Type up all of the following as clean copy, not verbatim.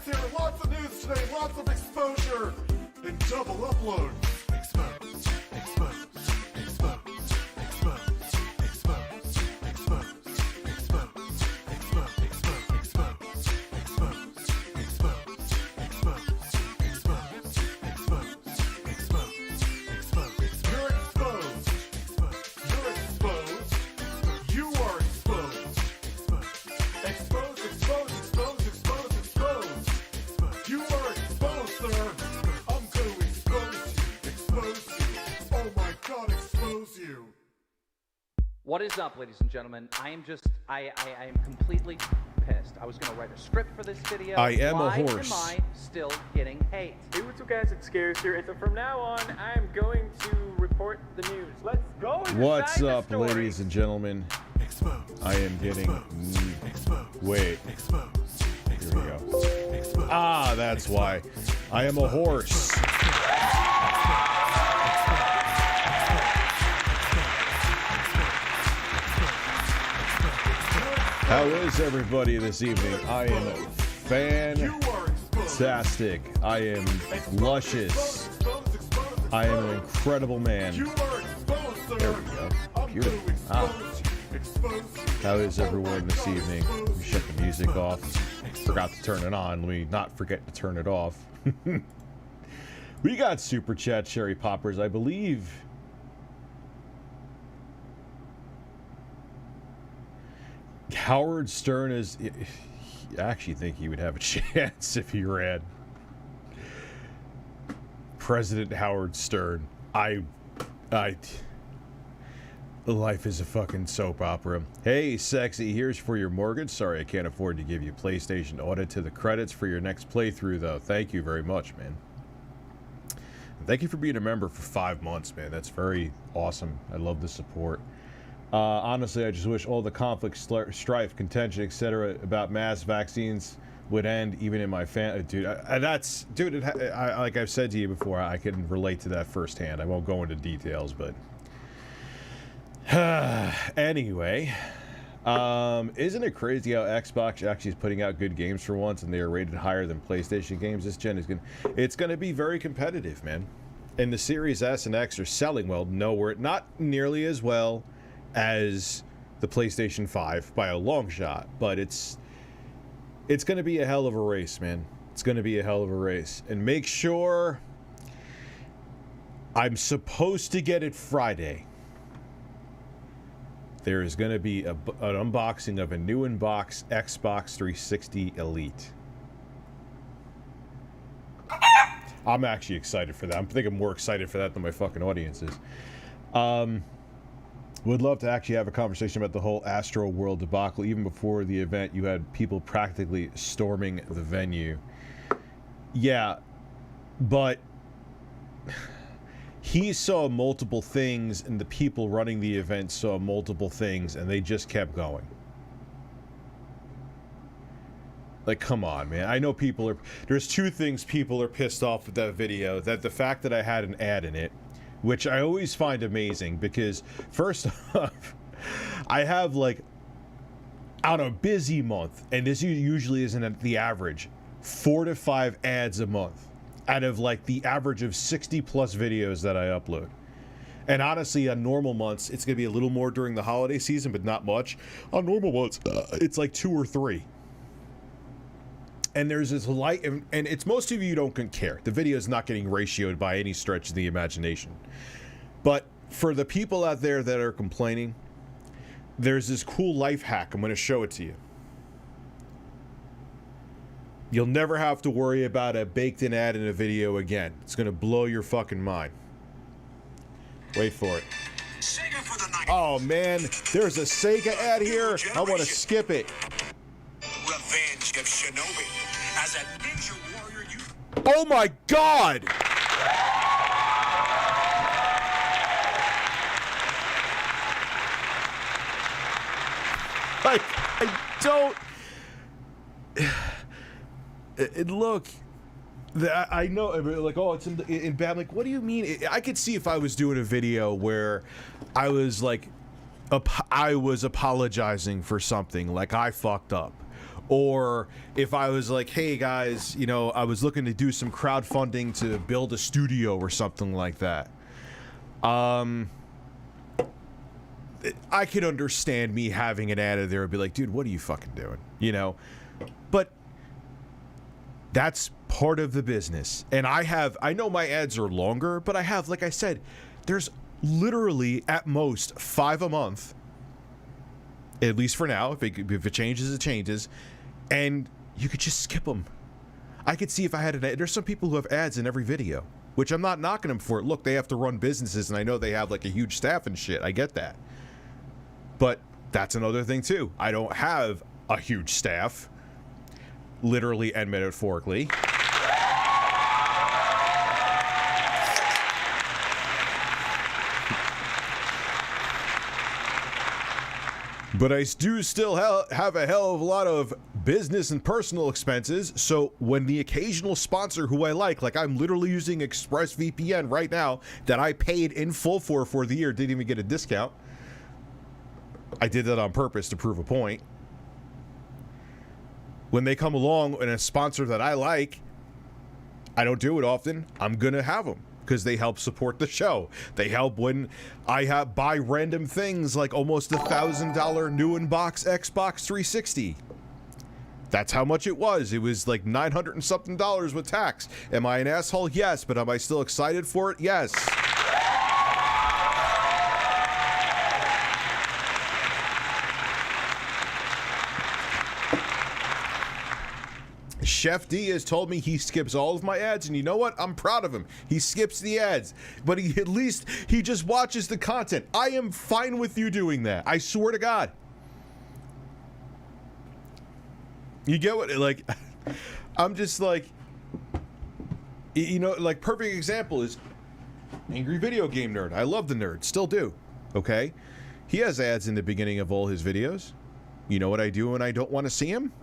Alex here. Lots of news today, lots of exposure and double upload. Expose, expose, expose, expose, expose, expose, expose, expose, expose, expose, expose, expose, expose, expose, expose, expose. You're exposed. You're exposed. You are exposed. Expose, expose, expose, expose, expose. You are exposed, sir. I'm going to expose you. Expose you. Oh my God, expose you. What is up, ladies and gentlemen? I am completely pissed. I was going to write a script for this video. I am Why a horse. am I still getting hate? Hey, what's up, guys? It's Scares here, and so from now on, I am going to report the news. Let's go. What's inside the up, story. ladies and gentlemen? Expose. I am getting. Expose. Wait. Expose. Here we go. Ah, that's why. I am a horse. How is everybody this evening? I am fantastic. I am luscious. I am an incredible man. There we go. Beautiful. Ah. How is everyone this evening? Let me shut the music off. Forgot to turn it on. Let me not forget to turn it off. We got Super Chat Cherry Poppers, I believe. Howard Stern is... I actually think he would have a chance if he ran. President Howard Stern. Life is a fucking soap opera. Hey, sexy, here's for your mortgage. Sorry, I can't afford to give you PlayStation audit to the credits for your next playthrough, though. Thank you very much, man. And thank you for being a member for 5 months, man. That's very awesome. I love the support. Honestly, I just wish all the conflict, strife, contention, etc. about mass vaccines would end, even in my dude. Like I've said to you before, I can relate to that firsthand. I won't go into details, but anyway, isn't it crazy how Xbox actually is putting out good games for once, and they are rated higher than PlayStation games? This gen is gonna be very competitive, man. And the Series S and X are selling well. No, we're not nearly as well as the PlayStation 5 by a long shot, but it's going to be a hell of a race, man. It's going to be a hell of a race. And make sure, I'm supposed to get it Friday. There is going to be an unboxing of a new Xbox 360 Elite. I'm actually excited for that. I think I'm more excited for that than my fucking audience is. Would love to actually have a conversation about the whole Astroworld debacle. Even before the event, you had people practically storming the venue. Yeah, but he saw multiple things, and the people running the event saw multiple things, and they just kept going. Like, come on, man. I know people are... There's two things people are pissed off with that video. That the fact that I had an ad in it, which I always find amazing, because first off, I have, like, on a busy month, and this usually isn't the average, 4 to 5 ads a month out of, like, the average of 60 plus videos that I upload. And honestly, on normal months, it's going to be a little more during the holiday season, but not much. On normal months, it's like 2 or 3. And there's this light, and it's most of you don't care. The video is not getting ratioed by any stretch of the imagination. But for the people out there that are complaining, there's this cool life hack. I'm going to show it to you. You'll never have to worry about a baked-in ad in a video again. It's going to blow your fucking mind. Wait for it. Oh, man. There's a Sega ad here. I want to skip it. Revenge of Shinobi. As a ninja warrior, you... Oh my God! Like, I don't... Look, I know, like, oh, it's in bad. Like, what do you mean? I could see if I was doing a video where I was like, I was apologizing for something, like I fucked up, Or if I was like, hey guys, you know, I was looking to do some crowdfunding to build a studio or something like that. I could understand me having an ad in there and be like, dude, what are you fucking doing? You know? But that's part of the business. And I know my ads are longer, but I have, like I said, there's literally at most 5 a month. At least for now. If it changes, it changes. And you could just skip them. I could see if I had an ad. There's some people who have ads in every video, which I'm not knocking them for it. Look, they have to run businesses, and I know they have like a huge staff and shit. I get that. But that's another thing too. I don't have a huge staff, literally and metaphorically. But I do still have a hell of a lot of business and personal expenses, so when the occasional sponsor who I like I'm literally using ExpressVPN right now that I paid in full for the year, didn't even get a discount. I did that on purpose to prove a point. When they come along and a sponsor that I like, I don't do it often, I'm gonna have them. Because they help support the show. They help when I buy random things like almost $1,000 new in-box Xbox 360. That's how much it was. It was like $900 and something with tax. Am I an asshole? Yes. But am I still excited for it? Yes. Chef D has told me he skips all of my ads, and you know what? I'm proud of him. He skips the ads, but at least he just watches the content. I am fine with you doing that. I swear to God. You get what, like, I'm just like, you know, like, perfect example is Angry Video Game Nerd. I love the nerd, still do, okay? He has ads in the beginning of all his videos. You know what I do when I don't want to see him?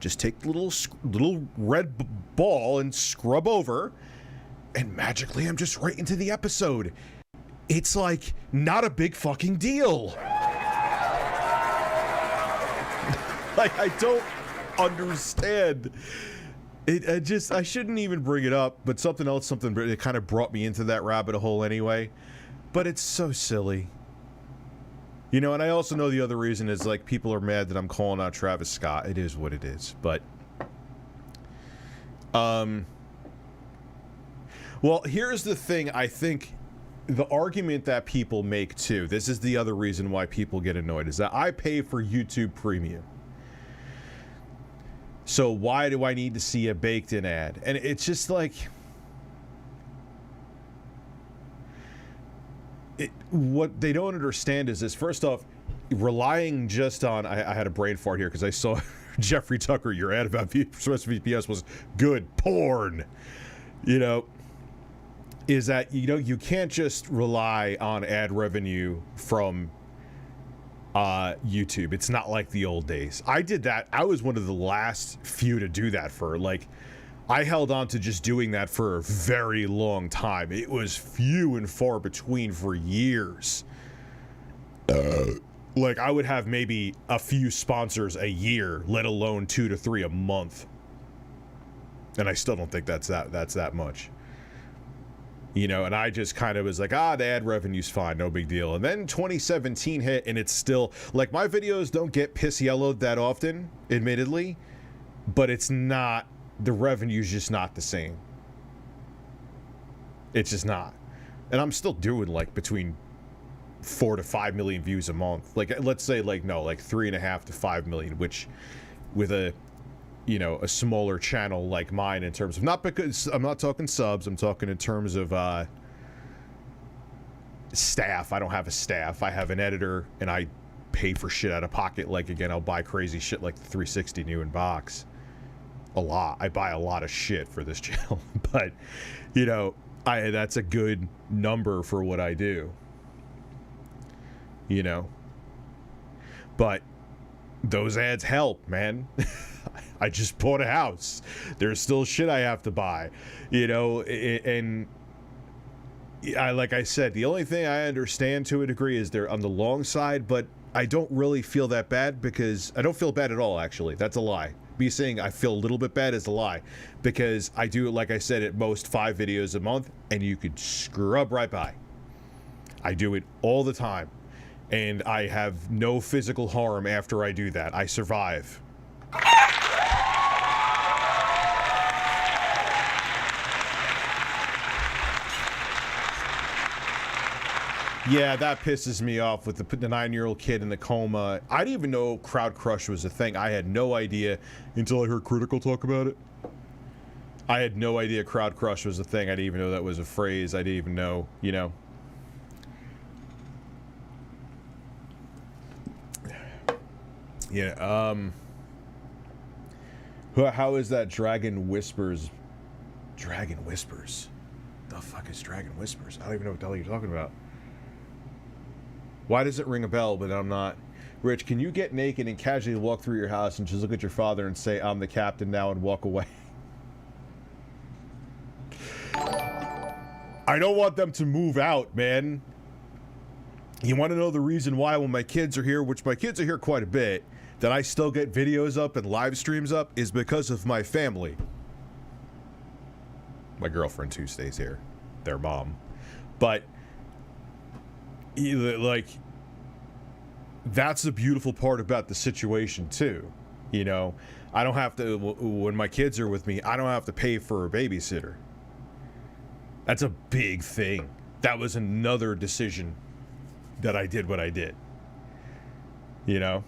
Just take the little red ball and scrub over, and magically I'm just right into the episode. It's like not a big fucking deal. Like, I don't understand it. I shouldn't even bring it up, but it kind of brought me into that rabbit hole anyway. But it's so silly. You know, and I also know the other reason is, like, people are mad that I'm calling out Travis Scott. It is what it is, but... Well, here's the thing, I think the argument that people make, too, this is the other reason why people get annoyed, is that I pay for YouTube Premium. So why do I need to see a baked-in ad? And it's just like... what they don't understand is this. First off, relying just on... I had a brain fart here because I saw Jeffrey Tucker, your ad about VPS was good porn. You know, is that, you know, you can't just rely on ad revenue from YouTube. It's not like the old days. I did that. I was one of the last few to do that for, like... I held on to just doing that for a very long time. It was few and far between for years. Like, I would have maybe a few sponsors a year, let alone 2 to 3 a month. And I still don't think that's that much. You know, and I just kind of was like, the ad revenue's fine, no big deal. And then 2017 hit, and it's still, like, my videos don't get piss yellowed that often, admittedly, but it's not, the revenue's just not the same. It's just not. And I'm still doing, like, between 4 to 5 million views a month. Like, let's say, like, no, like 3.5 to 5 million, which with a, you know, a smaller channel like mine, in terms of, not because I'm not talking subs, I'm talking in terms of staff. I don't have a staff. I have an editor, and I pay for shit out of pocket. Like, again, I'll buy crazy shit like the 360 new in box. A lot. I buy a lot of shit for this channel, but, you know, that's a good number for what I do. You know, but those ads help, man. I just bought a house. There's still shit I have to buy, you know, and like I said, the only thing I understand to a degree is they're on the long side, but I don't really feel that bad because I don't feel bad at all, actually. That's a lie. Me saying I feel a little bit bad is a lie because I do, like I said, at most 5 videos a month, and you could scrub right by. I do it all the time, and I have no physical harm after I do that. I survive. Yeah, that pisses me off with the 9-year-old kid in the coma. I didn't even know Crowd Crush was a thing. I had no idea until I heard Critical talk about it. I had no idea Crowd Crush was a thing. I didn't even know that was a phrase. I didn't even know, you know. Yeah, how is that Dragon Whispers? Dragon Whispers? The fuck is Dragon Whispers? I don't even know what the hell you're talking about. Why does it ring a bell, but I'm not? Rich, can you get naked and casually walk through your house and just look at your father and say, I'm the captain now, and walk away? I don't want them to move out, man. You want to know the reason why when my kids are here, which my kids are here quite a bit, that I still get videos up and live streams up is because of my family. My girlfriend too stays here. Their mom. But like, that's the beautiful part about the situation too. You know, I don't have to, when my kids are with me, I don't have to pay for a babysitter. That's a big thing. That was another decision that I did what I did. You know,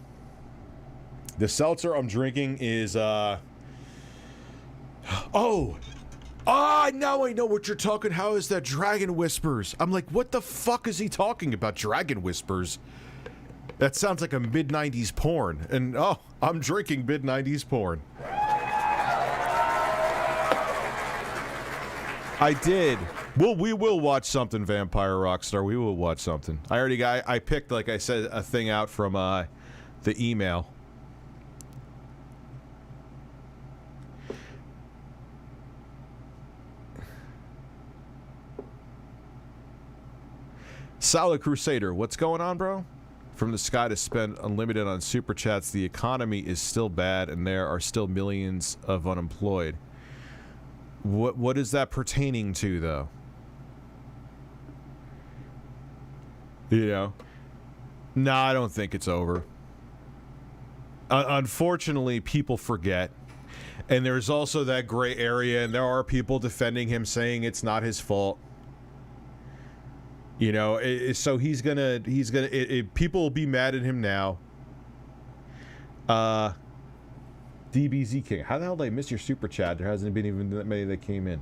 the seltzer I'm drinking is now I know what you're talking. How is that Dragon Whispers? I'm like, what the fuck is he talking about? Dragon Whispers? That sounds like a mid-90s porn. And oh, I'm drinking mid-90s porn. I did. Well, we will watch something, Vampire Rockstar. We will watch something. I picked, like I said, a thing out from the email. Solid Crusader, what's going on, bro? From the sky to spend unlimited on super chats, the economy is still bad and there are still millions of unemployed. What is that pertaining to, though? You know? No, I don't think it's over. Unfortunately, people forget. And there's also that gray area, and there are people defending him saying it's not his fault. You know, so he's gonna people will be mad at him now. DBZ King, how the hell did I miss your super chat? There hasn't been even that many that came in.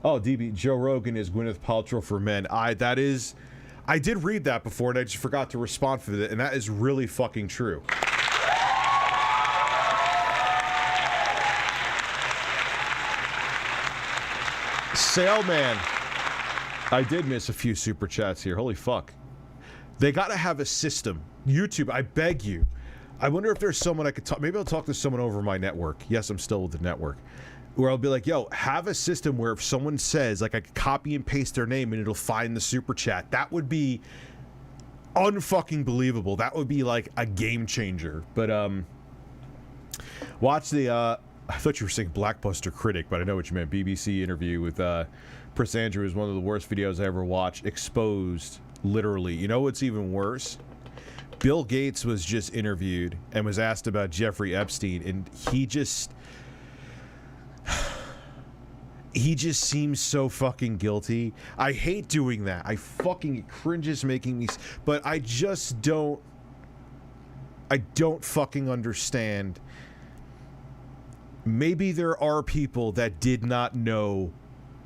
Oh, Joe Rogan is Gwyneth Paltrow for men. I did read that before and I just forgot to respond for it, and that is really fucking true. Sailman. I did miss a few super chats here. Holy fuck. They gotta have a system. YouTube, I beg you. I wonder if there's someone I could talk. Maybe I'll talk to someone over my network. Yes, I'm still with the network. Where I'll be like, yo, have a system where if someone says, like, I could copy and paste their name and it'll find the super chat. That would be unfucking believable. That would be like a game changer. But watch the I thought you were saying Blackbuster Critic, but I know what you meant. BBC interview with Prince Andrew is one of the worst videos I ever watched. Exposed, literally. You know what's even worse? Bill Gates was just interviewed and was asked about Jeffrey Epstein, and he just seems so fucking guilty. I hate doing that. It cringes making me, but I don't fucking understand. Maybe there are people that did not know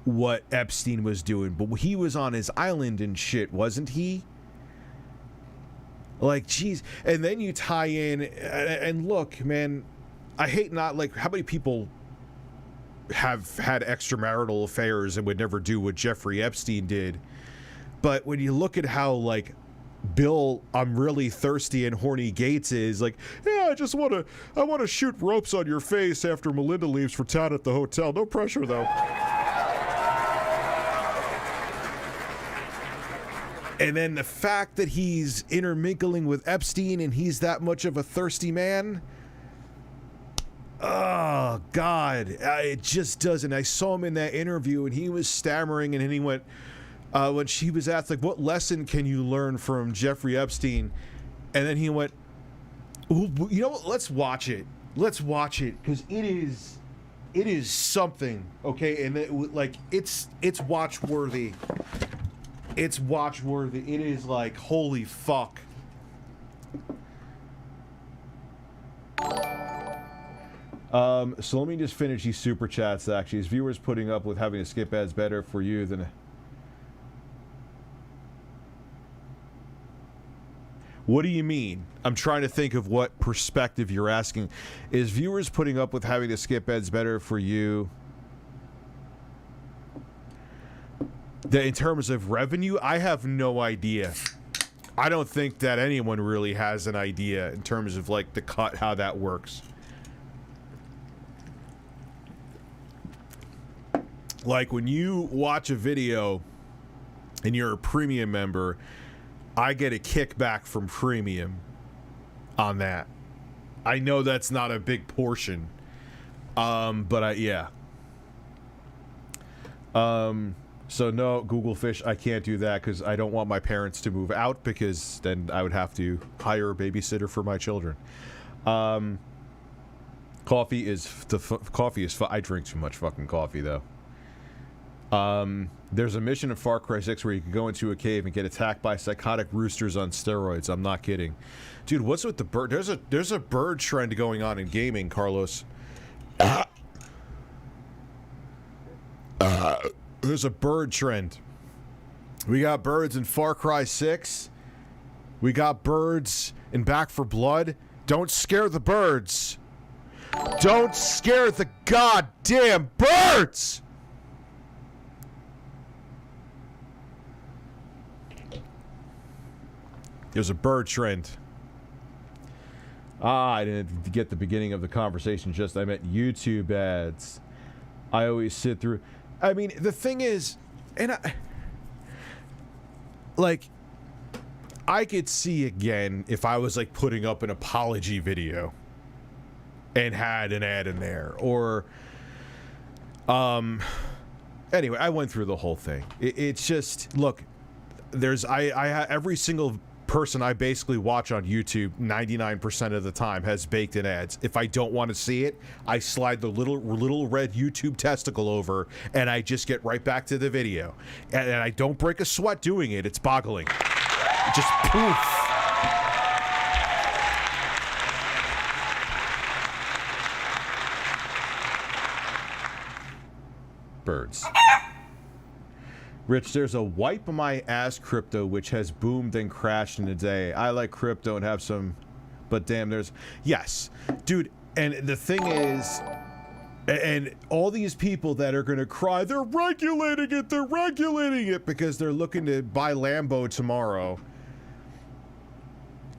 what Epstein was doing, but he was on his island and shit, wasn't he? Like, geez. And then you tie in, and look, man, I hate not, like, how many people have had extramarital affairs and would never do what Jeffrey Epstein did? But when you look at how, like, Bill, I'm really thirsty and horny Gates is like, yeah, I want to shoot ropes on your face after Melinda leaves for town at the hotel. No pressure, though. And then the fact that he's intermingling with Epstein and he's that much of a thirsty man. Oh, God. It just doesn't. I saw him in that interview and he was stammering, and then he went, when she was asked, like, what lesson can you learn from Jeffrey Epstein? And then he went, you know what? Let's watch it. Let's watch it, because it is something, okay? And it's watch-worthy. It's watch-worthy. It is like, holy fuck. So let me just finish these super chats, actually. His viewers putting up with having to skip ads better for you than... What do you mean? I'm trying to think of what perspective you're asking. Is viewers putting up with having to skip ads better for you? In terms of revenue, I have no idea. I don't think that anyone really has an idea in terms of like the cut, how that works. Like when you watch a video and you're a premium member, I get a kickback from premium on that. I know that's not a big portion. But yeah. So no, Google Fish, I can't do that because I don't want my parents to move out, because then I would have to hire a babysitter for my children. Coffee is I drink too much fucking coffee though. There's a mission in Far Cry 6 where you can go into a cave and get attacked by psychotic roosters on steroids. I'm not kidding. Dude, what's with the bird? There's a bird trend going on in gaming, Carlos. There's a bird trend. We got birds in Far Cry 6. We got birds in Back 4 Blood. Don't scare the birds. Don't scare the goddamn birds! There's a bird trend. I didn't get the beginning of the conversation, just I meant YouTube ads. I always sit through... I mean, the thing is, and I could see again if I was like putting up an apology video and had an ad in there, or anyway, I went through the whole thing. It's just, look, there's every single person I basically watch on YouTube 99% of the time has baked in ads. If I don't want to see it, I slide the little red YouTube testicle over and I just get right back to the video. And I don't break a sweat doing it. It's boggling. It just poof. Birds. Rich, there's a wipe my ass crypto which has boomed and crashed in a day. I like crypto and have some, but damn, there's... Yes, dude, and the thing is, and all these people that are going to cry, they're regulating it because they're looking to buy Lambo tomorrow.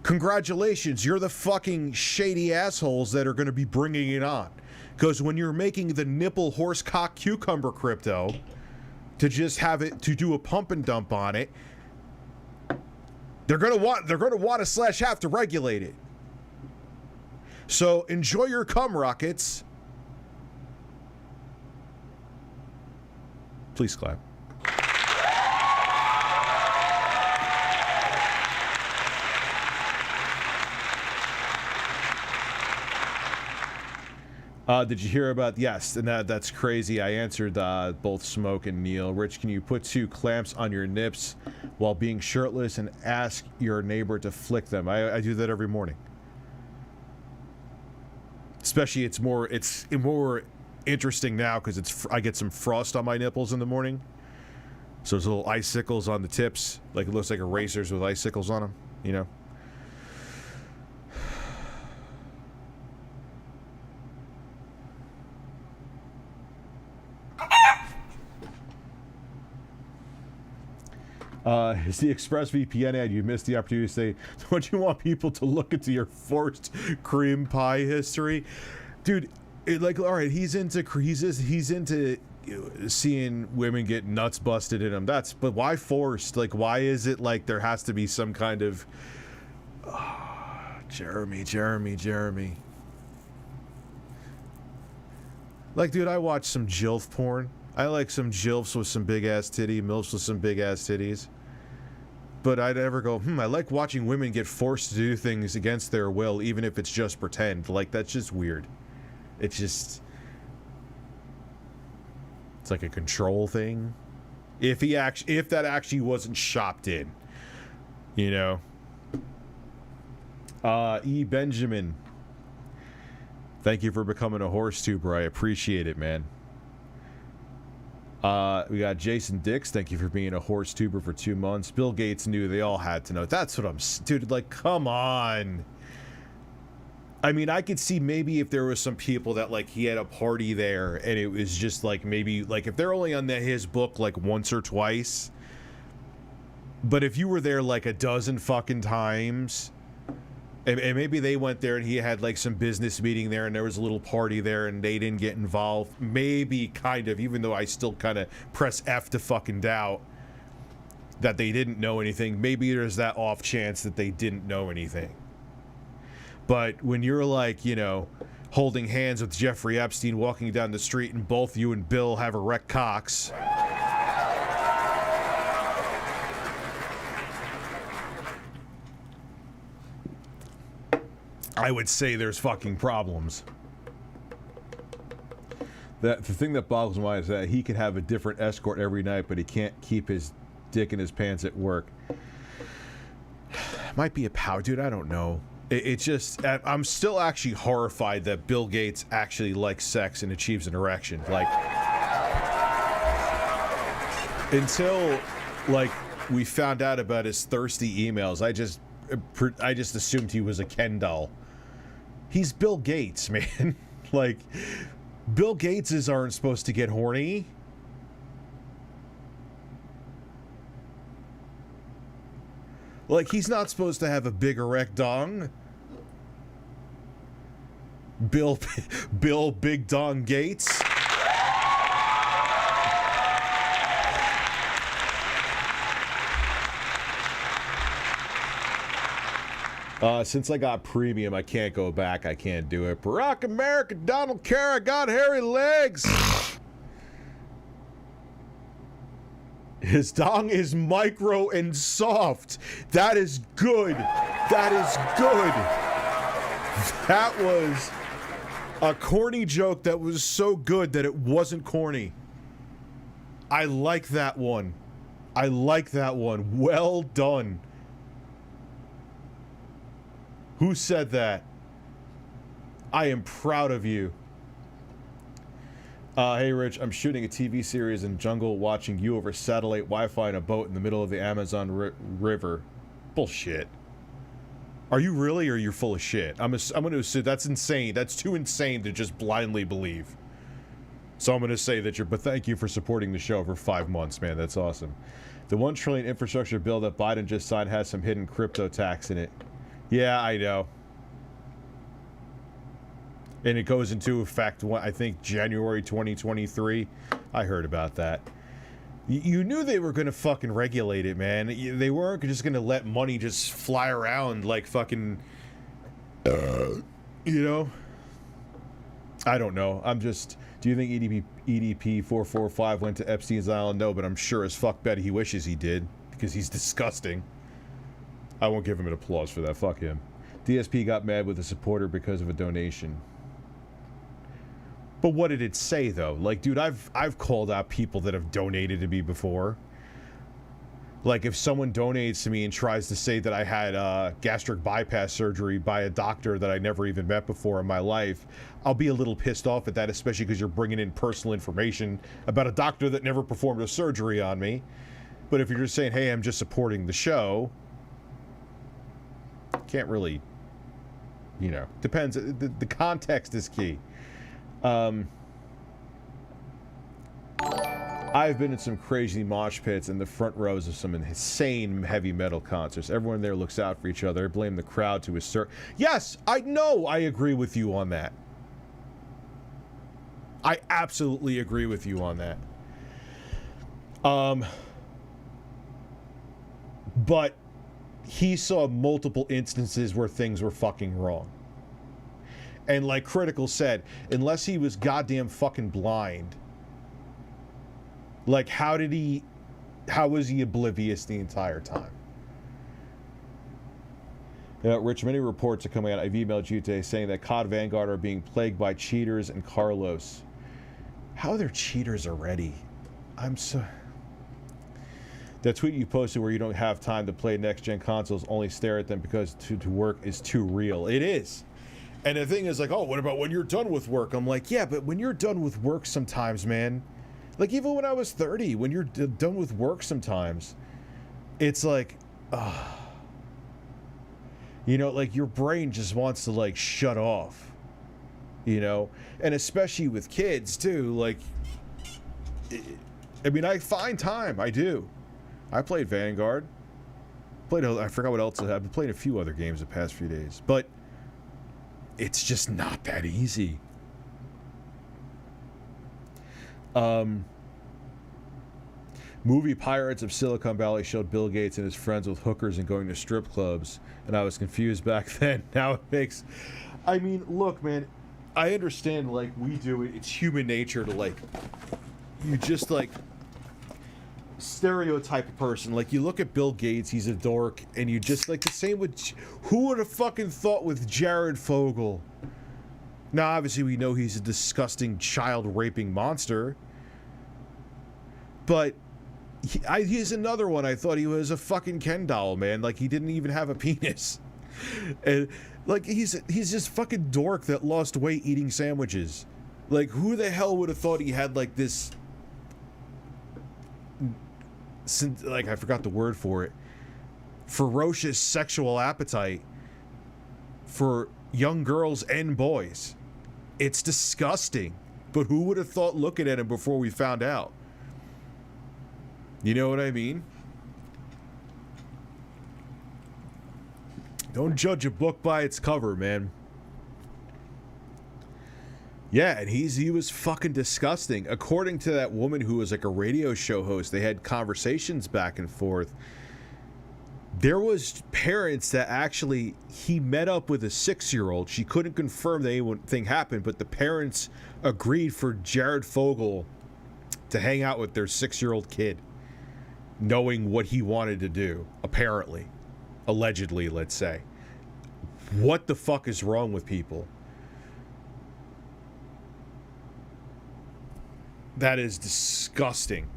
Congratulations, you're the fucking shady assholes that are going to be bringing it on. Because when you're making the nipple horse cock cucumber crypto... to just have it, to do a pump and dump on it, they're gonna want to / have to regulate it. So enjoy your cum rockets. Please clap. Did you hear about... Yes, and that's crazy. I answered both Smoke and Neil. Rich, can you put 2 clamps on your nips while being shirtless and ask your neighbor to flick them? I do that every morning. Especially it's more interesting now because I get some frost on my nipples in the morning. So there's little icicles on the tips, like it looks like erasers with icicles on them, you know. It's the ExpressVPN ad. You missed the opportunity to say, don't you want people to look into your forced cream pie history? Dude, all right, he's into seeing women get nuts busted in them. But why forced? Like, why is it like there has to be some kind of Jeremy. Like, dude, I watch some JILF porn. I like some JILFs with some big ass titty, MILFs with some big ass titties. But I'd never go, I like watching women get forced to do things against their will, even if it's just pretend. Like, that's just weird. It's like a control thing. If that actually wasn't shopped in, you know. E. Benjamin, thank you for becoming a horse tuber. I appreciate it, man. We got Jason Dix, thank you for being a horse tuber for 2 months. Bill Gates knew, they all had to know. That's what I'm, dude, like, come on. I mean, I could see maybe if there was some people that, like, he had a party there and it was just like, maybe, like, if they're only on his book like once or twice, but if you were there like a dozen fucking times, and maybe they went there and he had like some business meeting there and there was a little party there and they didn't get involved, maybe, kind of, even though I still kind of press F to fucking doubt that they didn't know anything. Maybe there's that off chance that they didn't know anything. But when you're like, you know, holding hands with Jeffrey Epstein walking down the street and both you and Bill have erect cocks, I would say there's fucking problems. The thing that boggles my mind is that he could have a different escort every night, but he can't keep his dick in his pants at work. Might be a power, dude, I don't know. It's just, I'm still actually horrified that Bill Gates actually likes sex and achieves an erection. Like, until, like, we found out about his thirsty emails, I just assumed he was a Ken doll. He's Bill Gates, man. Like, Bill Gateses aren't supposed to get horny. Like, he's not supposed to have a big erect dong. Bill Big Dong Gates. Since I got premium, I can't go back. I can't do it. Barack America, Donald Kerr, got hairy legs. His dong is micro and soft. That is good. That is good. That was a corny joke that was so good that it wasn't corny. I like that one. I like that one. Well done. Who said that? I am proud of you. Hey Rich, I'm shooting a TV series in jungle, watching you over satellite Wi-Fi in a boat in the middle of the Amazon River. Bullshit. Are you really, or you're full of shit? I'm going to assume that's insane. That's too insane to just blindly believe. So I'm going to say that but thank you for supporting the show for 5 months, man. That's awesome. The $1 trillion infrastructure bill that Biden just signed has some hidden crypto tax in it. Yeah, I know. And it goes into effect, I think, January 2023. I heard about that. You knew they were going to fucking regulate it, man. They weren't just going to let money just fly around like fucking... you know? I don't know. I'm just... Do you think EDP 445 went to Epstein's Island? No, but I'm sure as fuck bet he wishes he did. Because he's disgusting. I won't give him an applause for that. Fuck him. DSP got mad with a supporter because of a donation. But what did it say, though? Like, dude, I've called out people that have donated to me before. Like, if someone donates to me and tries to say that I had gastric bypass surgery by a doctor that I never even met before in my life, I'll be a little pissed off at that, especially because you're bringing in personal information about a doctor that never performed a surgery on me. But if you're just saying, hey, I'm just supporting the show, can't really, you know, depends. The context is key. I've been in some crazy mosh pits in the front rows of some insane heavy metal concerts. Everyone there looks out for each other. Blame the crowd to a certain... Yes, I know. I agree with you on that. I absolutely agree with you on that. But he saw multiple instances where things were fucking wrong. And like Critical said, unless he was goddamn fucking blind, like how was he oblivious the entire time? Rich, many reports are coming out. I've emailed you today saying that COD Vanguard are being plagued by cheaters and Carlos. How are there cheaters already? I'm so... That tweet you posted where you don't have time to play next-gen consoles, only stare at them because to work is too real. It is. And the thing is like, oh, what about when you're done with work? I'm like, yeah, but when you're done with work sometimes, man, like even when I was 30, when you're done with work sometimes, it's like, you know, like your brain just wants to like shut off, you know? And especially with kids too, like, I mean, I find time, I do. I played Vanguard. I forgot what else I have. I've been playing a few other games the past few days, but it's just not that easy. Movie Pirates of Silicon Valley showed Bill Gates and his friends with hookers and going to strip clubs, and I was confused back then. Now it makes... I mean, look, man, I understand, like, we do it. It's human nature to, like, you just, like... stereotype a person. Like, you look at Bill Gates, he's a dork, and you just like the same with who would have fucking thought with Jared Fogle? Now obviously we know he's a disgusting child raping monster, but he's another one. I thought he was a fucking Ken doll, man. Like, he didn't even have a penis. And like he's just fucking dork that lost weight eating sandwiches. Like, who the hell would have thought he had like this, like, I forgot the word for it, ferocious sexual appetite for young girls and boys. It's disgusting. But who would have thought looking at him before we found out? You know what I mean? Don't judge a book by its cover, man. Yeah, and he was fucking disgusting. According to that woman who was like a radio show host, they had conversations back and forth. There was parents that actually, he met up with a 6-year-old. She couldn't confirm that anything happened, but the parents agreed for Jared Fogle to hang out with their 6-year-old kid, knowing what he wanted to do, apparently. Allegedly, let's say. What the fuck is wrong with people? That is disgusting.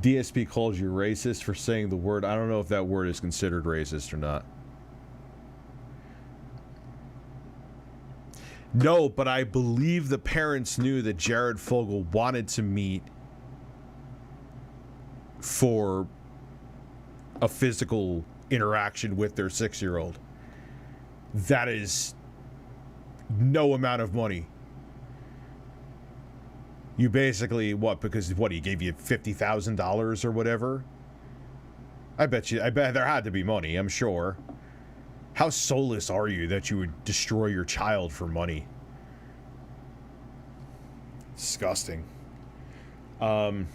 DSP calls you racist for saying the word. I don't know if that word is considered racist or not. No, but I believe the parents knew that Jared Fogle wanted to meet for a physical interaction with their 6-year-old. That is no amount of money. You basically, what, because what, he gave you $50,000 or whatever? I bet there had to be money, I'm sure. How soulless are you that you would destroy your child for money? Disgusting. Pearl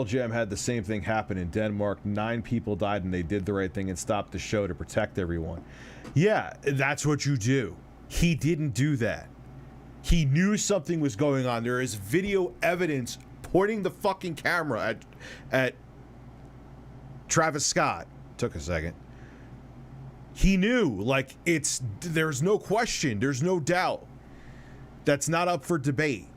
Jam had the same thing happen in Denmark. 9 people died and they did the right thing and stopped the show to protect everyone. Yeah, that's what you do. He didn't do that. He knew something was going on. There is video evidence pointing the fucking camera at Travis Scott. Took a second. He knew, like, there's no question, there's no doubt. That's not up for debate.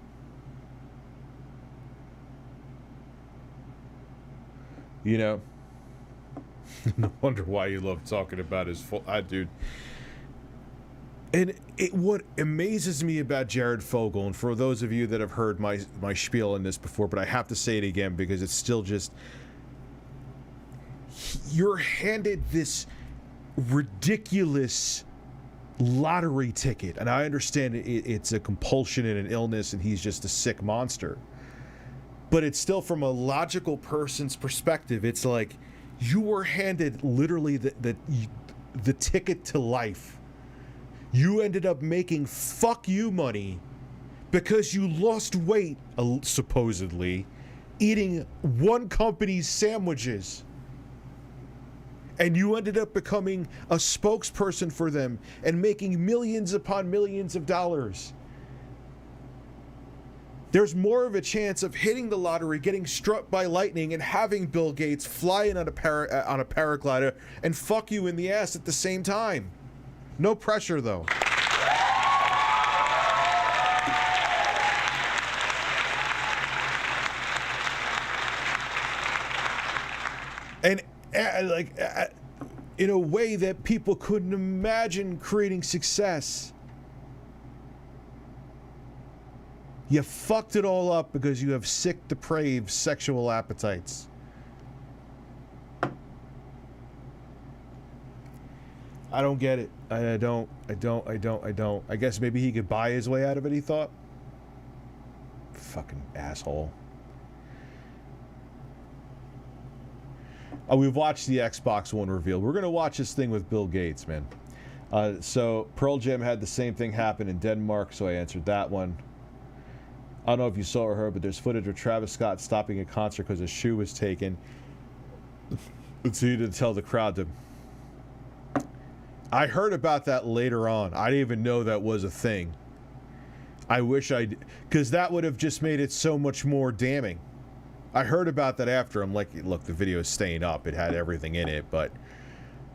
You know? No wonder why you love talking about his full... dude. And what amazes me about Jared Fogle, and for those of you that have heard my spiel on this before, but I have to say it again because it's still just... You're handed this ridiculous lottery ticket, and I understand it's a compulsion and an illness, and he's just a sick monster. But it's still, from a logical person's perspective, it's like, You were handed literally the ticket to life. You ended up making fuck you money because you lost weight, supposedly, eating one company's sandwiches. And you ended up becoming a spokesperson for them and making millions upon millions of dollars. There's more of a chance of hitting the lottery, getting struck by lightning, and having Bill Gates fly in on a paraglider and fuck you in the ass at the same time. No pressure, though. And in a way that people couldn't imagine creating success. You fucked it all up because you have sick, depraved sexual appetites. I don't get it. I don't. I guess maybe he could buy his way out of it, he thought. Fucking asshole. Oh, we've watched the Xbox One reveal. We're going to watch this thing with Bill Gates, man. So Pearl Jam had the same thing happen in Denmark, so I answered that one. I don't know if you saw or heard, but there's footage of Travis Scott stopping a concert because his shoe was taken. So he didn't tell the crowd to... I heard about that later on. I didn't even know that was a thing. I wish I... Because that would have just made it so much more damning. I heard about that after. I'm like, look, the video is staying up. It had everything in it, but...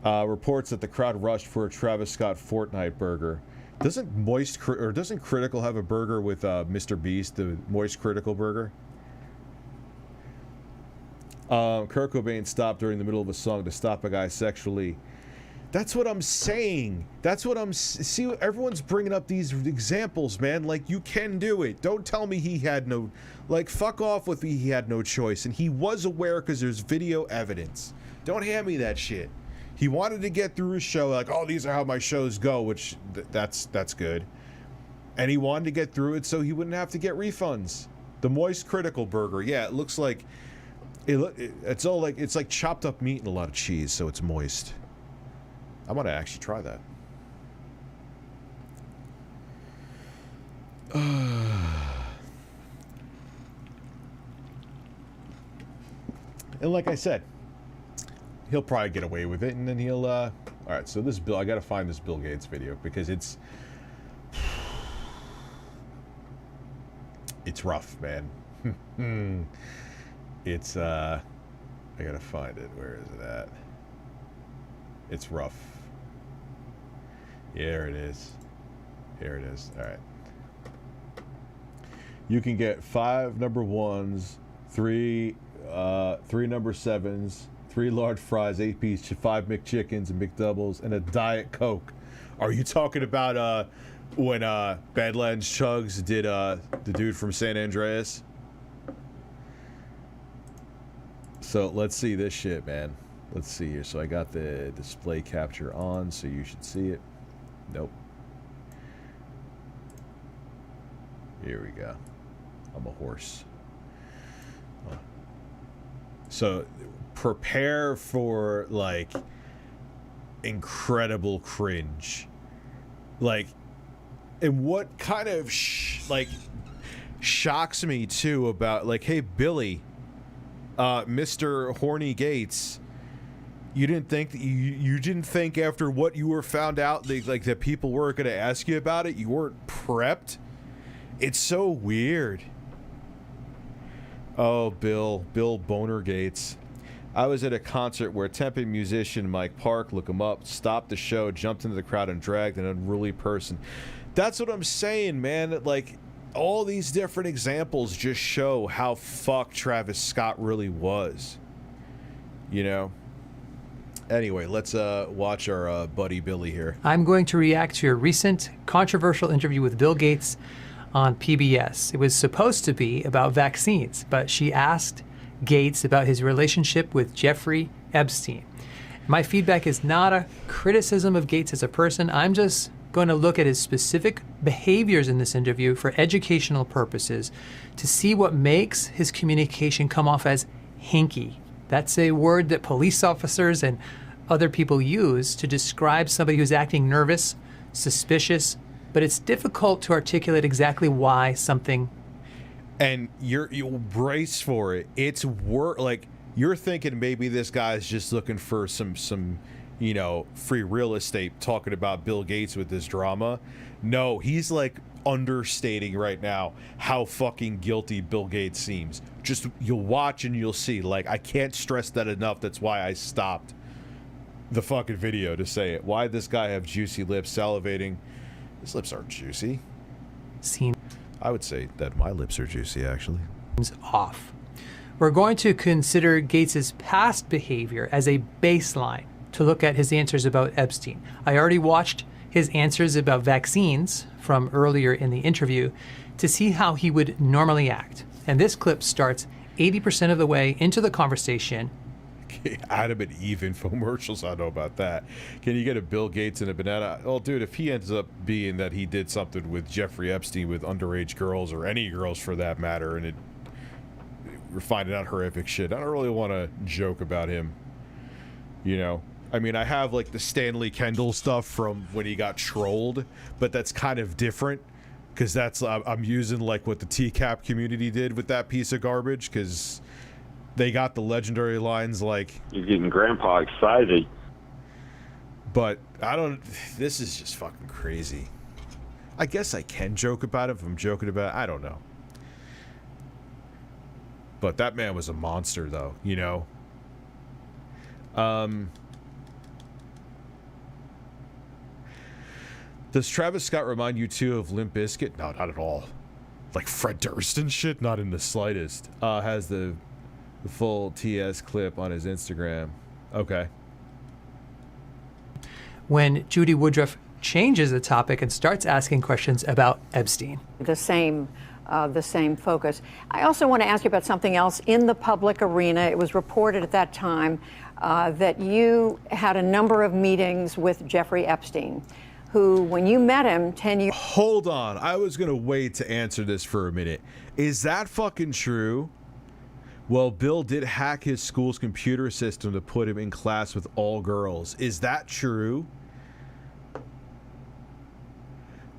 reports that the crowd rushed for a Travis Scott Fortnite burger. Doesn't Critical have a burger with Mr. Beast, the Moist Critical burger? Kurt Cobain stopped during the middle of a song to stop a guy sexually. That's what I'm saying. That's what I'm... See, everyone's bringing up these examples, man. Like, you can do it. Don't tell me he had no... Like, fuck off with me, he had no choice. And he was aware because there's video evidence. Don't hand me that shit. He wanted to get through his show, like, oh, these are how my shows go, which that's good. And he wanted to get through it so he wouldn't have to get refunds. The Moist Critical burger, yeah, it looks like it's all like it's like chopped up meat and a lot of cheese, so it's moist. I want to actually try that. And like I said, he'll probably get away with it, and then he'll, all right, so this Bill, I gotta find this Bill Gates video, because it's rough, man. It's, I gotta find it. Where is it at? It's rough. Here it is. Here it is. All right. You can get 5 number 1s, 3 number 7s, 3 large fries, 8-piece, 5 McChickens and McDoubles, and a Diet Coke. Are you talking about when Badlands Chugs did the dude from San Andreas? So let's see this shit, man. Let's see here. So I got the display capture on, so you should see it. Nope. Here we go. I'm a horse. So prepare for, like, incredible cringe. Like, and what kind of shocks me too about, like, hey Billy, Mr. Horny Gates, you didn't think that you didn't think after what you were found out that people were going to ask you about it, you weren't prepped? It's so weird. Oh, Bill Boner Gates. I was at a concert where Tempe musician Mike Park, look him up, stopped the show, jumped into the crowd, and dragged an unruly person. That's what I'm saying, man. Like, all these different examples just show how fucked Travis Scott really was. You know? Anyway, let's watch our buddy Billy here. I'm going to react to a recent controversial interview with Bill Gates on PBS. It was supposed to be about vaccines, but she asked Gates about his relationship with Jeffrey Epstein. My feedback is not a criticism of Gates as a person. I'm just going to look at his specific behaviors in this interview for educational purposes to see what makes his communication come off as hinky. That's a word that police officers and other people use to describe somebody who's acting nervous, suspicious, but it's difficult to articulate exactly why something. And you'll brace for it. It's like you're thinking maybe this guy's just looking for some free real estate, talking about Bill Gates with this drama. No, he's like understating right now how fucking guilty Bill Gates seems. Just you'll watch and you'll see. Like, I can't stress that enough. That's why I stopped the fucking video to say it. Why this guy have juicy lips, salivating? His lips aren't juicy. Scene. I would say that my lips are juicy, actually. Off. We're going to consider Gates's past behavior as a baseline to look at his answers about Epstein. I already watched his answers about vaccines from earlier in the interview to see how he would normally act. And this clip starts 80% of the way into the conversation. Adam and Eve infomercials, I know about that. Can you get a Bill Gates and a banana? Oh, dude, if he ends up being that he did something with Jeffrey Epstein with underage girls, or any girls for that matter, and we're finding out horrific shit, I don't really want to joke about him. You know? I mean, I have like the Stanley Kendall stuff from when he got trolled, but that's kind of different because that's I'm using like what the TCAP community did with that piece of garbage, because they got the legendary lines like, "You're getting Grandpa excited." But I don't. This is just fucking crazy. I guess I can joke about it if I'm joking about it. I don't know. But that man was a monster, though. You know. Does Travis Scott remind you too of Limp Bizkit? No, not at all. Like Fred Durst and shit? Not in the slightest. Has the full TS clip on his Instagram. Okay. When Judy Woodruff changes the topic and starts asking questions about Epstein. The same focus. I also want to ask you about something else in the public arena. It was reported at that time that you had a number of meetings with Jeffrey Epstein, who, when you met him 10 years... Hold on. I was going to wait to answer this for a minute. Is that fucking true? Well, Bill did hack his school's computer system to put him in class with all girls. Is that true?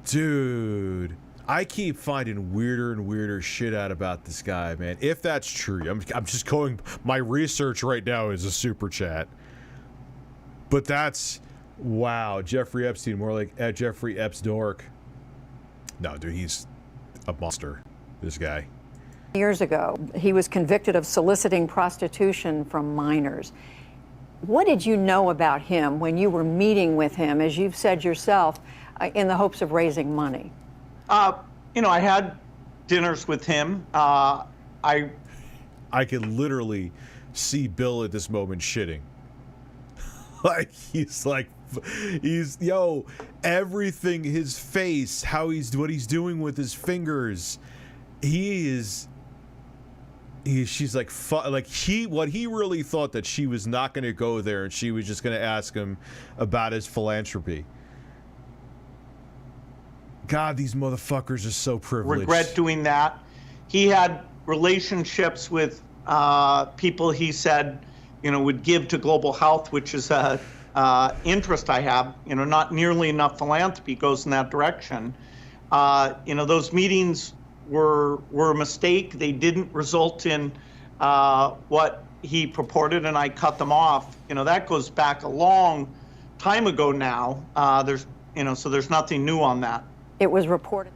Dude, I keep finding weirder and weirder shit out about this guy, man. If that's true, I'm just going... My research right now is a super chat. But that's... Wow, Jeffrey Epstein, more like Jeffrey Epps dork. No, dude, he's a monster, this guy. Years ago, he was convicted of soliciting prostitution from minors. What did you know about him when you were meeting with him, as you've said yourself, in the hopes of raising money? You know, I had dinners with him. I could literally see Bill at this moment shitting. Like, everything, his face, what he's doing with his fingers, she's like, what he really thought that she was not going to go there and she was just going to ask him about his philanthropy. God, these motherfuckers are so privileged. regret doing that. He had relationships with people he said, would give to global health, which is a interest I have. Not nearly enough philanthropy goes in that direction. Those meetings were a mistake. They didn't result in what he purported, and I cut them off. That goes back a long time ago now. So there's nothing new on that. It was reported.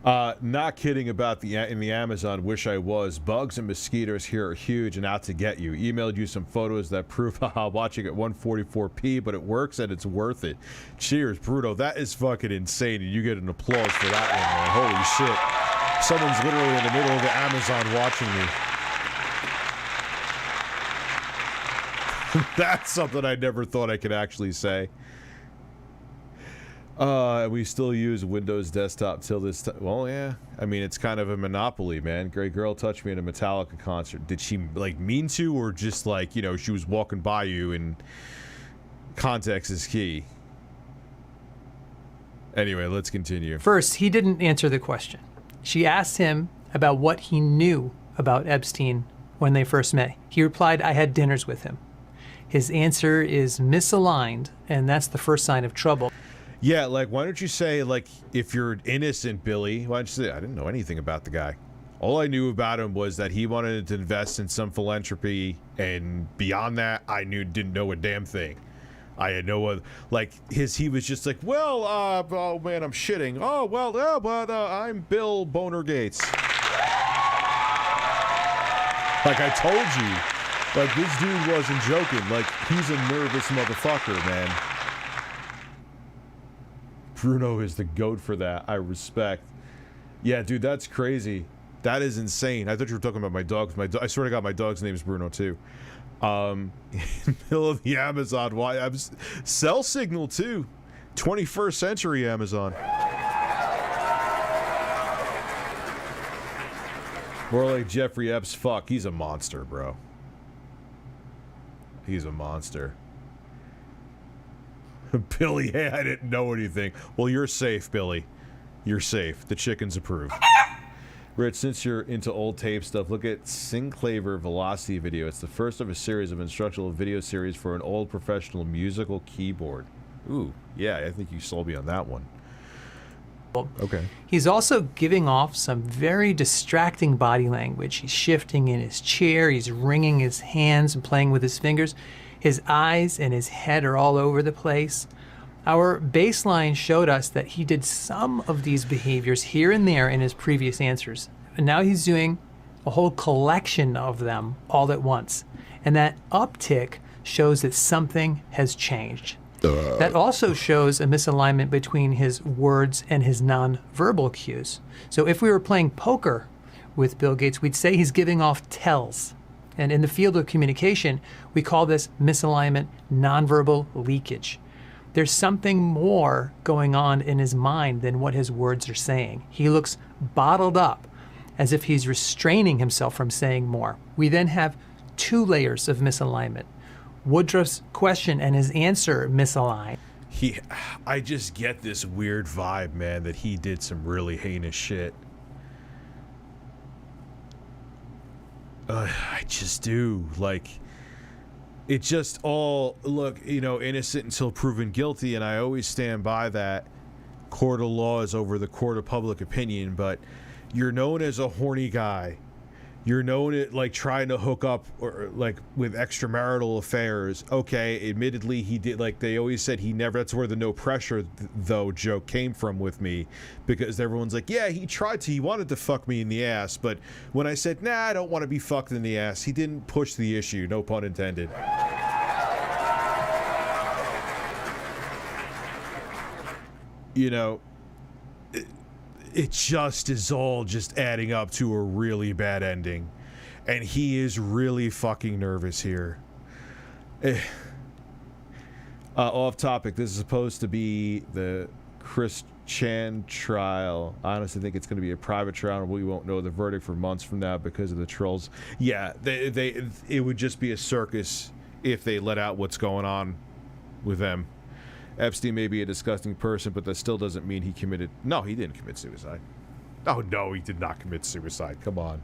Not kidding about in the Amazon. Wish I was. Bugs and mosquitoes here are huge and out to get you. Emailed you some photos that prove watching at 144p, but it works and it's worth it. Cheers, Bruto. That is fucking insane, and you get an applause for that one, man. Holy shit. Someone's literally in the middle of the Amazon watching me. That's something I never thought I could actually say. We still use Windows Desktop till this time. Well, yeah. I mean, it's kind of a monopoly, man. Great girl touched me at a Metallica concert. Did she, mean to, or just, she was walking by you, and context is key? Anyway, let's continue. First, he didn't answer the question. She asked him about what he knew about Epstein when they first met. He replied, I had dinners with him. His answer is misaligned, and that's the first sign of trouble. Yeah, like, why don't you say, like, if you're innocent, Billy, why don't you say, I didn't know anything about the guy. All I knew about him was that he wanted to invest in some philanthropy, and beyond that, I didn't know a damn thing. I had no other, like, he was just like, well, oh man, I'm shitting. Oh, well, yeah, but I'm Bill Boner Gates. Like I told you, like, this dude wasn't joking. Like, he's a nervous motherfucker, man. Bruno is the GOAT for that. I respect. Yeah, dude, that's crazy. That is insane. I thought you were talking about my dogs. I swear to God, my dog's name is Bruno too. In the middle of the Amazon. Why? Cell signal too. 21st century Amazon. More like Jeffrey Epps. Fuck, he's a monster, bro. He's a monster. Billy, hey, I didn't know anything. Well, you're safe, Billy. You're safe. The chickens approve. Rich, since you're into old tape stuff, look at Synclaver Velocity video. It's the first of a series of instructional video series for an old professional musical keyboard. Ooh, yeah, I think you sold me on that one. Okay. He's also giving off some very distracting body language. He's shifting in his chair, he's wringing his hands and playing with his fingers. His eyes and his head are all over the place. Our baseline showed us that he did some of these behaviors here and there in his previous answers. And now he's doing a whole collection of them all at once. And that uptick shows that something has changed. That also shows a misalignment between his words and his non-verbal cues. So if we were playing poker with Bill Gates, we'd say he's giving off tells. And in the field of communication, we call this misalignment nonverbal leakage. There's something more going on in his mind than what his words are saying. He looks bottled up, as if he's restraining himself from saying more. We then have two layers of misalignment. Woodruff's question and his answer misalign. I just get this weird vibe, man, that he did some really heinous shit. I just do. Like, it just all, look, you know, innocent until proven guilty, and I always stand by that. Court of law is over the court of public opinion, but you're known as a horny guy. You're known at, like, trying to hook up or like with extramarital affairs. Okay, admittedly, he did, like, they always said he never, that's where the no pressure though joke came from with me, because everyone's like, yeah, he wanted to fuck me in the ass, but when I said, nah, I don't want to be fucked in the ass, he didn't push the issue, no pun intended. You know, it just is all just adding up to a really bad ending. And he is really fucking nervous here. Off topic, this is supposed to be the Chris Chan trial. I honestly think it's going to be a private trial, and we won't know the verdict for months from now because of the trolls. Yeah, it would just be a circus if they let out what's going on with them. Epstein may be a disgusting person, but that still doesn't mean he committed... No, he didn't commit suicide. Oh, no, he did not commit suicide. Come on.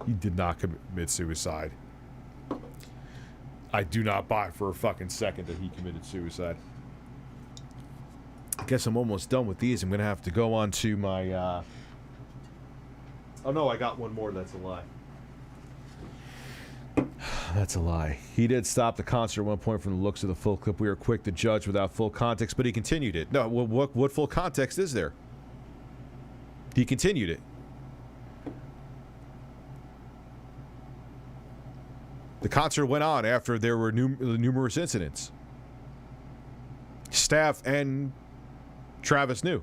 He did not commit suicide. I do not buy for a fucking second that he committed suicide. I guess I'm almost done with these. I'm going to have to go on to my... Oh, no, I got one more. That's a lie. That's a lie. He did stop the concert at one point from the looks of the full clip. We were quick to judge without full context, but he continued it. No, what full context is there? He continued it. The concert went on after there were numerous incidents. Staff and Travis knew.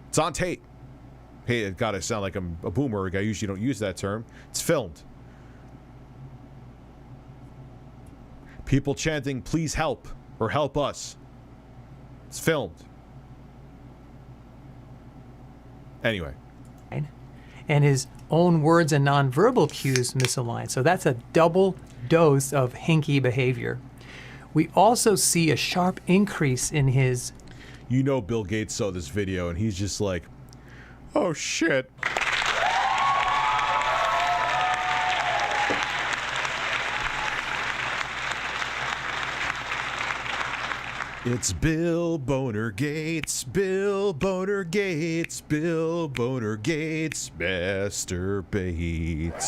It's on tape. Hey, God, I sound like I'm a boomer. I usually don't use that term. It's filmed. People chanting, please help, or help us. It's filmed. Anyway. And his own words and nonverbal cues misalign. So that's a double dose of hinky behavior. We also see a sharp increase in his... You know Bill Gates saw this video, and he's just like, oh, shit. It's Bill Boner Gates, Bill Boner Gates, Bill Boner Gates, masturbates.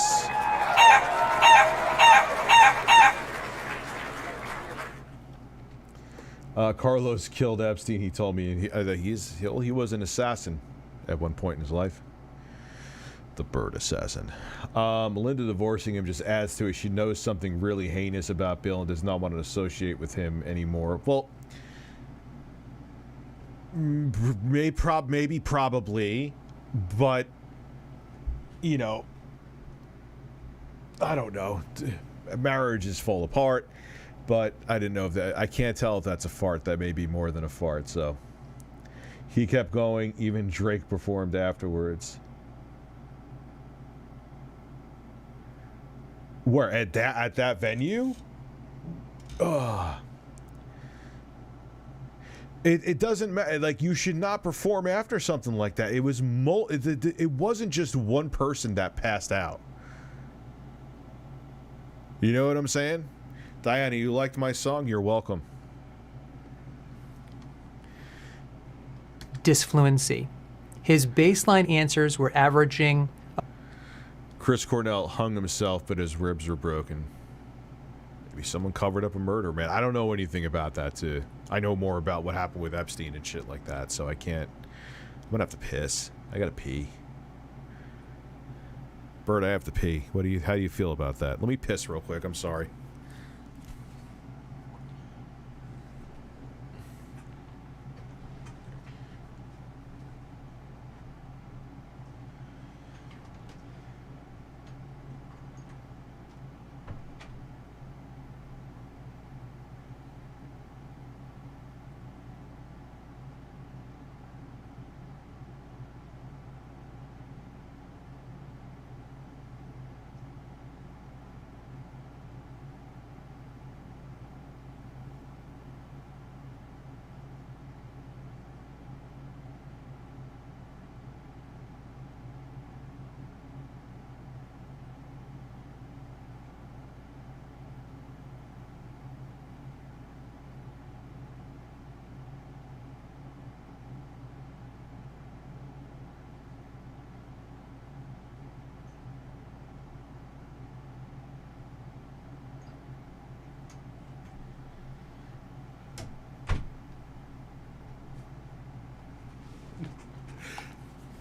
Carlos killed Epstein. He told me he was an assassin at one point in his life. The bird assassin. Melinda divorcing him just adds to it. She knows something really heinous about Bill and does not want to associate with him anymore. Well, maybe, probably, but, you know, I don't know. Marriages fall apart, but I didn't know if that, I can't tell if that's a fart. That may be more than a fart, so. He kept going. Even Drake performed afterwards. Where, at that venue? Ugh. It doesn't matter. Like, you should not perform after something like that. It was it wasn't just one person that passed out. You know what I'm saying? Diana, you liked my song? You're welcome. Disfluency. His baseline answers were averaging. Chris Cornell hung himself, but his ribs were broken. Maybe someone covered up a murder, man. I don't know anything about that, too. I know more about what happened with Epstein and shit like that, so I can't. I'm gonna have to piss. I gotta pee. Bert, I have to pee. How do you feel about that? Let me piss real quick. I'm sorry.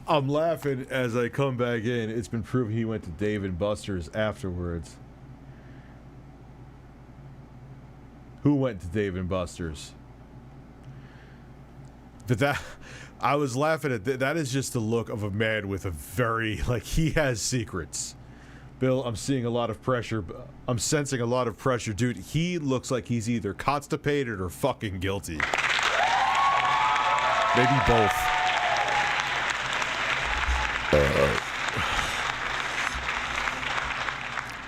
I'm laughing as I come back in. It's been proven he went to Dave & Buster's afterwards. Who went to Dave & Buster's? But that, I was laughing at that is just the look of a man with a very, like, he has secrets. Bill, I'm seeing a lot of pressure. I'm sensing a lot of pressure. Dude, he looks like he's either constipated or fucking guilty. Maybe both.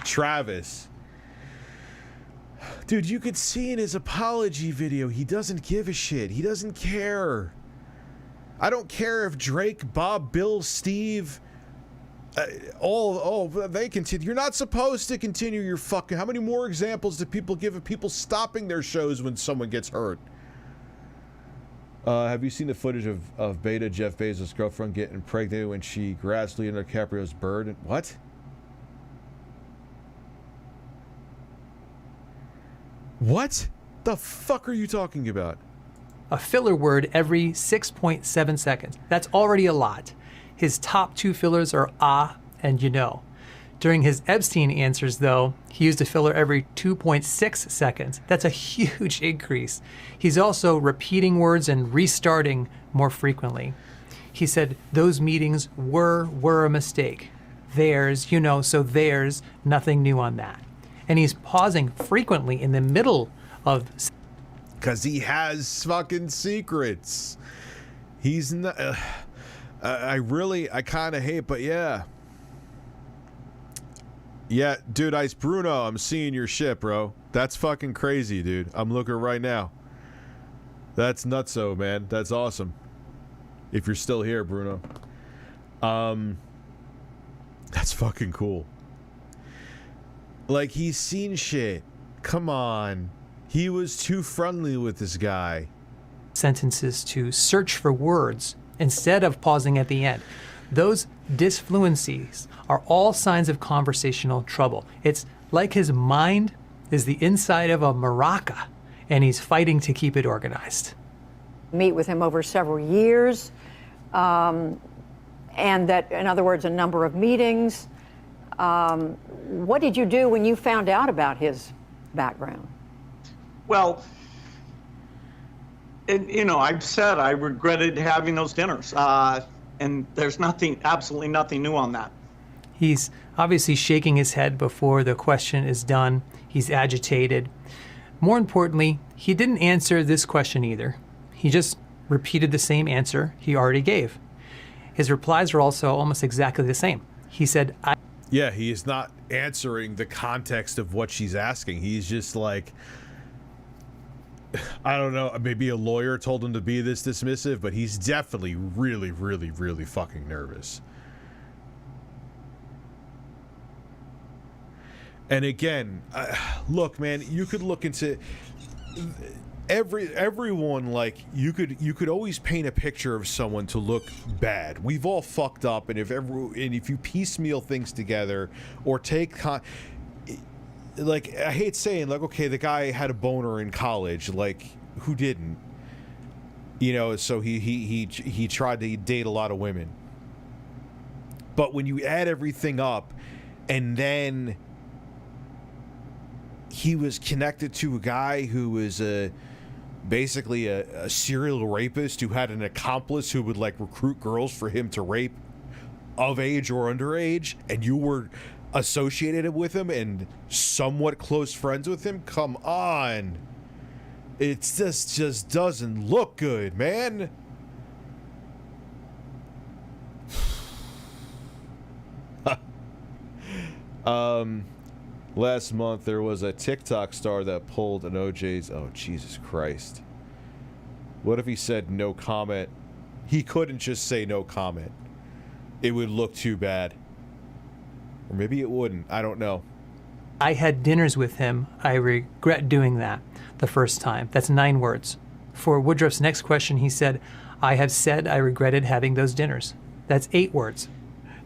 Travis. Dude, you could see in his apology video, he doesn't give a shit. He doesn't care. I don't care if Drake, Bob, Bill, Steve, they continue. You're not supposed to continue your fucking... How many more examples do people give of people stopping their shows when someone gets hurt? Have you seen the footage of Beta, Jeff Bezos' girlfriend, getting pregnant when she grasped Leonardo DiCaprio's bird? What? What the fuck are you talking about? A filler word every 6.7 seconds. That's already a lot. His top two fillers are ah and you know. During his Epstein answers, though, he used a filler every 2.6 seconds. That's a huge increase. He's also repeating words and restarting more frequently. He said those meetings were a mistake. There's, you know, so there's nothing new on that. And he's pausing frequently in the middle of... Because he has fucking secrets. He's not... I kind of hate, but yeah. Yeah, dude, Ice Bruno, I'm seeing your shit, bro. That's fucking crazy, dude. I'm looking right now. That's nutso, man. That's awesome. If you're still here, Bruno. That's fucking cool. Like, he's seen shit. Come on. He was too friendly with this guy. sentences to search for words instead of pausing at the end. Those disfluencies are all signs of conversational trouble. It's like his mind is the inside of a maraca, and he's fighting to keep it organized. Meet with him over several years, and that, in other words, a number of meetings. What did you do when you found out about his background? Well, you know, I've said I regretted having those dinners, and there's absolutely nothing new on that. He's obviously shaking his head before the question is done. He's agitated. More importantly, he didn't answer this question either. He just repeated the same answer he already gave. His replies were also almost exactly the same. He said, Yeah, he is not answering the context of what she's asking. He's just like, I don't know, maybe a lawyer told him to be this dismissive, but he's definitely really, really, really fucking nervous. And again, look, man, you could look into everyone. Like, you could always paint a picture of someone to look bad. We've all fucked up, and if you piecemeal things together or take like, I hate saying, like, okay, the guy had a boner in college, like, who didn't? You know, so he tried to date a lot of women. But when you add everything up, and then he was connected to a guy who was basically a serial rapist who had an accomplice who would, like, recruit girls for him to rape of age or underage, and you were associated with him and somewhat close friends with him. Come on. It just doesn't look good, man. Last month there was a TikTok star that pulled an OJ's. Oh, Jesus Christ. What if he said no comment? He couldn't just say no comment. It would look too bad. Or maybe it wouldn't. I don't know. I had dinners with him. I regret doing that the first time. That's 9 words. For Woodruff's next question, he said, I have said I regretted having those dinners. That's 8 words.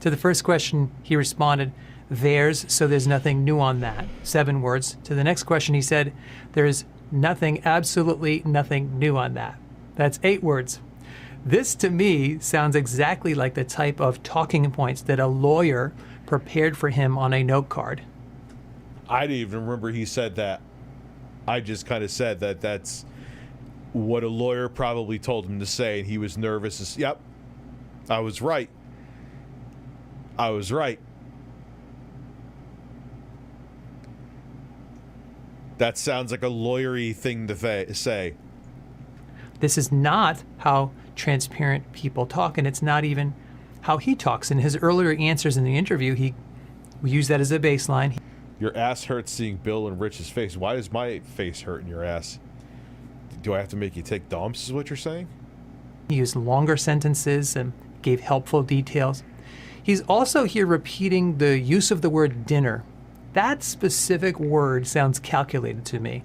To the first question, he responded, so there's nothing new on that. 7 words. To the next question, he said, there's nothing, absolutely nothing new on that. That's 8 words. This, to me, sounds exactly like the type of talking points that a lawyer prepared for him on a note card. I didn't even remember he said that. I just kind of said that that's what a lawyer probably told him to say, and he was nervous. Yep, I was right. I was right. That sounds like a lawyery thing to say. This is not how transparent people talk, and it's not even how he talks. In his earlier answers in the interview, we use that as a baseline. Your ass hurts seeing Bill and Rich's face. Why does my face hurt in your ass? Do I have to make you take dumps, is what you're saying? He used longer sentences and gave helpful details. He's also here repeating the use of the word dinner. That specific word sounds calculated to me.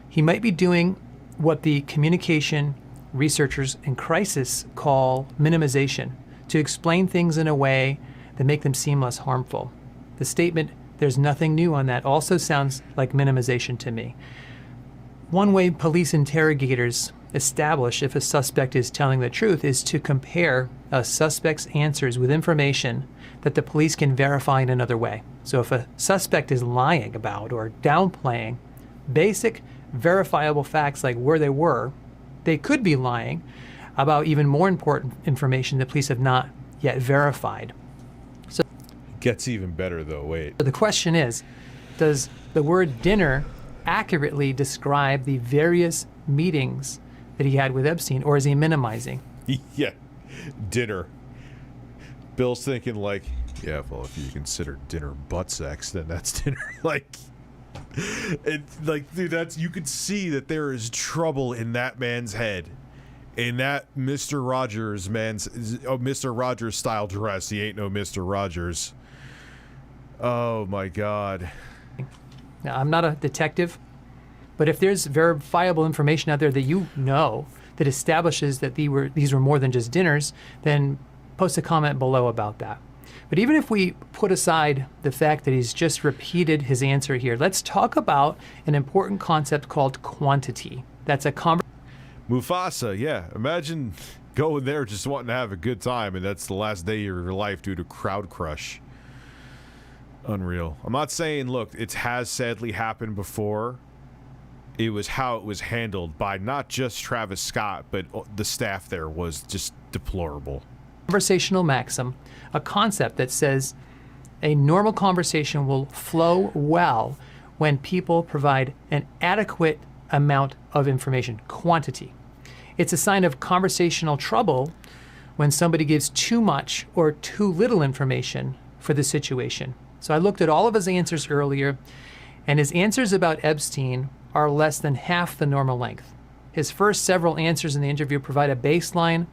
He might be doing what the communication researchers in crisis call minimization, to explain things in a way that make them seem less harmful. The statement, there's nothing new on that, also sounds like minimization to me. One way police interrogators establish if a suspect is telling the truth is to compare a suspect's answers with information that the police can verify in another way. So if a suspect is lying about or downplaying basic verifiable facts like where they were, they could be lying about even more important information the police have not yet verified. So it gets even better though, wait. The question is, does the word dinner accurately describe the various meetings that he had with Epstein, or is he minimizing? Yeah, dinner. Bill's thinking like, yeah, well, if you consider dinner butt sex, then that's dinner. Like, dude, you could see that there is trouble in that man's head. In that Mr. Rogers style dress. He ain't no Mr. Rogers. Oh my God. Now, I'm not a detective, but if there's verifiable information out there that you know that establishes that these were more than just dinners, then post a comment below about that. But even if we put aside the fact that he's just repeated his answer here, let's talk about an important concept called quantity. That's a Mufasa, yeah. Imagine going there just wanting to have a good time, and that's the last day of your life due to crowd crush. Unreal. I'm not saying, look, it has sadly happened before. It was how it was handled by not just Travis Scott, but the staff there was just deplorable. Conversational maxim, a concept that says a normal conversation will flow well when people provide an adequate amount of information, quantity. It's a sign of conversational trouble when somebody gives too much or too little information for the situation. So I looked at all of his answers earlier, and his answers about Epstein are less than half the normal length. His first several answers in the interview provide a baseline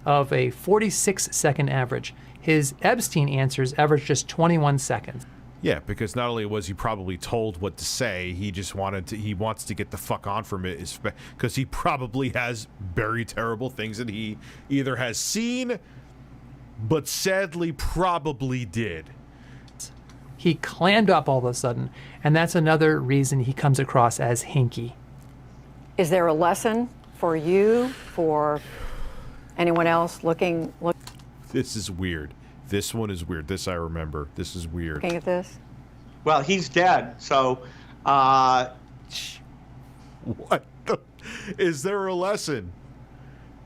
of a 46-second average. His Epstein answers average just 21 seconds. Yeah, because not only was he probably told what to say, he wants to get the fuck on from it, because he probably has very terrible things that he either has seen, but sadly probably did. He clammed up all of a sudden, and that's another reason he comes across as hinky. Is there a lesson for you, for anyone else looking? This is weird. This one is weird. This I remember. This is weird. Looking at this? Well, he's dead, so What the? Is there a lesson?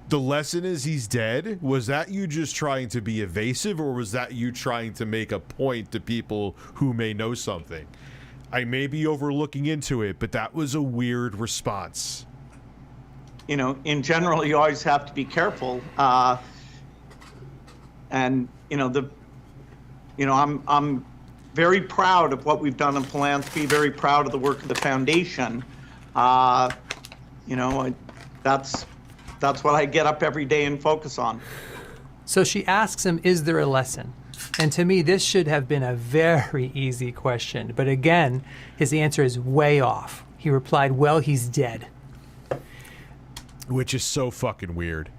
The lesson is he's dead? Was that you just trying to be evasive, or was that you trying to make a point to people who may know something? I may be overlooking into it, but that was a weird response. You know, in general, you always have to be careful. And I'm very proud of what we've done in philanthropy. Very proud of the work of the foundation. That's what I get up every day and focus on. So she asks him, is there a lesson? And to me, this should have been a very easy question. But again, his answer is way off. He replied, well, he's dead. Which is so fucking weird.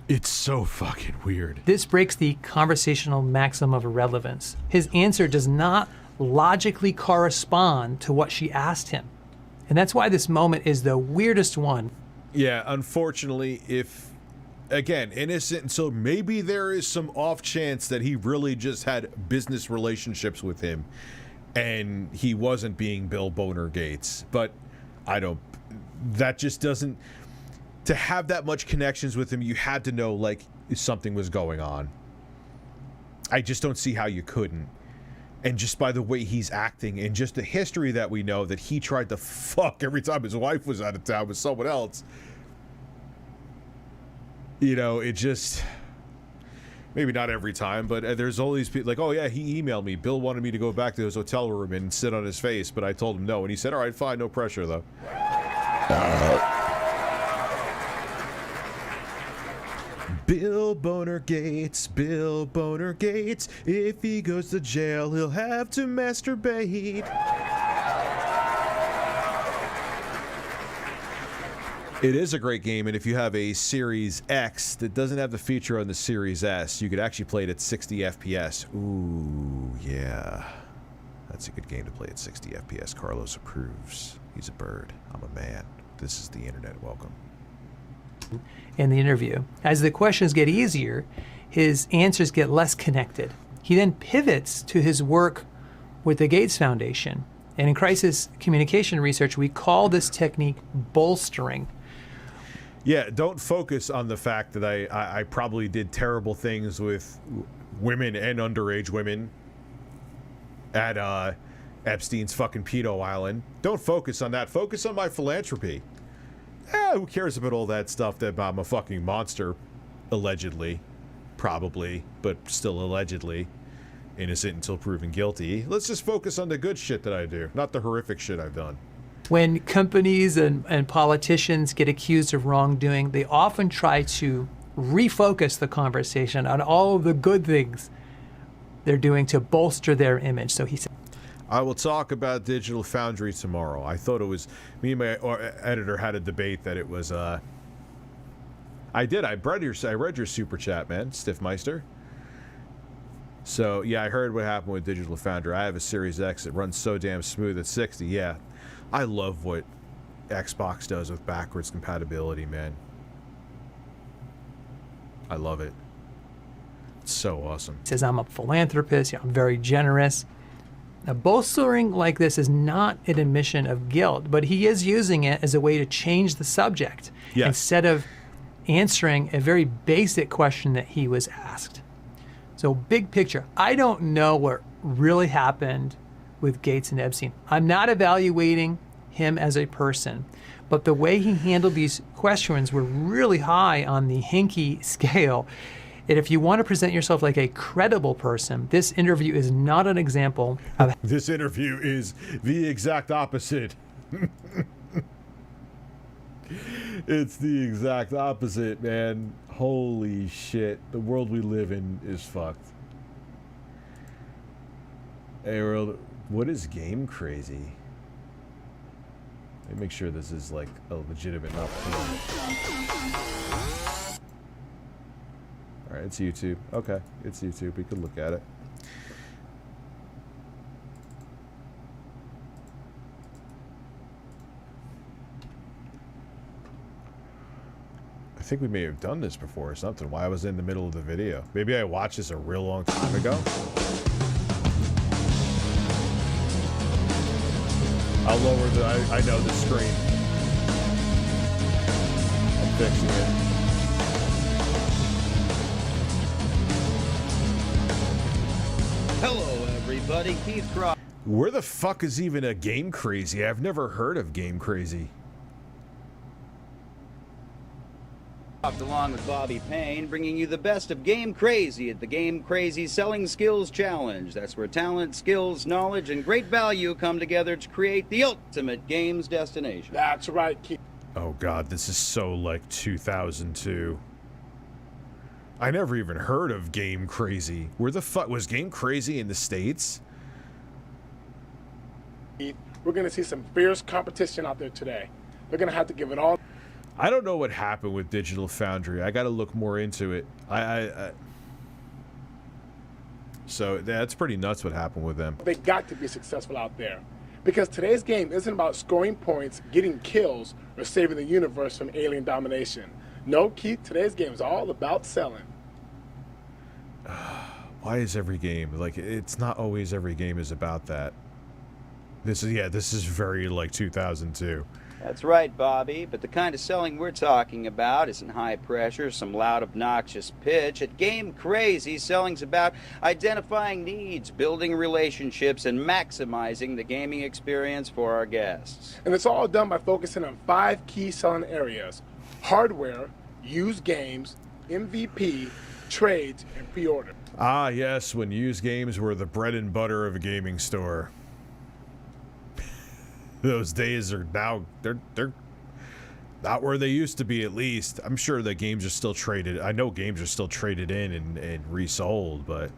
It's so fucking weird. This breaks the conversational maxim of relevance. His answer does not logically correspond to what she asked him. And that's why this moment is the weirdest one. Yeah, unfortunately, again, innocent, so maybe there is some off chance that he really just had business relationships with him and he wasn't being Bill Boner Gates. But that just doesn't, to have that much connections with him, you had to know, like, something was going on. I just don't see how you couldn't. And just by the way he's acting and just the history that we know that he tried to fuck every time his wife was out of town with someone else. It just, maybe not every time, but there's all these people like, oh yeah, he emailed me. Bill wanted me to go back to his hotel room and sit on his face, but I told him no. And he said, all right, fine, no pressure though. Bill Boner Gates, Bill Boner Gates. If he goes to jail, he'll have to masturbate. It is a great game, and if you have a Series X that doesn't have the feature on the Series S, you could actually play it at 60 FPS. Ooh, yeah. That's a good game to play at 60 FPS. Carlos approves. He's a bird. I'm a man. This is the internet. Welcome. In the interview. As the questions get easier, his answers get less connected. He then pivots to his work with the Gates Foundation. And in crisis communication research, we call this technique bolstering. Yeah, don't focus on the fact that I probably did terrible things with women and underage women at Epstein's fucking pedo island. Don't focus on that. Focus on my philanthropy. Who cares about all that stuff that I'm a fucking monster, allegedly, probably, but still allegedly, innocent until proven guilty. Let's just focus on the good shit that I do, not the horrific shit I've done. When companies and politicians get accused of wrongdoing, they often try to refocus the conversation on all of the good things they're doing to bolster their image. So he said, I will talk about Digital Foundry tomorrow. I thought it was... Me and my editor had a debate that it was... I read your super chat, man, Stiffmeister. So, yeah, I heard what happened with Digital Foundry. I have a Series X that runs so damn smooth at 60. Yeah, I love what Xbox does with backwards compatibility, man. I love it. It's so awesome. He says, I'm a philanthropist. I'm very generous. Now, bolstering like this is not an admission of guilt, but he is using it as a way to change the subject instead of answering a very basic question that he was asked. So, big picture, I don't know what really happened with Gates and Epstein. I'm not evaluating him as a person, but the way he handled these questions were really high on the hinky scale. And if you want to present yourself like a credible person, this interview is not an example of... This interview is the exact opposite. It's the exact opposite, man. Holy shit. The world we live in is fucked. Hey, world, what is game crazy? Let me make sure this is like a legitimate enough. Alright, it's YouTube. Okay, it's YouTube. We could look at it. I think we may have done this before or something. Why I was in the middle of the video. Maybe I watched this a real long time ago. I'll lower the... I know the screen. I'm fixing it. Hello, everybody. Keith Cross. Where the fuck is even a Game Crazy? I've never heard of Game Crazy. Along with Bobby Payne, bringing you the best of Game Crazy at the Game Crazy Selling Skills Challenge. That's where talent, skills, knowledge, and great value come together to create the ultimate games destination. That's right, Keith. Oh god, this is so like 2002. I never even heard of Game Crazy. Where the fuck was Game Crazy in the States? We're going to see some fierce competition out there today. They're going to have to give it all. I don't know what happened with Digital Foundry. I got to look more into it. So that's pretty nuts what happened with them. They got to be successful out there. Because today's game isn't about scoring points, getting kills, or saving the universe from alien domination. No, Keith, today's game is all about selling. Why is every game like it's not always every game is about that? This is very like 2002. That's right, Bobby, but the kind of selling we're talking about isn't high pressure, some loud, obnoxious pitch. At Game Crazy, selling's about identifying needs, building relationships, and maximizing the gaming experience for our guests. And it's all done by focusing on 5 key selling areas: hardware, used games, MVP, trades, and pre-order. Ah, yes, when used games were the bread and butter of a gaming store. Those days are now, they're not where they used to be, at least. I'm sure that games are still traded. I know games are still traded in and resold, but...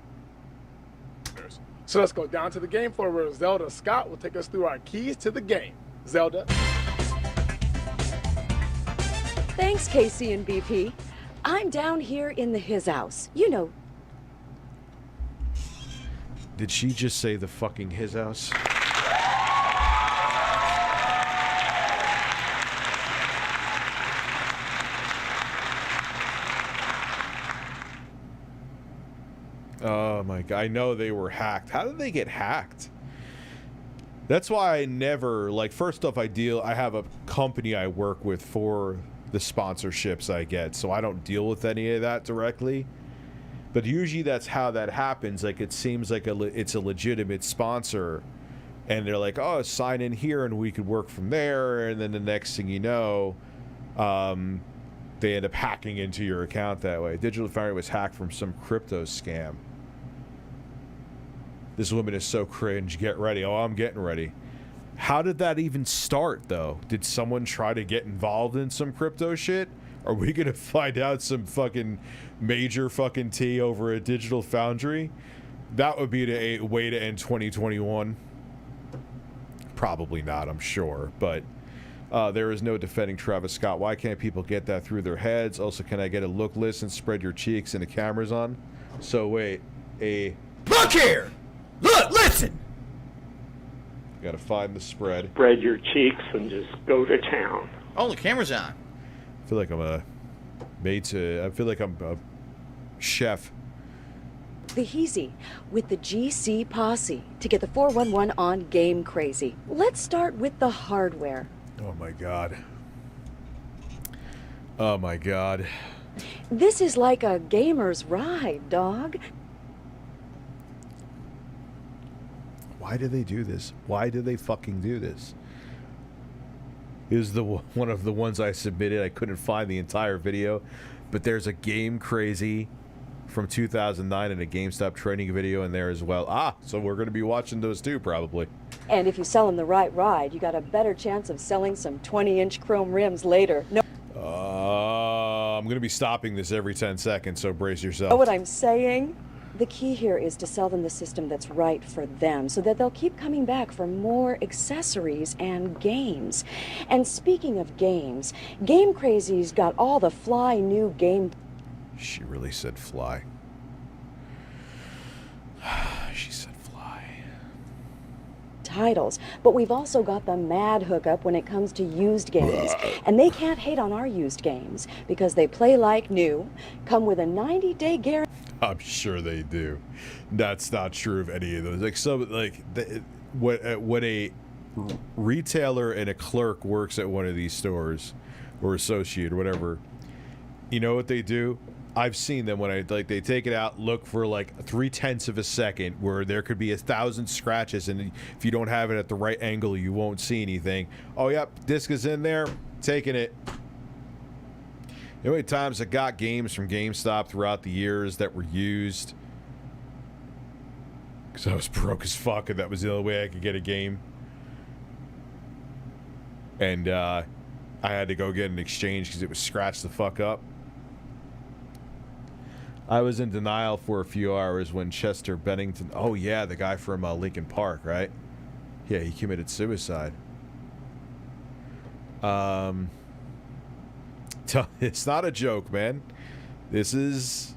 So let's go down to the game floor where Zelda Scott will take us through our keys to the game. Zelda. Thanks, KC and BP. I'm down here in the his house. You know. Did she just say the fucking his house? Oh my god, I know they were hacked. How did they get hacked? That's why I never, like, first off, I have a company I work with for the sponsorships I get, so I don't deal with any of that directly. But usually that's how that happens. Like, it seems like it's a legitimate sponsor, and they're like, oh, sign in here and we could work from there, and then the next thing you know, they end up hacking into your account that way. Digital Foundry was hacked from some crypto scam. This woman is so cringe. Get ready. Oh, I'm getting ready. How did that even start, though? Did someone try to get involved in some crypto shit? Are we gonna find out some fucking major fucking tea over at Digital Foundry? That would be a way to end 2021. probably not, I'm sure, but there is no defending Travis Scott. Why can't people get that through their heads? Also, can I get a look, listen, spread your cheeks, and the camera's on? So wait, Look here! Look, listen! Gotta find the spread. Spread your cheeks and just go to town. Oh, the camera's on. I feel like I'm a chef. The Heezy with the GC Posse to get the 411 on Game Crazy. Let's start with the hardware. Oh my god. Oh my god. This is like a gamer's ride, dog. Why do they do this? Why do they fucking do this? Is the one of the ones I submitted. I couldn't find the entire video, but there's a Game Crazy from 2009 and a GameStop training video in there as well. Ah, so we're going to be watching those too, probably. And if you sell them the right ride, you got a better chance of selling some 20-inch chrome rims later. No. I'm going to be stopping this every 10 seconds, so brace yourself. Know what I'm saying? The key here is to sell them the system that's right for them so that they'll keep coming back for more accessories and games. And speaking of games, Game Crazy's got all the fly new game... She really said fly. She said fly. Titles, but we've also got the mad hookup when it comes to used games. And they can't hate on our used games because they play like new, come with a 90-day guarantee. I'm sure they do. That's not true of any of those. Like some, when a retailer and a clerk works at one of these stores, or associate or whatever, you know what they do? I've seen them when they take it out, look for like 0.3 of a second where there could be 1,000 scratches, and if you don't have it at the right angle, you won't see anything. Oh, yep, disc is in there, taking it. You know how many times I got games from GameStop throughout the years that were used? Because I was broke as fuck, and that was the only way I could get a game. And I had to go get an exchange because it was scratched the fuck up. I was in denial for a few hours when Chester Bennington... Oh, yeah, the guy from Lincoln Park, right? Yeah, he committed suicide. It's not a joke, man. This is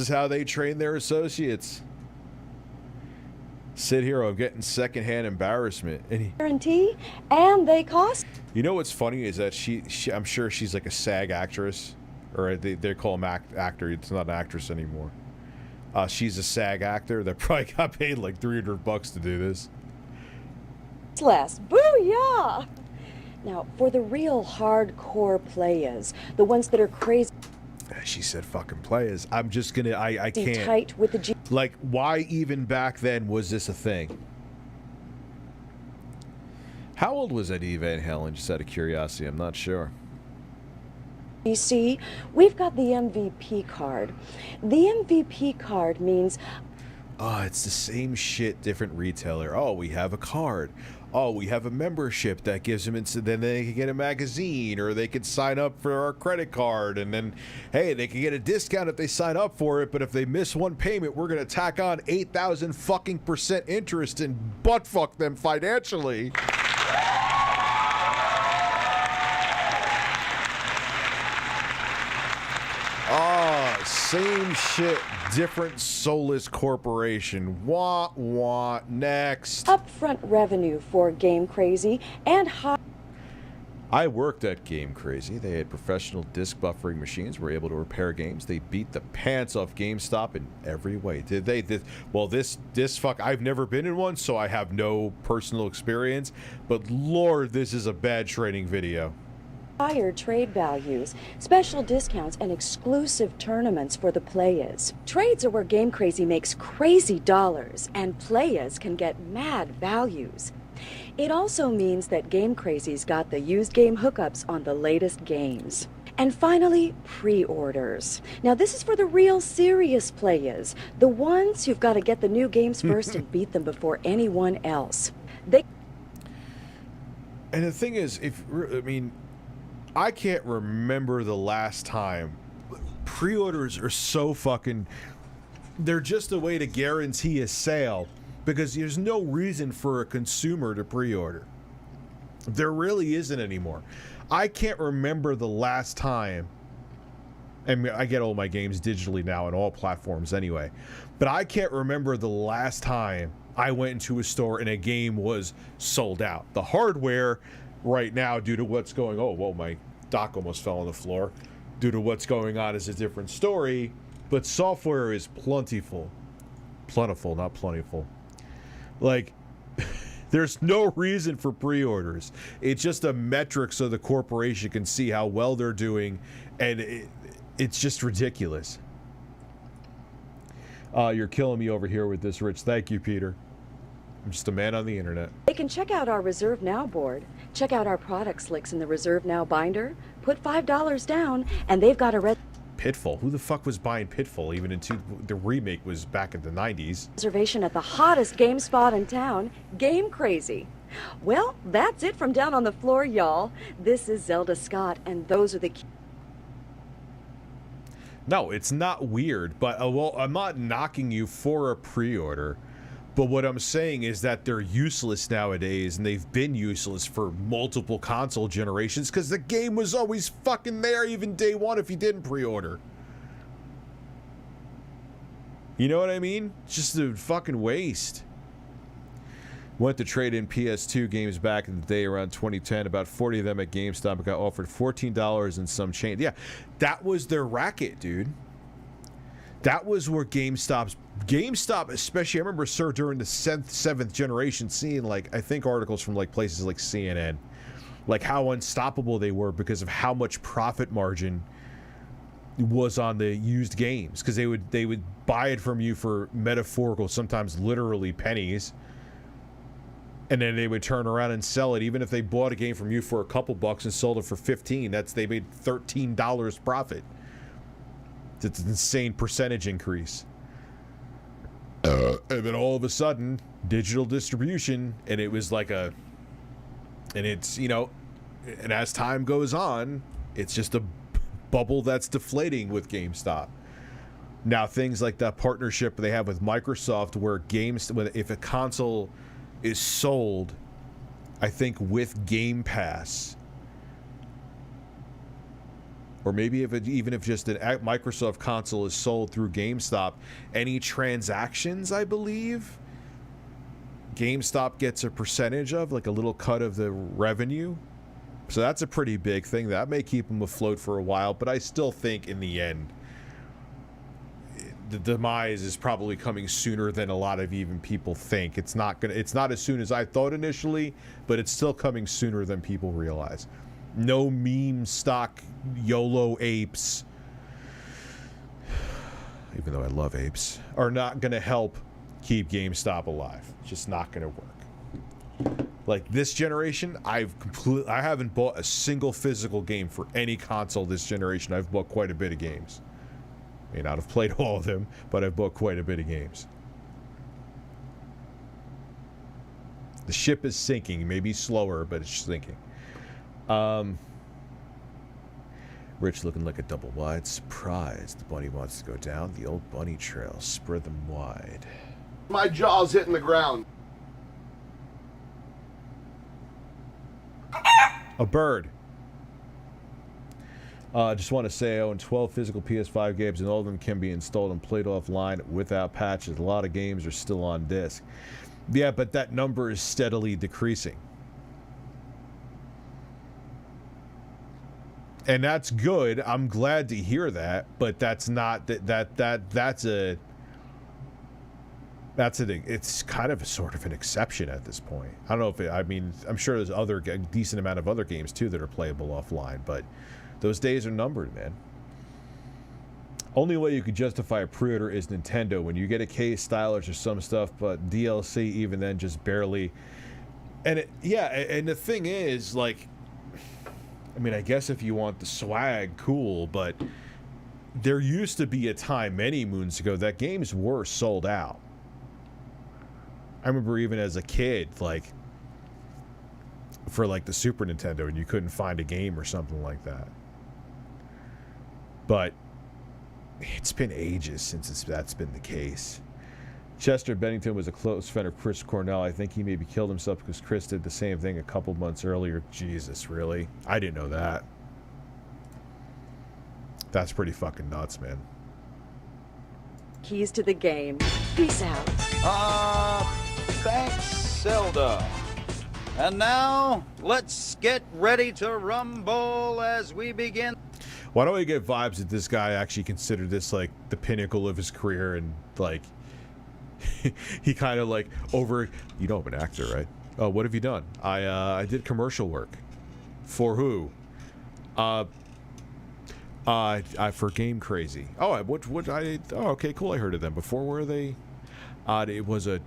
how they train their associates. Sit here, I'm getting secondhand embarrassment. Guarantee, and they cost... You know what's funny is that she I'm sure she's like a SAG actress. Or they call him actor. It's not an actress anymore. She's a SAG actor that probably got paid like $300 to do this. Less. Booyah! Now, for the real hardcore players, the ones that are crazy... She said fucking players. I'm just gonna... I can't... Tight with the like, why even back then was this a thing? How old was Eddie Van Halen, just out of curiosity? I'm not sure. See, we've got the MVP card. The MVP card means... Oh, it's the same shit, different retailer. Oh, we have a card. Oh, we have a membership that gives them... Then they can get a magazine, or they could sign up for our credit card, and then, hey, they can get a discount if they sign up for it, but if they miss one payment, we're going to tack on 8,000 fucking % interest and buttfuck them financially. Ah, same shit, different soulless corporation. Wah, wah, next. Upfront revenue for Game Crazy and high... I worked at Game Crazy. They had professional disc buffering machines, were able to repair games. They beat the pants off GameStop in every way. Did they? Well, this fuck, I've never been in one, so I have no personal experience. But Lord, this is a bad training video. Higher trade values, special discounts, and exclusive tournaments for the players. Trades are where Game Crazy makes crazy dollars, and players can get mad values. It also means that Game Crazy's got the used game hookups on the latest games. And finally, pre-orders. Now this is for the real serious players, the ones who've got to get the new games first and beat them before anyone else. And the thing is, I can't remember the last time. Pre-orders are so fucking... They're just a way to guarantee a sale, because there's no reason for a consumer to pre-order. There really isn't anymore. I can't remember the last time. I mean, I get all my games digitally now on all platforms anyway, but I can't remember the last time I went into a store and a game was sold out. The hardware right now, due to what's going on, oh, well, my dock almost fell on the floor, due to what's going on is a different story, but software is plentiful, not plentiful. Like, there's no reason for pre-orders. It's just a metric so the corporation can see how well they're doing, and it's just ridiculous. You're killing me over here with this, Rich. Thank you, Peter. I'm just a man on the internet. They can check out our Reserve Now board, check out our product links in the Reserve Now binder, put $5 down, and they've got a Pitfall? Who the fuck was buying Pitfall even into the remake was back in the 90s? reservation at the hottest game spot in town, Game Crazy. Well, that's it from down on the floor, y'all. This is Zelda Scott, and those are the No, it's not weird, but well, I'm not knocking you for a pre-order, but what I'm saying is that they're useless nowadays, and they've been useless for multiple console generations because the game was always fucking there even day one if you didn't pre-order. You know what I mean? It's just a fucking waste. Went to trade in PS2 games back in the day around 2010. About 40 of them at GameStop got offered $14 and some change. Yeah, that was their racket, dude. That was where GameStop, especially, I remember, sir, during the seventh generation, seeing, like, I think articles from, like, places like CNN, like, how unstoppable they were because of how much profit margin was on the used games. Because they would buy it from you for metaphorical, sometimes literally pennies, and then they would turn around and sell it. Even if they bought a game from you for a couple bucks and sold it for $15, they made $13 profit. It's an insane percentage increase. And then all of a sudden, digital distribution, and it was like and it's, you know, and as time goes on, it's just a bubble that's deflating with GameStop. Now, things like that partnership they have with Microsoft, where if a console is sold, I think with Game Pass, or maybe even if just a Microsoft console is sold through GameStop, any transactions, I believe, GameStop gets a percentage of, like a little cut of the revenue. So that's a pretty big thing. That may keep them afloat for a while, but I still think in the end, the demise is probably coming sooner than a lot of even people think. It's not as soon as I thought initially, but it's still coming sooner than people realize. No meme stock YOLO apes, even though I love apes, are not going to help keep GameStop alive. It's just not going to work. Like this generation, I haven't bought a single physical game for any console this generation. I've bought quite a bit of games. May not have played all of them, but I've bought quite a bit of games. The ship is sinking, maybe slower, but it's sinking. Rich looking like a double wide surprise. The bunny wants to go down the old bunny trail. Spread them wide. My jaw's hitting the ground. A bird. Just want to say I own 12 physical PS5 games, and all of them can be installed and played offline without patches. A lot of games are still on disc. Yeah, but that number is steadily decreasing. And that's good. I'm glad to hear that, but that's not it's kind of a sort of an exception at this point. I don't know if I mean, I'm sure there's a decent amount of other games too that are playable offline, but those days are numbered, man. Only way you could justify a pre-order is Nintendo. When you get a case, stylers or some stuff, but DLC even then just barely. And and the thing is, like, I mean, I guess if you want the swag, cool, but there used to be a time many moons ago that games were sold out. I remember even as a kid, like, for like the Super Nintendo, and you couldn't find a game or something like that. But it's been ages since that's been the case. Chester Bennington was a close friend of Chris Cornell. I think he maybe killed himself because Chris did the same thing a couple months earlier. Jesus, really? I didn't know that. That's pretty fucking nuts, man. Keys to the game. Peace out. Thanks, Zelda. And now, let's get ready to rumble as we begin. Why don't I get vibes that this guy actually considered this like the pinnacle of his career, and like he kind of like over, you know, I'm an actor, right? Oh, what have you done? I did commercial work. For who? For Game Crazy. Oh, oh, okay, cool. I heard of them before. Were they? It was a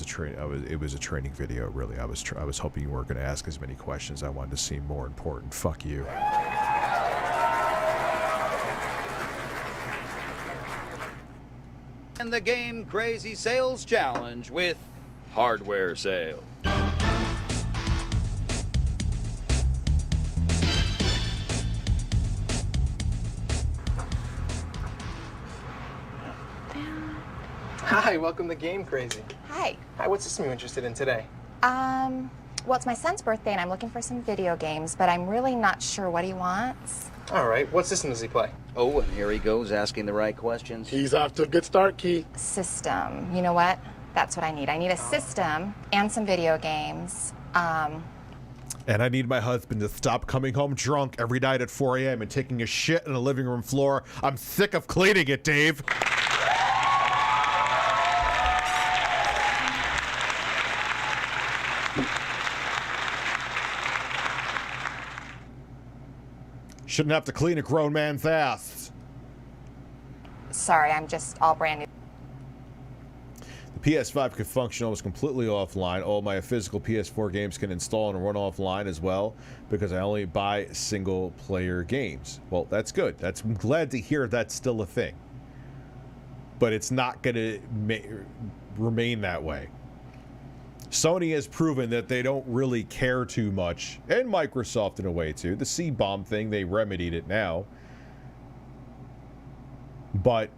training video. Really, I was hoping you weren't going to ask as many questions. I wanted to seem more important. Fuck you. And the Game Crazy Sales Challenge with hardware sales. Hi, welcome to Game Crazy. Hi. Hi, what system are you interested in today? Well, it's my son's birthday and I'm looking for some video games, but I'm really not sure what he wants. All right, what system does he play? Oh, and here he goes asking the right questions. He's off to a good start, Keith. System. You know what? That's what I need. I need a system and some video games. And I need my husband to stop coming home drunk every night at 4 a.m. and taking a shit on the living room floor. I'm sick of cleaning it, Dave. Shouldn't have to clean a grown man's ass. Sorry, I'm just all brand new. The PS5 can function almost completely offline. All my physical PS4 games can install and run offline as well because I only buy single-player games. Well, that's good. I'm glad to hear that's still a thing. But it's not going to remain that way. Sony has proven that they don't really care too much, and Microsoft in a way too. The C-bomb thing, they remedied it now. But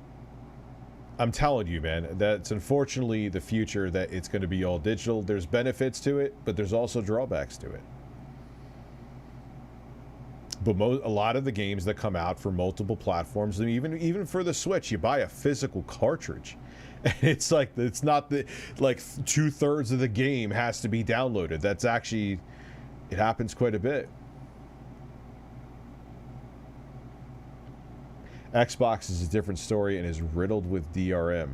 I'm telling you, man, that's unfortunately the future, that it's going to be all digital. There's benefits to it, but there's also drawbacks to it. But a lot of the games that come out for multiple platforms, and even for the Switch, you buy a physical cartridge. And it's like, it's not the, like 2/3 of the game has to be downloaded. That's actually, it happens quite a bit. Xbox is a different story and is riddled with DRM.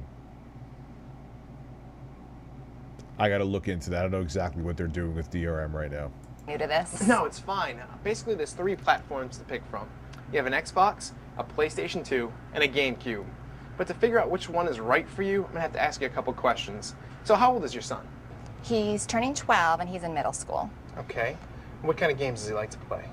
I gotta look into that. I don't know exactly what they're doing with DRM right now. New to this? No, it's fine. Basically, there's 3 platforms to pick from. You have an Xbox, a PlayStation 2, and a GameCube. But to figure out which one is right for you, I'm gonna have to ask you a couple questions. So how old is your son? He's turning 12 and he's in middle school. Okay. What kind of games does he like to play?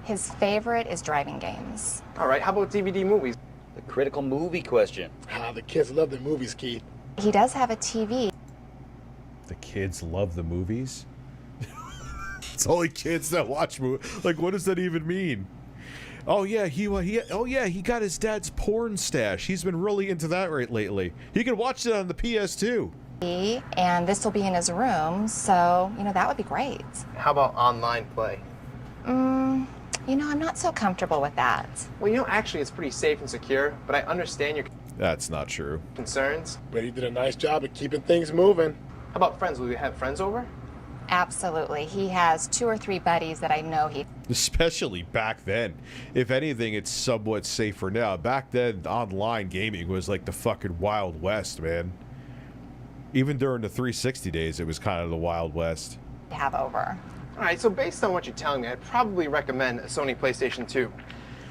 His favorite is driving games. All right, how about DVD movies? The critical movie question. The kids love their movies, Keith. He does have a TV. The kids love the movies? It's only kids that watch movies. Like, what does that even mean? Oh yeah, he got his dad's porn stash. He's been really into that lately. He can watch it on the PS2. And this will be in his room, so, you know, that would be great. How about online play? You know, I'm not so comfortable with that. Well, you know, actually, it's pretty safe and secure, but I understand your That's not true. concerns. But he did a nice job of keeping things moving. How about friends? Will you have friends over? Absolutely. He has 2 or 3 buddies that I know he... Especially back then. If anything, it's somewhat safer now. Back then, online gaming was like the fucking Wild West, man. Even during the 360 days, it was kind of the Wild West. have over. All right, so based on what you're telling me, I'd probably recommend a Sony PlayStation 2. It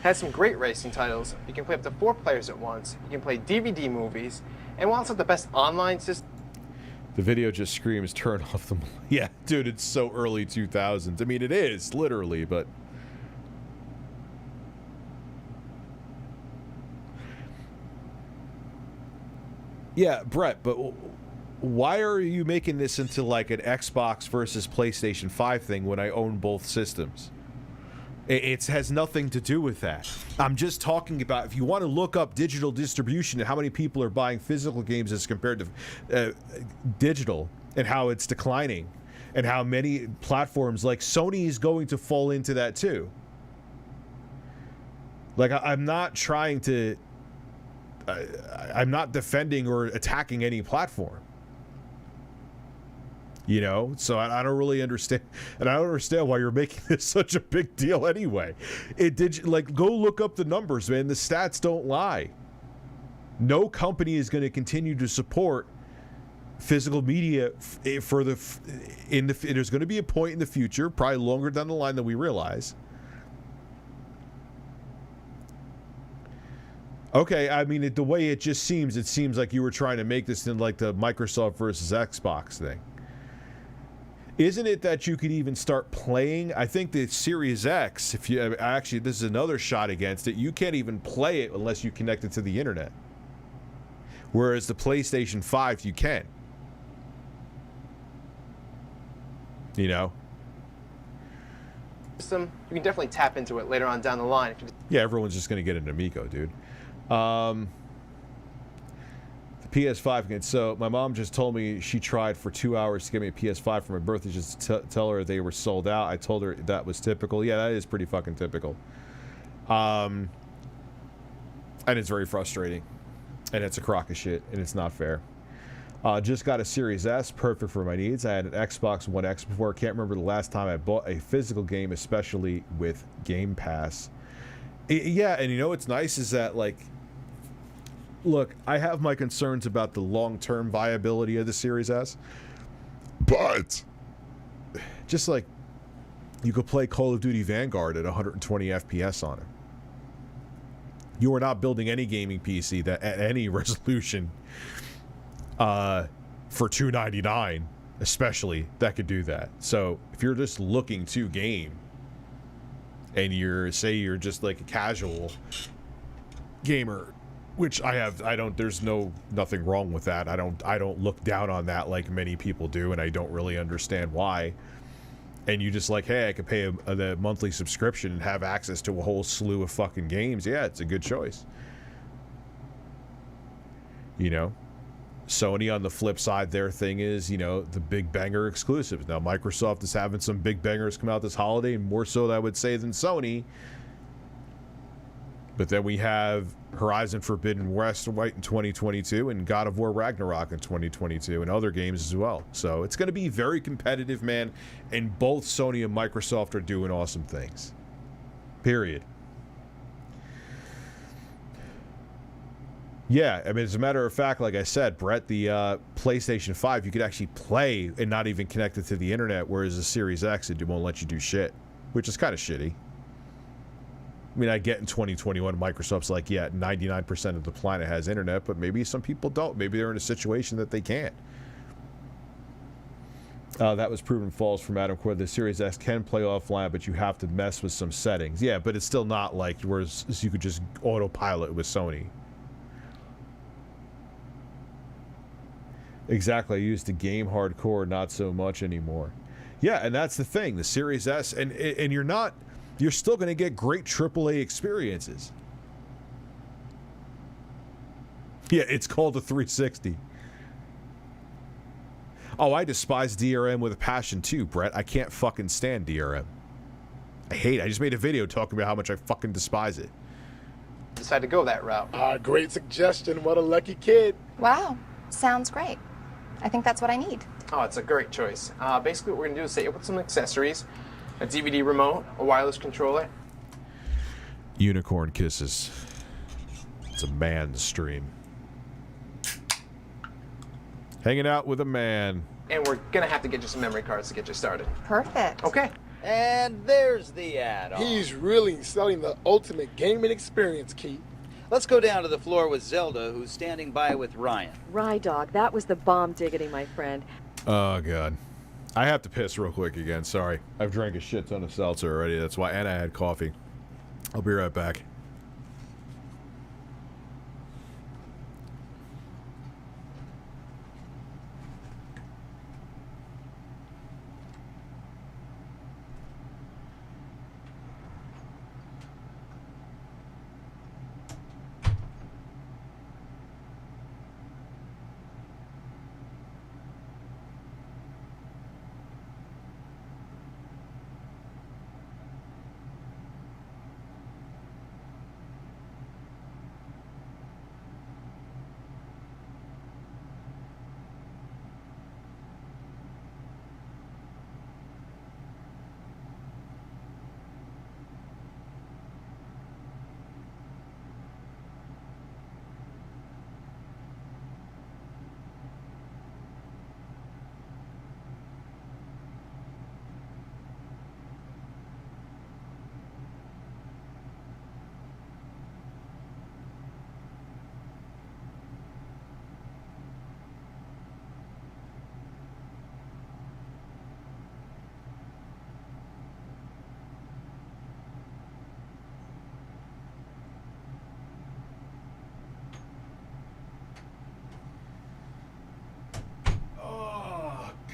has some great racing titles. You can play up to 4 players at once. You can play DVD movies. And while it's not the best online system... The video just screams, turn off the... Yeah, dude, it's so early 2000s. I mean, it is, literally, but... Yeah, Brett, but why are you making this into like an Xbox versus PlayStation 5 thing when I own both systems? It has nothing to do with that. I'm just talking about if you want to look up digital distribution and how many people are buying physical games as compared to digital and how it's declining and how many platforms like Sony is going to fall into that too. Like, I'm not trying to... I'm not defending or attacking any platform. You know, so I don't really understand, and I don't understand why you're making this such a big deal anyway. It did, like, go look up the numbers, man. The stats don't lie. No company is going to continue to support physical media for there's going to be a point in the future, probably longer down the line than we realize. Okay, I mean, the way it seems like you were trying to make this in like the Microsoft versus Xbox thing. Isn't it that you could even start playing? I think the Series X, if you actually, this is another shot against it. You can't even play it unless you connect it to the internet. Whereas the PlayStation 5, you can. You know? You can definitely tap into it later on down the line. Yeah, everyone's just going to get an Amico, dude. The PS5 again. So my mom just told me she tried for 2 hours to get me a PS5 for my birthday just to tell her they were sold out. I told her that was typical. Yeah, that is pretty fucking typical. And it's very frustrating. And it's a crock of shit. And it's not fair. Just got a Series S, perfect for my needs. I had an Xbox One X before. Can't remember the last time I bought a physical game, especially with Game Pass. Yeah, and you know what's nice is that, like, look, I have my concerns about the long-term viability of the Series S, but just like you could play Call of Duty Vanguard at 120 FPS on it. You are not building any gaming PC that at any resolution for $299, especially, that could do that. So if you're just looking to game and you're just like a casual gamer, which there's nothing wrong with that. I don't look down on that like many people do, and I don't really understand why. And you just like, hey, I could pay the monthly subscription and have access to a whole slew of fucking games. Yeah, it's a good choice. You know? Sony, on the flip side, their thing is, you know, the big banger exclusives. Now, Microsoft is having some big bangers come out this holiday, and more so, I would say, than Sony. But then we have Horizon Forbidden West right in 2022 and God of War Ragnarok in 2022 and other games as well. So it's going to be very competitive, man. And both Sony and Microsoft are doing awesome things. Period. Yeah, I mean, as a matter of fact, like I said, Brett, the PlayStation 5, you could actually play and not even connect it to the internet, whereas the Series X, it won't let you do shit, which is kind of shitty. I mean, I get in 2021, Microsoft's like, yeah, 99% of the planet has internet, but maybe some people don't. Maybe they're in a situation that they can't. That was proven false from Adam Cord. The Series X can play offline, but you have to mess with some settings. Yeah, but it's still not like whereas you could just autopilot with Sony. Exactly, I used the game hardcore, not so much anymore. Yeah, and that's the thing. The Series S, and you're still going to get great AAA experiences. Yeah, it's called the 360. Oh, I despise DRM with a passion too, Brett. I can't fucking stand DRM. I hate it. I just made a video talking about how much I fucking despise it. Decide to go that route. Great suggestion. What a lucky kid. Wow, sounds great. I think that's what I need. Oh, it's a great choice. Basically, what we're going to do is set you up with some accessories, a DVD remote, a wireless controller. Unicorn kisses. It's a man's stream. Hanging out with a man. And we're going to have to get you some memory cards to get you started. Perfect. Okay. And there's the add-on. He's really selling the ultimate gaming experience, Keith. Let's go down to the floor with Zelda, who's standing by with Ryan. Rydog, that was the bomb diggity, my friend. Oh, God. I have to piss real quick again. Sorry. I've drank a shit ton of seltzer already. That's why. And I had coffee. I'll be right back.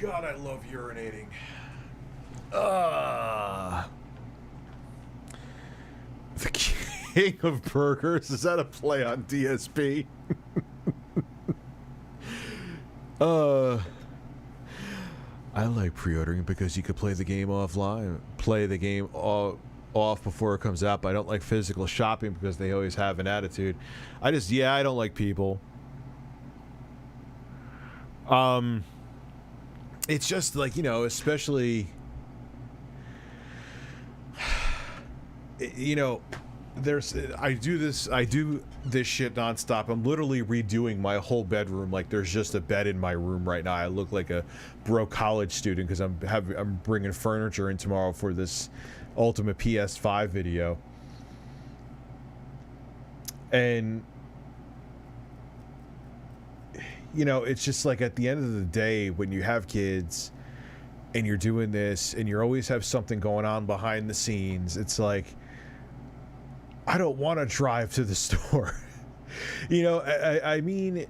God, I love urinating. The King of Burgers, is that a play on DSP? I like pre-ordering because you could play the game offline, play the game off before it comes out, but I don't like physical shopping because they always have an attitude. I don't like people. It's just like, you know, especially, you know, I do this shit nonstop. I'm literally redoing my whole bedroom. Like, there's just a bed in my room right now. I look like a broke college student because I'm bringing furniture in tomorrow for this Ultimate PS5 video. And, you know, it's just like at the end of the day, when you have kids and you're doing this and you always have something going on behind the scenes, it's like, I don't want to drive to the store. You know, I mean,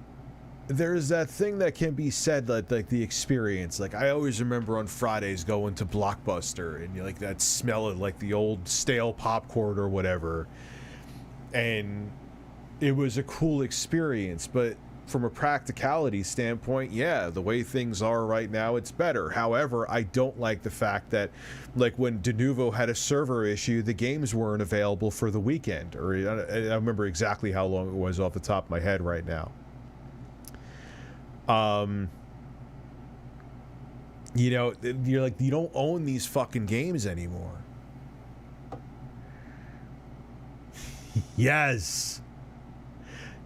there's that thing that can be said, like the experience. Like, I always remember on Fridays going to Blockbuster and like that smell of like the old stale popcorn or whatever. And it was a cool experience, but from a practicality standpoint, yeah, the way things are right now, it's better. However, I don't like the fact that, like, when Denuvo had a server issue, the games weren't available for the weekend. Or I remember exactly how long it was off the top of my head right now. You know, you're like, you don't own these fucking games anymore. Yes.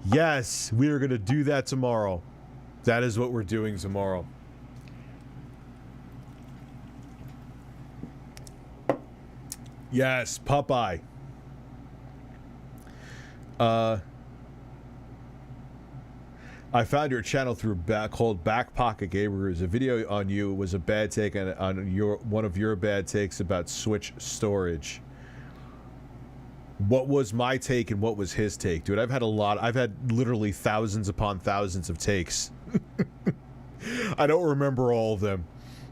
Yes, we are going to do that tomorrow. That is what we're doing tomorrow. Yes, Popeye. I found your channel through called Back Pocket Gamers. A video on you was a bad take on one of your bad takes about Switch storage. What was my take and what was his take? Dude, I've had literally thousands upon thousands of takes. I don't remember all of them.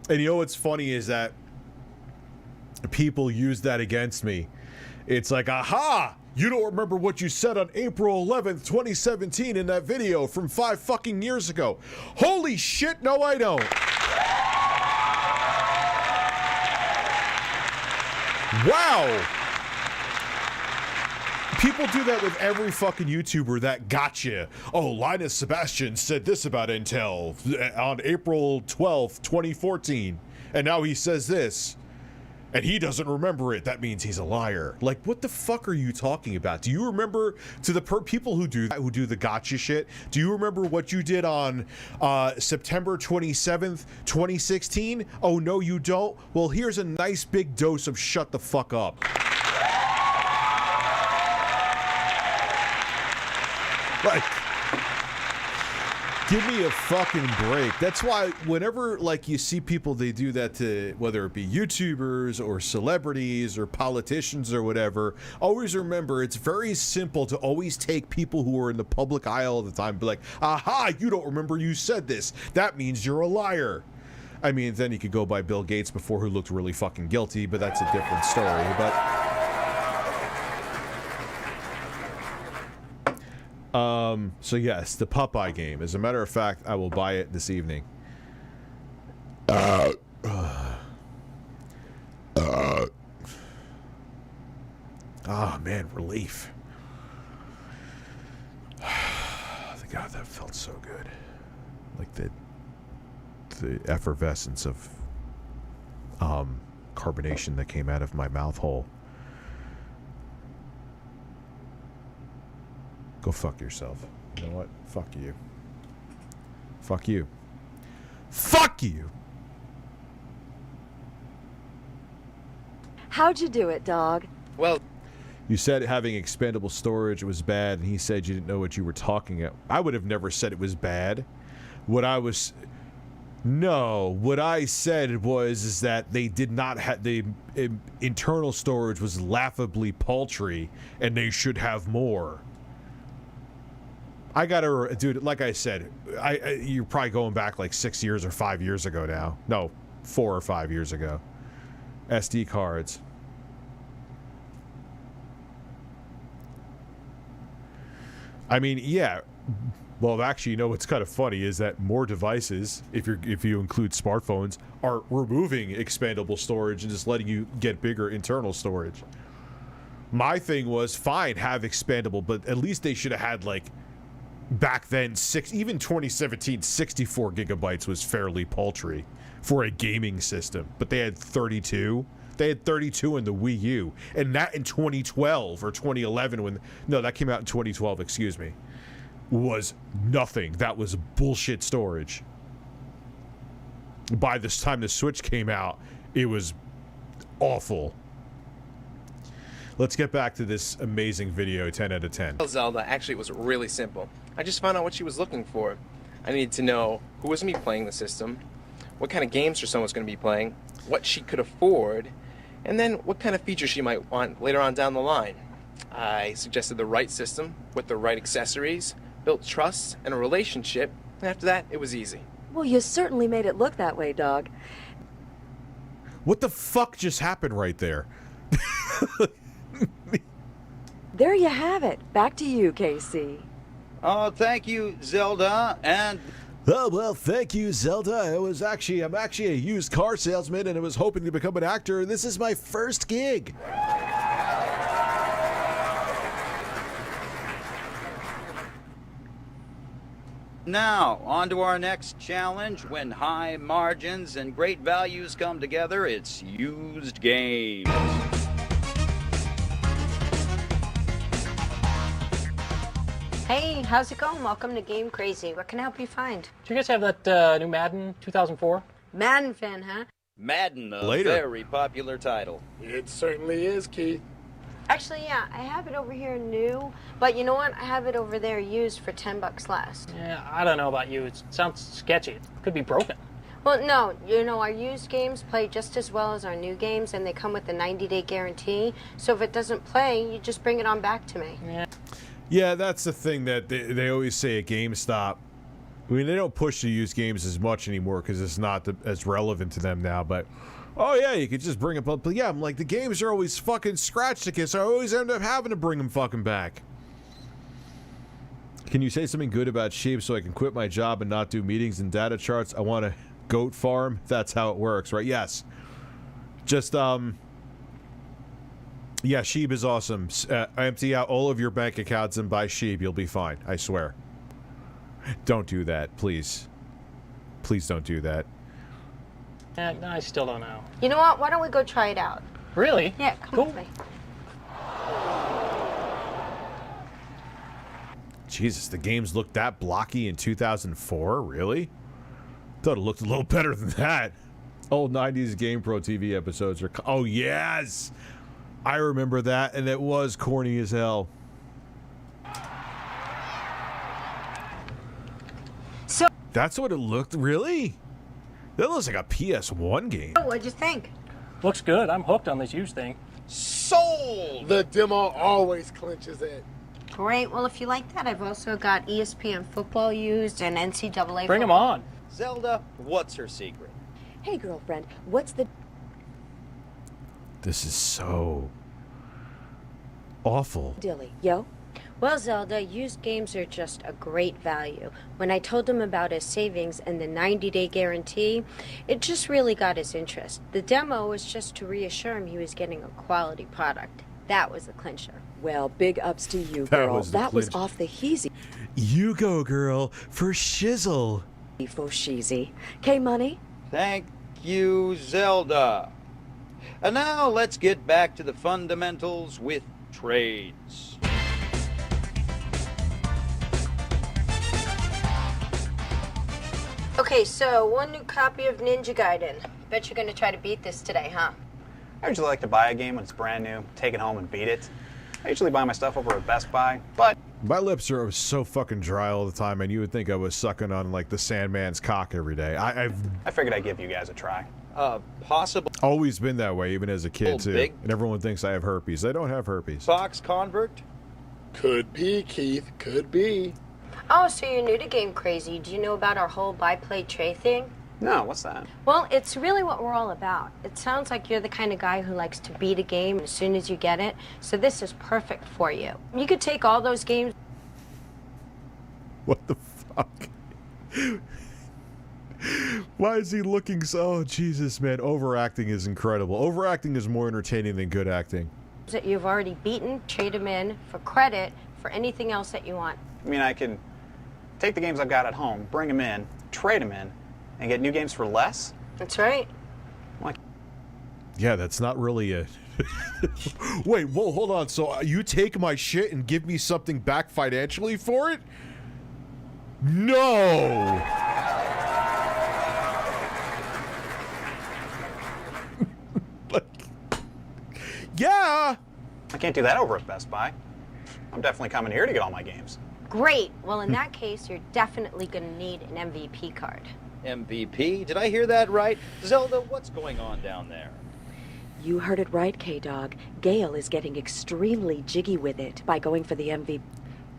And you know what's funny is that people use that against me. It's like, aha! You don't remember what you said on April 11th, 2017 in that video from 5 fucking years ago. Holy shit, no I don't. Wow! People do that with every fucking YouTuber that gotcha. Oh, Linus Sebastian said this about Intel on April 12th, 2014. And now he says this. And he doesn't remember it. That means he's a liar. Like, what the fuck are you talking about? Do you remember, to the people who do the gotcha shit, do you remember what you did on September 27th, 2016? Oh, no, you don't? Well, here's a nice big dose of shut the fuck up. Like, give me a fucking break. That's why whenever, like, you see people, they do that to, whether it be YouTubers or celebrities or politicians or whatever, always remember it's very simple to always take people who are in the public eye all the time and be like, aha, you don't remember you said this. That means you're a liar. I mean, then you could go by Bill Gates before, who looked really fucking guilty, but that's a different story. But so yes, the Popeye game. As a matter of fact, I will buy it this evening. Oh man, relief. God, that felt so good. Like the effervescence of carbonation that came out of my mouth hole. Go fuck yourself. You know what? Fuck you. Fuck you. Fuck you! How'd you do it, dog? Well, you said having expandable storage was bad, and he said you didn't know what you were talking about. I would have never said it was bad. What I said was that they did not have, the internal storage was laughably paltry, and they should have more. I gotta, dude, like I said, you're probably going back like 6 years or 5 years ago now. No, 4 or 5 years ago. SD cards. I mean, yeah. Well, actually, you know what's kind of funny is that more devices, if you include smartphones, are removing expandable storage and just letting you get bigger internal storage. My thing was, fine, have expandable, but at least they should have had, like, back then, even 2017, 64 gigabytes was fairly paltry for a gaming system. But they had 32. They had 32 in the Wii U. And that in 2012 or 2011 when... No, that came out in 2012, excuse me. Was nothing. That was bullshit storage. By this time the Switch came out, it was awful. Let's get back to this amazing video, 10 out of 10. Zelda, actually, it was really simple. I just found out what she was looking for. I needed to know who was going to be playing the system, what kind of games her son was going to be playing, what she could afford, and then what kind of features she might want later on down the line. I suggested the right system with the right accessories, built trust and a relationship, and after that, it was easy. Well, you certainly made it look that way, dog. What the fuck just happened right there? There you have it. Back to you, Casey. Oh, thank you, Zelda, and... Oh, well, thank you, Zelda. I'm actually a used car salesman, and I was hoping to become an actor, and this is my first gig. Now, on to our next challenge. When high margins and great values come together, it's used games. Hey, how's it going? Welcome to Game Crazy. What can I help you find? Do you guys have that new Madden 2004? Madden fan, huh? Madden, a Later. very popular title. It certainly is, Keith. Actually, yeah, I have it over here new, but you know what? I have it over there used for $10 less. Yeah, I don't know about you. It sounds sketchy. It could be broken. Well, no, you know, our used games play just as well as our new games, and they come with a 90-day guarantee. So if it doesn't play, you just bring it on back to me. Yeah, that's the thing that they always say at GameStop. I mean, they don't push the used games as much anymore because it's not as relevant to them now, but... Oh, yeah, you could just bring them up. But yeah, I'm like, the games are always fucking scratched again, so I always end up having to bring them fucking back. Can you say something good about sheep so I can quit my job and not do meetings and data charts? I want a goat farm. That's how it works, right? Yes. Just, yeah, sheep is awesome. Empty out all of your bank accounts and buy sheep. You'll be fine. I swear. Don't do that, please. Please don't do that. No, I still don't know. You know what? Why don't we go try it out? Really? Yeah, come with me. Jesus, the games looked that blocky in 2004? Really? Thought it looked a little better than that. Old 90s GamePro TV episodes are... Oh, yes! I remember that, and it was corny as hell. So... That's what it looked... Really? That looks like a PS1 game. What'd you think? Looks good. I'm hooked on this used thing. Sold! The demo always clinches it. Great. Well, if you like that, I've also got ESPN football used and NCAA Bring them football. on. Zelda, what's her secret? Hey, girlfriend, what's the... This is so... awful. dilly, yo? Well, Zelda, used games are just a great value. When I told him about his savings and the 90-day guarantee, it just really got his interest. The demo was just to reassure him he was getting a quality product. That was the clincher. Well, big ups to you, girl. That was off the heezy. You go, girl, for shizzle. For sheezy. K-Money? Thank you, Zelda. And now let's get back to the fundamentals with trades. Okay, so one new copy of Ninja Gaiden. Bet you're gonna try to beat this today, huh? I usually like to buy a game when it's brand new, take it home and beat it. I usually buy my stuff over at Best Buy, but... My lips are so fucking dry all the time, and you would think I was sucking on, like, the Sandman's cock every day. I figured I'd give you guys a try. Possible... Always been that way, even as a kid, too. Big. And everyone thinks I have herpes. I don't have herpes. Fox convert? Could be, Keith. Could be. Oh, so you're new to Game Crazy. Do you know about our whole buy, play, trade thing? No, what's that? Well, it's really what we're all about. It sounds like you're the kind of guy who likes to beat a game as soon as you get it, so this is perfect for you. You could take all those games. What the fuck? Why is he looking so... Oh, Jesus, man. Overacting is incredible. Overacting is more entertaining than good acting. That you've already beaten, trade them in for credit for anything else that you want. I mean, I can take the games I've got at home, bring them in, trade them in, and get new games for less? That's right. Yeah, that's not really a... Wait, whoa, hold on. So you take my shit and give me something back financially for it? No! Yeah! I can't do that over at Best Buy. I'm definitely coming here to get all my games. Great. Well, in that case, you're definitely going to need an MVP card. MVP? Did I hear that right? Zelda, what's going on down there? You heard it right, K-Dog. Gale is getting extremely jiggy with it by going for the MVP.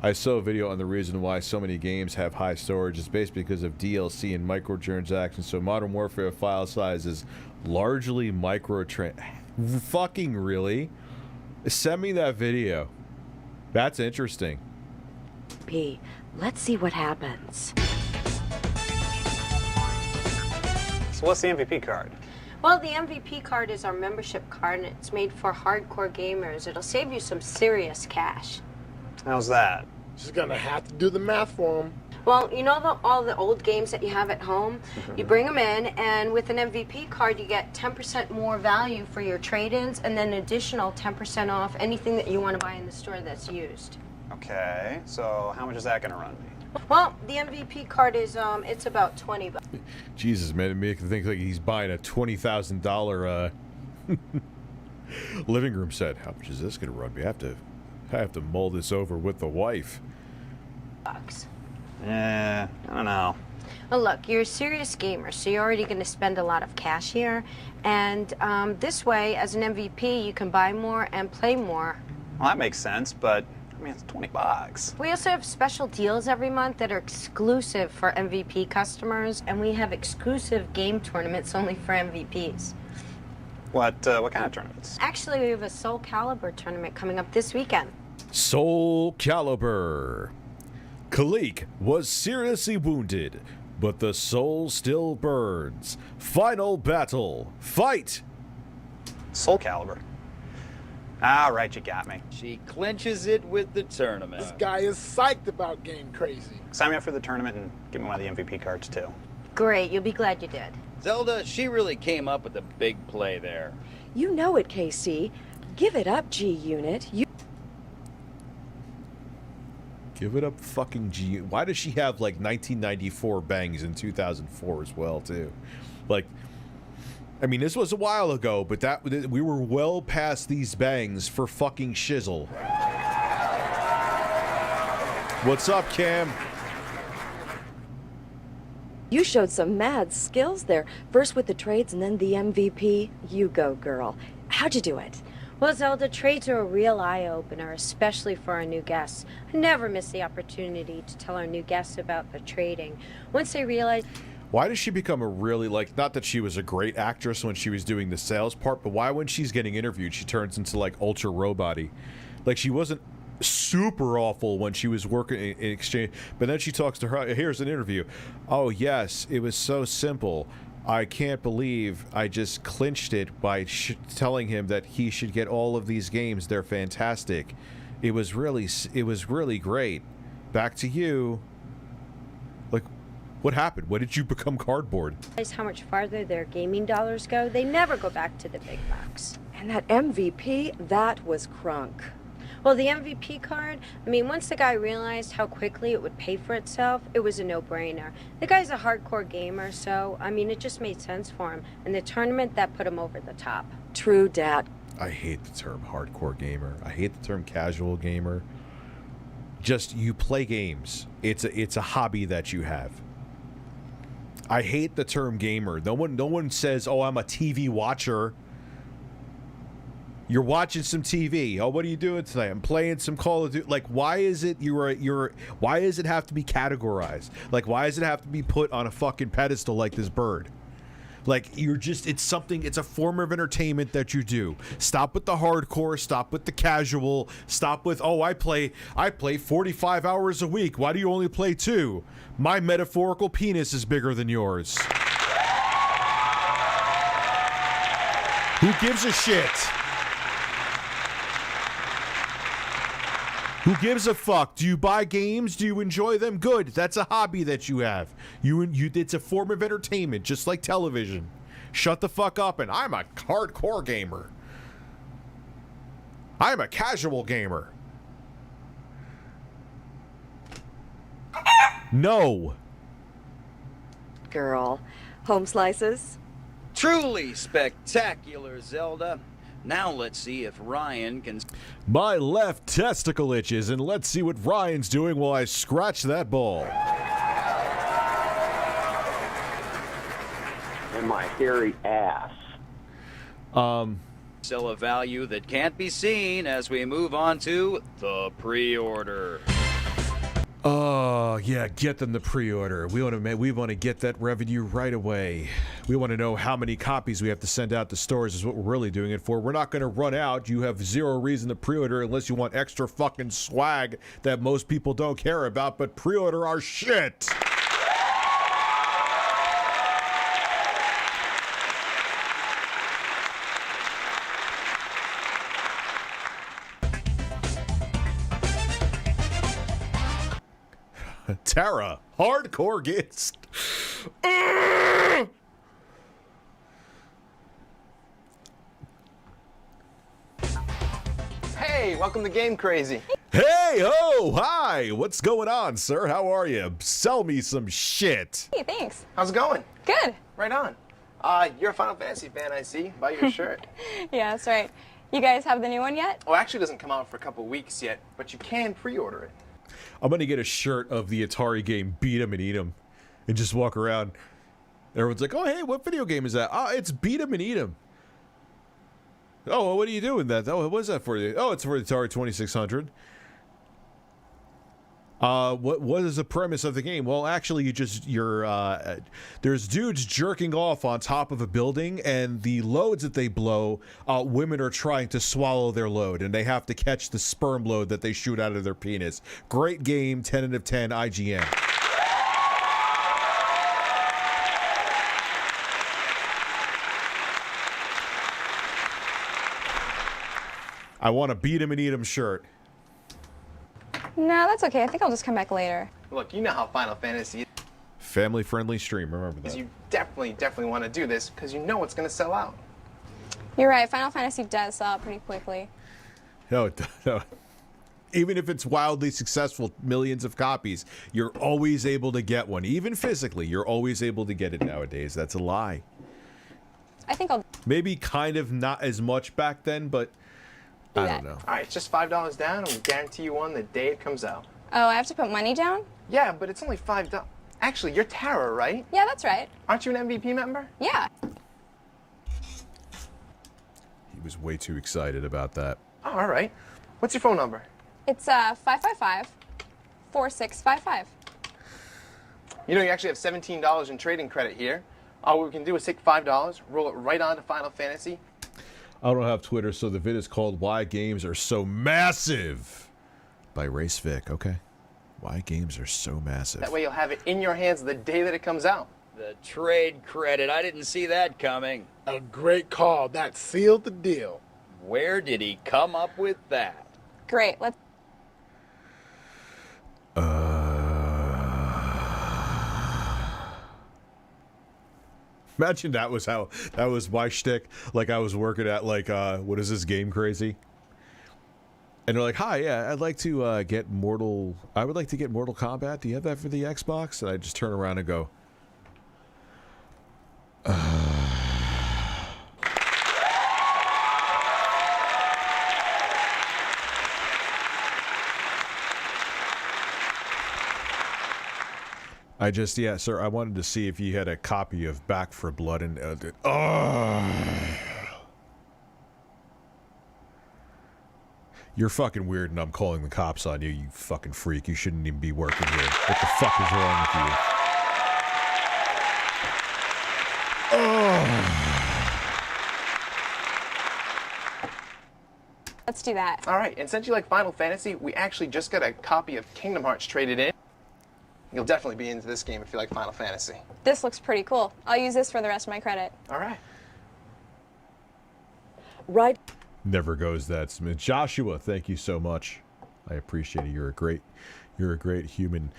I saw a video on the reason why so many games have high storage. It's basically because of DLC and microtransactions. So Modern Warfare file size is largely fucking really? Send me that video. That's interesting. Let's see what happens. So what's the MVP card? Well, the MVP card is our membership card, and it's made for hardcore gamers. It'll save you some serious cash. How's that? She's gonna have to do the math for him. Well, you know all the old games that you have at home? You bring them in, and with an MVP card, you get 10% more value for your trade-ins, and then an additional 10% off anything that you want to buy in the store that's used. Okay, so how much is that gonna run me? Well, the MVP card is, it's about $20. Jesus, man, it makes me think like he's buying a $20,000 living room set. How much is this gonna run me? I have to mull this over with the wife. I don't know. Well, look, you're a serious gamer, so you're already going to spend a lot of cash here. And this way, as an MVP, you can buy more and play more. Well, that makes sense, but I mean, it's $20. We also have special deals every month that are exclusive for MVP customers, and we have exclusive game tournaments only for MVPs. What kind of tournaments? Actually, we have a Soul Calibur tournament coming up this weekend. Soul Calibur. Khalik was seriously wounded, but the soul still burns. Final battle. Fight! Soul Calibur. All right, you got me. She clinches it with the tournament. This guy is psyched about Game Crazy. Sign me up for the tournament and give me one of the MVP cards, too. Great, you'll be glad you did. Zelda, she really came up with a big play there. You know it, KC. Give it up, G-Unit. Give it up, fucking G. Why does she have like 1994 bangs in 2004 as well, too? Like, I mean, this was a while ago, but we were well past these bangs for fucking shizzle. What's up, Cam? You showed some mad skills there. First with the trades and then the MVP. You go, girl. How'd you do it? Well, Zelda, trades are a real eye-opener, especially for our new guests. I never miss the opportunity to tell our new guests about the trading. Once they realize... Why does she become a really, like, not that she was a great actress when she was doing the sales part, but why when she's getting interviewed, she turns into, like, ultra robot-y? Like, she wasn't super awful when she was working in exchange, but then she talks to her, here's an interview. Oh, yes, it was so simple. I can't believe I just clinched it by telling him that he should get all of these games. They're fantastic. It was really great. Back to you. Like, what happened? When did you become cardboard? How much farther their gaming dollars go, they never go back to the big bucks. And that MVP, that was crunk. Well, the MVP card, I mean, once the guy realized how quickly it would pay for itself, it was a no-brainer. The guy's a hardcore gamer, so, I mean, it just made sense for him. And the tournament, that put him over the top. True, Dad. I hate the term hardcore gamer. I hate the term casual gamer. Just, you play games. It's a hobby that you have. I hate the term gamer. No one says, oh, I'm a TV watcher. You're watching some TV. Oh, what are you doing tonight? I'm playing some Call of Duty. Like, why is it why does it have to be categorized? Like, why does it have to be put on a fucking pedestal like this bird? Like, it's a form of entertainment that you do. Stop with the hardcore, stop with the casual, stop with, oh, I play 45 hours a week. Why do you only play 2? My metaphorical penis is bigger than yours. Who gives a shit? Who gives a fuck? Do you buy games? Do you enjoy them? Good. That's a hobby that you have. It's a form of entertainment, just like television. Shut the fuck up, and I'm a hardcore gamer. I'm a casual gamer. No. Girl. Home slices? Truly spectacular, Zelda. Now let's see if Ryan can... My left testicle itches, and let's see what Ryan's doing while I scratch that ball. And my hairy ass. Sell a value that can't be seen as we move on to the pre-order. Oh, yeah, get them the pre-order. We want to get that revenue right away. We want to know how many copies we have to send out to stores is what we're really doing it for. We're not going to run out. You have zero reason to pre-order unless you want extra fucking swag that most people don't care about, but pre-order our shit. Tara, hardcore gets. Hey, welcome to Game Crazy. Hey ho, hi. What's going on, sir? How are you? Sell me some shit. Hey, thanks. How's it going? Good. Right on. You're a Final Fantasy fan, I see, by your shirt. Yeah, that's right. You guys have the new one yet? Oh, actually, it doesn't come out for a couple weeks yet, but you can pre-order it. I'm gonna get a shirt of the Atari game Beat 'em and Eat 'em and just walk around. Everyone's like, oh, hey, what video game is that? Oh, it's Beat 'em and Eat 'em. Oh, well, what are you doing that? Oh, what is that for you? Oh, it's for the Atari 2600. What is the premise of the game? Well, actually, there's dudes jerking off on top of a building, and the loads that they blow, women are trying to swallow their load, and they have to catch the sperm load that they shoot out of their penis. Great game, 10 out of 10, IGN. I want to Beat 'em and Eat 'em shirt. No, that's okay. I think I'll just come back later. Look, you know how Final Fantasy is. Family-friendly stream, remember that. You definitely want to do this because you know it's going to sell out. You're right. Final Fantasy does sell out pretty quickly. No. Even if it's wildly successful, millions of copies, you're always able to get one. Even physically, you're always able to get it nowadays. That's a lie. I think I'll... Maybe kind of not as much back then, but I don't know. All right, it's just $5 down, and we guarantee you one the day it comes out. Oh, I have to put money down? Yeah, but it's only $5. Actually, you're Tara, right? Yeah, that's right. Aren't you an MVP member? Yeah. He was way too excited about that. Oh, all right. What's your phone number? It's 555-4655. You know, you actually have $17 in trading credit here. All we can do is take $5, roll it right onto Final Fantasy. I don't have Twitter, so the vid is called Why Games Are So Massive by Race Vic, okay? Why Games Are So Massive. That way you'll have it in your hands the day that it comes out. The trade credit, I didn't see that coming. A great call. That sealed the deal. Where did he come up with that? Great, let's... Imagine that was my shtick. Like I was working at what is this, Game Crazy? And they're like, hi, yeah, I'd like to get Mortal Kombat. Do you have that for the Xbox? And I just turn around and go, yeah, sir, I wanted to see if you had a copy of Back 4 Blood and You're fucking weird and I'm calling the cops on you, you fucking freak. You shouldn't even be working here. What the fuck is wrong with you? Let's do that. All right, and since you like Final Fantasy, we actually just got a copy of Kingdom Hearts traded in. You'll definitely be into this game if you like Final Fantasy. This looks pretty cool. I'll use this for the rest of my credit. All right. Right. Never goes that smooth. Joshua, thank you so much. I appreciate it. You're a great human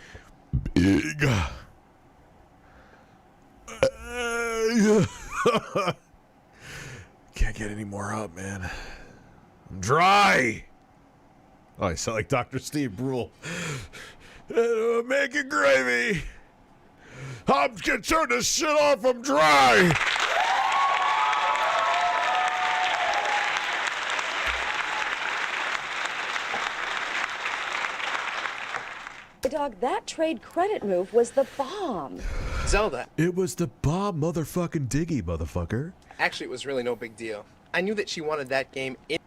being. Can't get any more up, man. I'm dry. Oh, I sound like Dr. Steve Brule. Making gravy. I'm gonna turn this shit off. I'm dry. Dog, that trade credit move was the bomb. Zelda. It was the bomb, motherfucking diggy, motherfucker. Actually, it was really no big deal. I knew that she wanted that game in.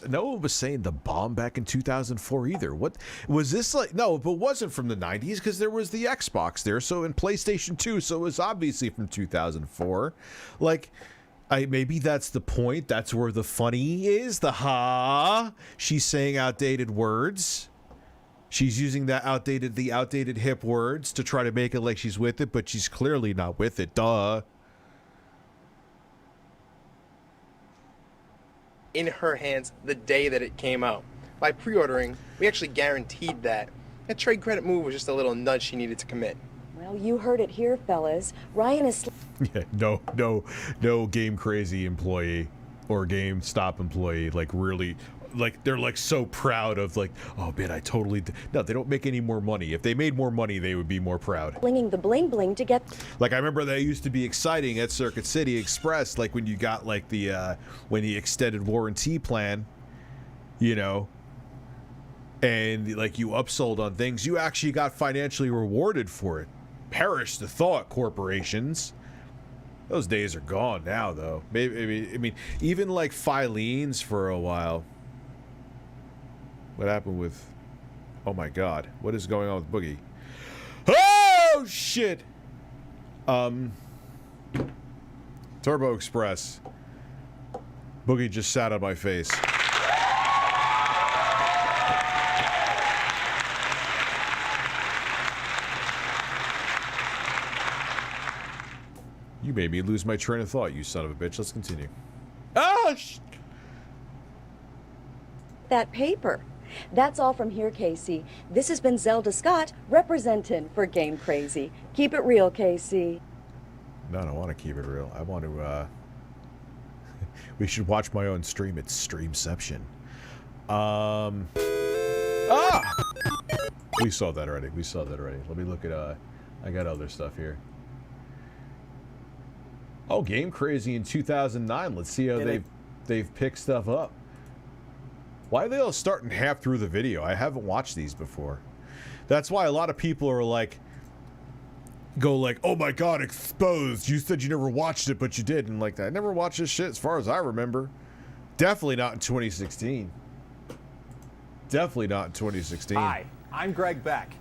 No one was saying the bomb back in 2004 either. What was this like? No, but it wasn't from the 90s because there was the Xbox there. So in PlayStation 2, so it was obviously from 2004. Like, maybe that's the point. That's where the funny is. The she's saying outdated words. She's using the outdated hip words to try to make it like she's with it, but she's clearly not with it. Duh. In her hands the day that it came out. By pre-ordering, we actually guaranteed that. That trade credit move was just a little nudge she needed to commit. Well, you heard it here, fellas. Ryan is... Yeah, no Game Crazy employee or GameStop employee, like, really... Like, they're, like, so proud of, like, oh, man, I totally... No, they don't make any more money. If they made more money, they would be more proud. Blinging the bling-bling to get... Like, I remember that used to be exciting at Circuit City Express, like, when you got, like, the extended warranty plan, you know, and, like, you upsold on things, you actually got financially rewarded for it. Perish the thought, corporations. Those days are gone now, though. Maybe, I mean, even, like, Filene's for a while... What happened with... Oh my god. What is going on with Boogie? Oh, shit! Turbo Express. Boogie just sat on my face. You made me lose my train of thought, you son of a bitch. Let's continue. Ah! That paper. That's all from here, Casey. This has been Zelda Scott, representing for Game Crazy. Keep it real, Casey. No, I don't want to keep it real. I want to, we should watch my own stream. It's Streamception. We saw that already. Let me look at, I got other stuff here. Oh, Game Crazy in 2009. Let's see how they've picked stuff up. Why are they all starting half through the video? I haven't watched these before. That's why a lot of people are like, go like, oh my god, exposed. You said you never watched it, but you did. And like, I never watched this shit as far as I remember. Definitely not in 2016. Definitely not in 2016. Hi, I'm Greg Beck.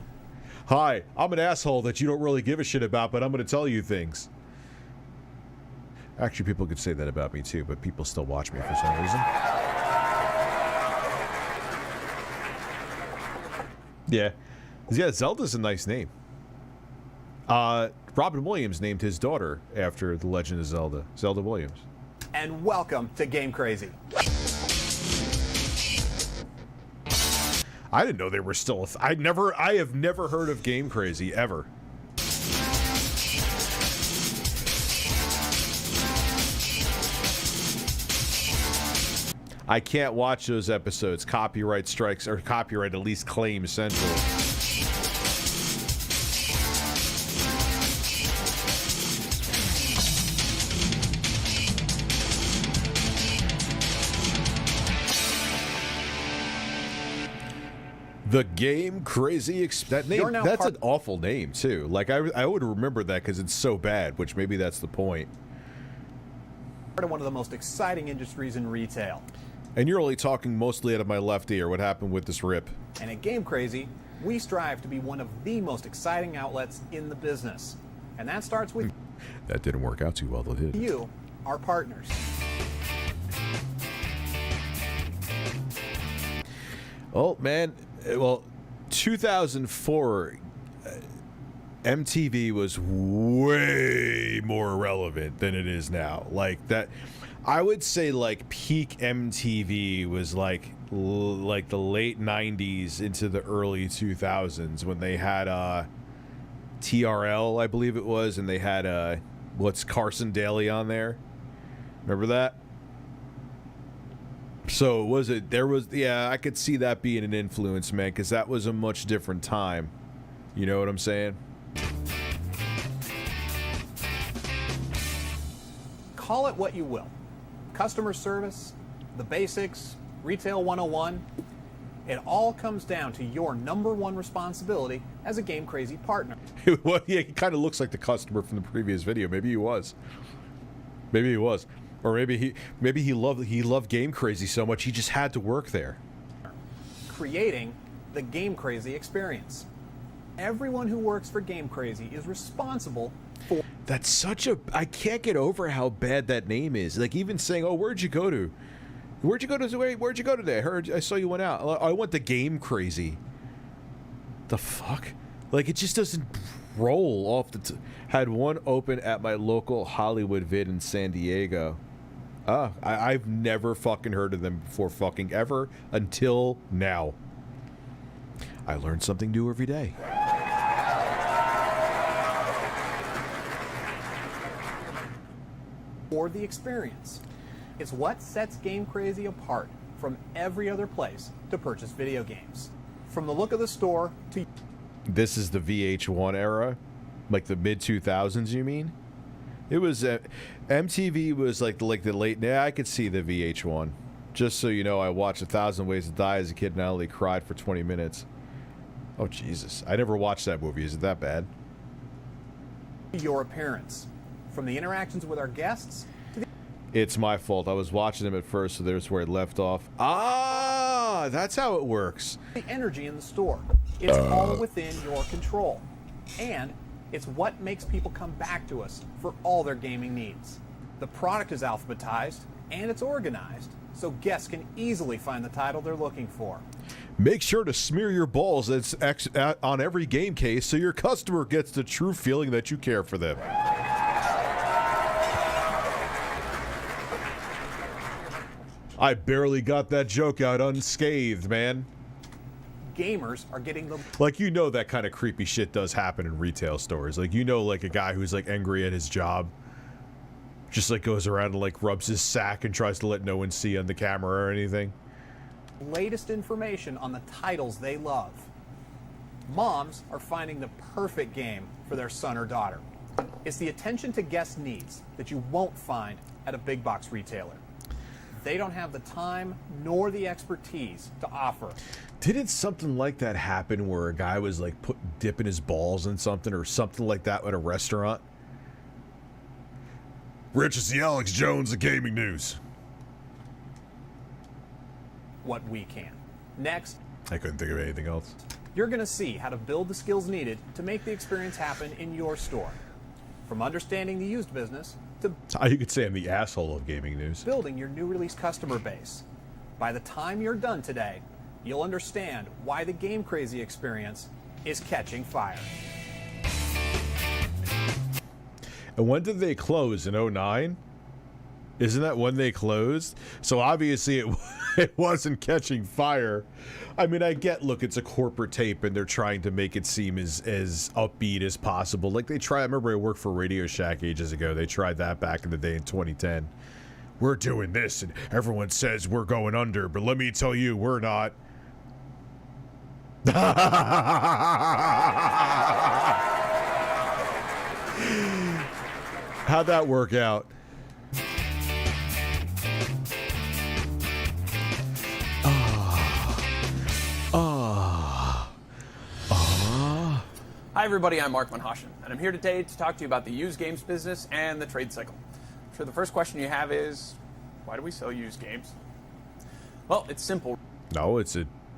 Hi, I'm an asshole that you don't really give a shit about, but I'm going to tell you things. Actually, people could say that about me too, but people still watch me for some reason. Yeah. Zelda's a nice name. Robin Williams named his daughter after The Legend of Zelda. Zelda Williams. And welcome to Game Crazy. I didn't know they were still I have never heard of Game Crazy ever. I can't watch those episodes. Copyright strikes, or copyright at least claim central. The Game Crazy that name, that's an awful name too. Like I would remember that because it's so bad, which maybe that's the point. Part of one of the most exciting industries in retail. And you're only talking mostly out of my left ear. What happened with this rip? And at Game Crazy, we strive to be one of the most exciting outlets in the business. And that starts with That didn't work out too well, though, did it? you, our partners. Oh, man. Well, 2004, MTV was way more relevant than it is now. Like that, I would say like peak MTV was like the late 90s into the early 2000s when they had TRL, I believe it was, and they had what's Carson Daly on there. Remember that? So was it? There was, yeah. I could see that being an influence, man, because that was a much different time. You know what I'm saying? Call it what you will. Customer service, the basics, retail 101. It all comes down to your #1 responsibility as a Game Crazy partner. Well, yeah, he kind of looks like the customer from the previous video. Maybe he was. Maybe he was. Or maybe he loved Game Crazy so much he just had to work there. Creating the Game Crazy experience. Everyone who works for Game Crazy is responsible for... That's such a... I can't get over how bad that name is. Like, even saying, oh, where'd you go to? Where'd you go today? I saw you went out. I went to Game Crazy. The fuck? Like, it just doesn't roll off the... Had one open at my local Hollywood vid in San Diego. I've never fucking heard of them before fucking ever until now. I learn something new every day. For the experience. It's what sets Game Crazy apart from every other place to purchase video games. From the look of the store to... This is the VH1 era? Like the mid-2000s, you mean? It was... MTV was like the late... Yeah, I could see the VH1. Just so you know, I watched 1,000 Ways to Die as a kid and I only cried for 20 minutes. Oh, Jesus. I never watched that movie. Is it that bad? Your appearance. From the interactions with our guests to the... It's my fault. I was watching them at first, so there's where it left off. Ah, that's how it works. The energy in the store. It's all within your control. And it's what makes people come back to us for all their gaming needs. The product is alphabetized and it's organized, so guests can easily find the title they're looking for. Make sure to smear your balls on every game case so your customer gets the true feeling that you care for them. I barely got that joke out unscathed, man. Gamers are getting the... Like, you know that kind of creepy shit does happen in retail stores. Like, you know, like a guy who's like angry at his job just like goes around and like rubs his sack and tries to let no one see on the camera or anything. Latest information on the titles they love. Moms are finding the perfect game for their son or daughter. It's the attention to guest needs that you won't find at a big box retailer. They don't have the time nor the expertise to offer. Didn't something like that happen where a guy was like dipping his balls in something or something like that at a restaurant? Rich, it's the Alex Jones of gaming news. What we can. Next, I couldn't think of anything else. You're going to see how to build the skills needed to make the experience happen in your store. From understanding the used business to... You could say I'm the asshole of gaming news. Building your new release customer base. By the time you're done today, you'll understand why the Game Crazy experience is catching fire. And when did they close? In 2009? Isn't that when they closed? So obviously it wasn't catching fire. I mean, I get, look, it's a corporate tape and they're trying to make it seem as upbeat as possible. Like they tried, I remember I worked for Radio Shack ages ago. They tried that back in the day in 2010. We're doing this and everyone says we're going under, but let me tell you, we're not. How'd that work out? Hi everybody, I'm Mark Van Hoshen, and I'm here today to talk to you about the used games business and the trade cycle. So the first question you have is, why do we sell used games? Well, it's simple. No,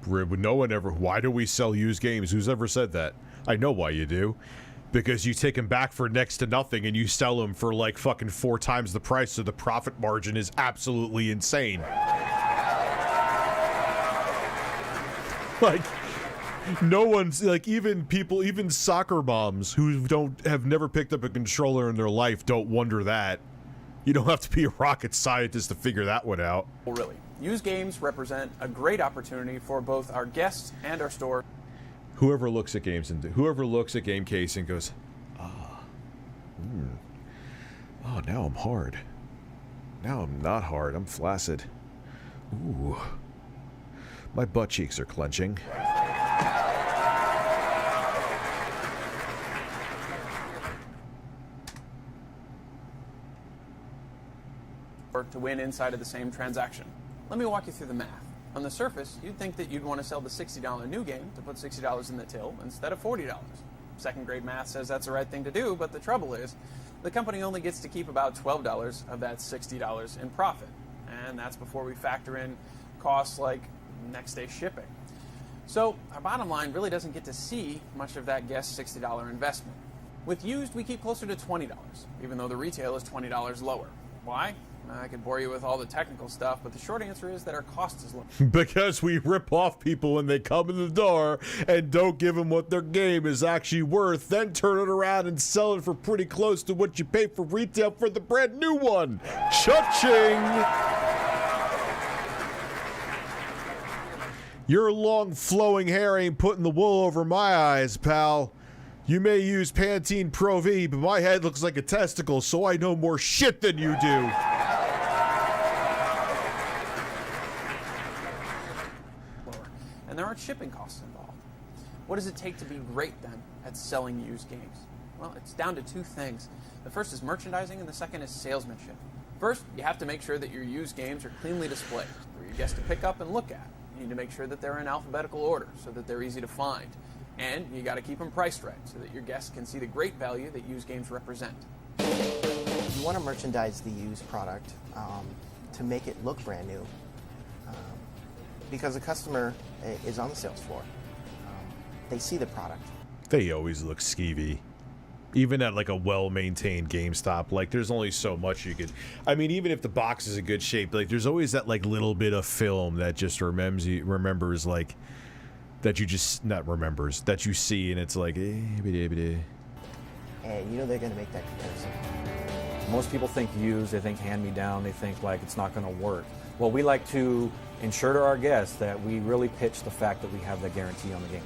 no one ever. Why do we sell used games? Who's ever said that? I know why you do. Because you take them back for next to nothing and you sell them for like fucking 4 times the price, so the profit margin is absolutely insane. Like, no one's like, even soccer moms who have never picked up a controller in their life don't wonder that. You don't have to be a rocket scientist to figure that one out. Well, really, used games represent a great opportunity for both our guests and our store. Whoever looks at games and whoever looks at game case and goes, oh, now I'm hard. Now I'm not hard. I'm flaccid. Ooh, my butt cheeks are clenching. To win inside of the same transaction. Let me walk you through the math. On the surface, you'd think that you'd want to sell the $60 new game to put $60 in the till instead of $40. Second grade math says that's the right thing to do, but the trouble is, the company only gets to keep about $12 of that $60 in profit. And that's before we factor in costs like next day shipping. So our bottom line really doesn't get to see much of that guest $60 investment. With used, we keep closer to $20, even though the retail is $20 lower. Why? I could bore you with all the technical stuff, but the short answer is that our cost is low. Because we rip off people when they come in the door and don't give them what their game is actually worth, then turn it around and sell it for pretty close to what you pay for retail for the brand new one. Cha-ching! Your long flowing hair ain't putting the wool over my eyes, pal. You may use Pantene Pro V, but my head looks like a testicle, so I know more shit than you do. And there aren't shipping costs involved. What does it take to be great, then, at selling used games? Well, it's down to 2 things. The first is merchandising, and the second is salesmanship. First, you have to make sure that your used games are cleanly displayed for your guests to pick up and look at. You need to make sure that they're in alphabetical order so that they're easy to find. And you got to keep them priced right so that your guests can see the great value that used games represent. You want to merchandise the used product to make it look brand new because the customer is on the sales floor. They see the product. They always look skeevy. Even at like a well-maintained GameStop, like there's only so much you could. I mean, even if the box is in good shape, like there's always that like little bit of film that just remembers like that you just that you see, and it's like And you know they're going to make that comparison. Most people think used, they think hand-me-down, they think like it's not going to work. Well, we like to ensure to our guests that we really pitch the fact that we have the guarantee on the game.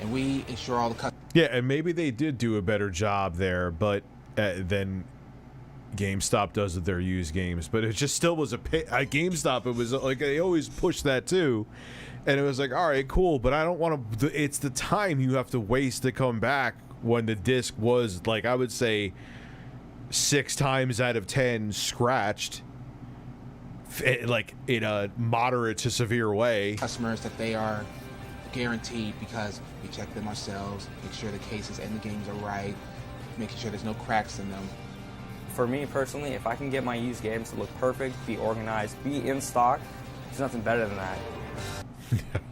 And we ensure all the customers. Yeah, and maybe they did do a better job there, but than GameStop does with their used games. But it just still was at GameStop. It was like they always push that too, and it was like, all right, cool, but I don't want to. It's the time you have to waste to come back when the disc was like, I would say 6 times out of 10 scratched, like in a moderate to severe way. Customers that they are guaranteed because we check them ourselves, make sure the cases and the games are right, making sure there's no cracks in them. For me personally, if I can get my used games to look perfect, be organized, be in stock, there's nothing better than that.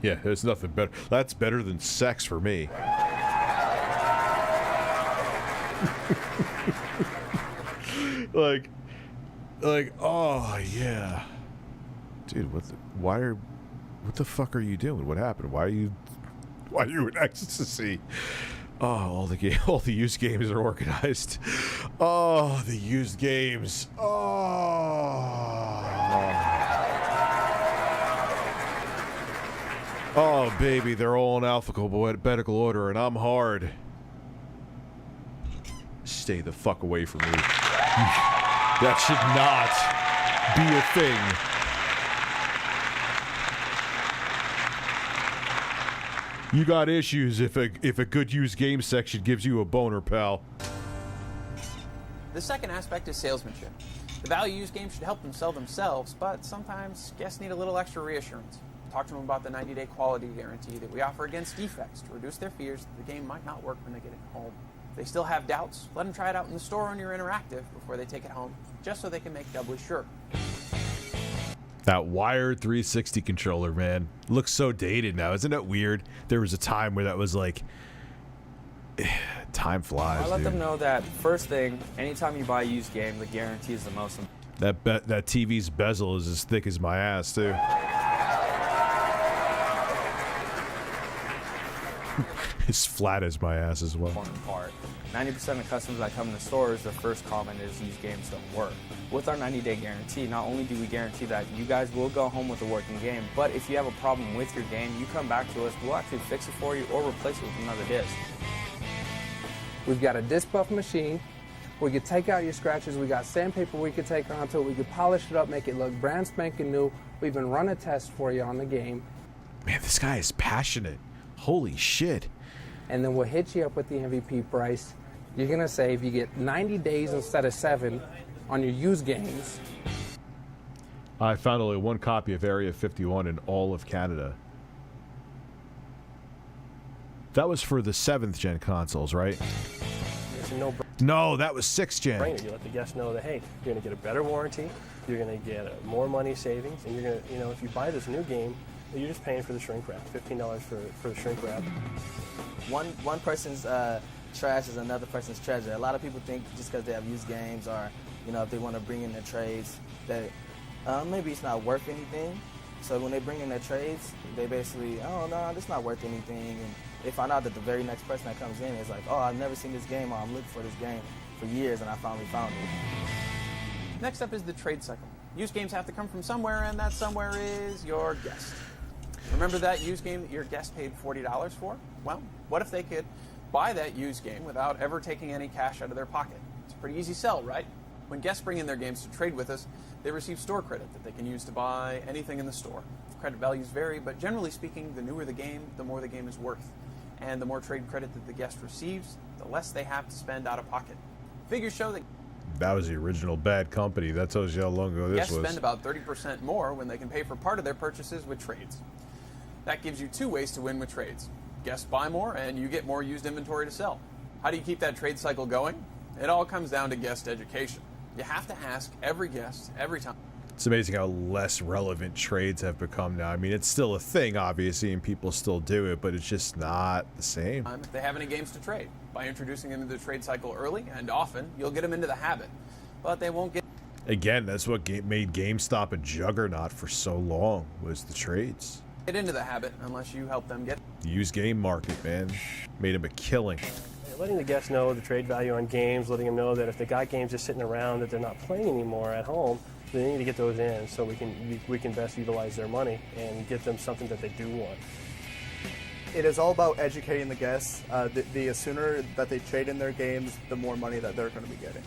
Yeah, there's nothing better. That's better than sex for me. like, oh yeah, dude. What the fuck are you doing? What happened? Why are you in ecstasy? Oh, all the used games are organized. Oh, the used games. Oh, baby, they're all in alphabetical order, and I'm hard. Stay the fuck away from me. That should not be a thing. You got issues if a good used game section gives you a boner, pal. The second aspect is salesmanship. The value used games should help them sell themselves, but sometimes guests need a little extra reassurance. Talk to them about the 90-day quality guarantee that we offer against defects to reduce their fears that the game might not work when they get it home. If they still have doubts, let them try it out in the store on your interactive before they take it home, just so they can make doubly sure. That wired 360 controller, man, looks so dated now. Isn't that weird? There was a time where that was like, time flies. I let dude. them know that first thing, anytime you buy a used game, the guarantee is the most important. That TV's bezel is as thick as my ass too. As flat as my ass as well. Important part. 90% of customers that come in the stores, their first comment is used games don't work. With our 90-day guarantee, not only do we guarantee that you guys will go home with a working game, but if you have a problem with your game, you come back to us, we'll actually fix it for you or replace it with another disc. We've got a disc buff machine. We could take out your scratches. We got sandpaper we could take onto it. We could polish it up, make it look brand spanking new. We even run a test for you on the game. Man, this guy is passionate. Holy shit. And then we'll hit you up with the MVP price. You're going to save. You get 90 days instead of 7 on your used games. I found only one copy of Area 51 in all of Canada. That was for the 7th gen consoles, right? It's a no No, that was 6th gen. brainer. You let the guests know that, hey, you're going to get a better warranty, you're going to get more money savings, and you're going to, you know, if you buy this new game, you're just paying for the shrink wrap, $15 for the shrink wrap. One person's trash is another person's treasure. A lot of people think just because they have used games or, you know, if they want to bring in their trades, that maybe it's not worth anything. So when they bring in their trades, they basically, oh no, it's not worth anything. And they find out that the very next person that comes in is like, oh, I've never seen this game, or I'm looking for this game for years, and I finally found it. Next up is the trade cycle. Used games have to come from somewhere, and that somewhere is your guest. Remember that used game that your guest paid $40 for? Well, what if they could buy that used game without ever taking any cash out of their pocket? It's a pretty easy sell, right? When guests bring in their games to trade with us, they receive store credit that they can use to buy anything in the store. Credit values vary, but generally speaking, the newer the game, the more the game is worth. And the more trade credit that the guest receives, the less they have to spend out of pocket. Figures show that That was the original Bad Company. That tells you how long ago this guests was. spend about 30% more when they can pay for part of their purchases with trades. That gives you two ways to win with trades. Guests buy more, and you get more used inventory to sell. How do you keep that trade cycle going? It all comes down to guest education. You have to ask every guest, every time. It's amazing how less relevant trades have become now. I mean, it's still a thing, obviously, and people still do it, but it's just not the same. If they have any games to trade. By introducing them into the trade cycle early and often, you'll get them into the habit. But they won't get... Again, that's what made GameStop a juggernaut for so long, was the trades. Get into the habit unless you help them get... The used game market, man, made him a killing. Letting the guests know the trade value on games, letting them know that if they got games just sitting around that they're not playing anymore at home, they need to get those in so we can best utilize their money and get them something that they do want. It is all about educating the guests. The sooner that they trade in their games, the more money that they're going to be getting.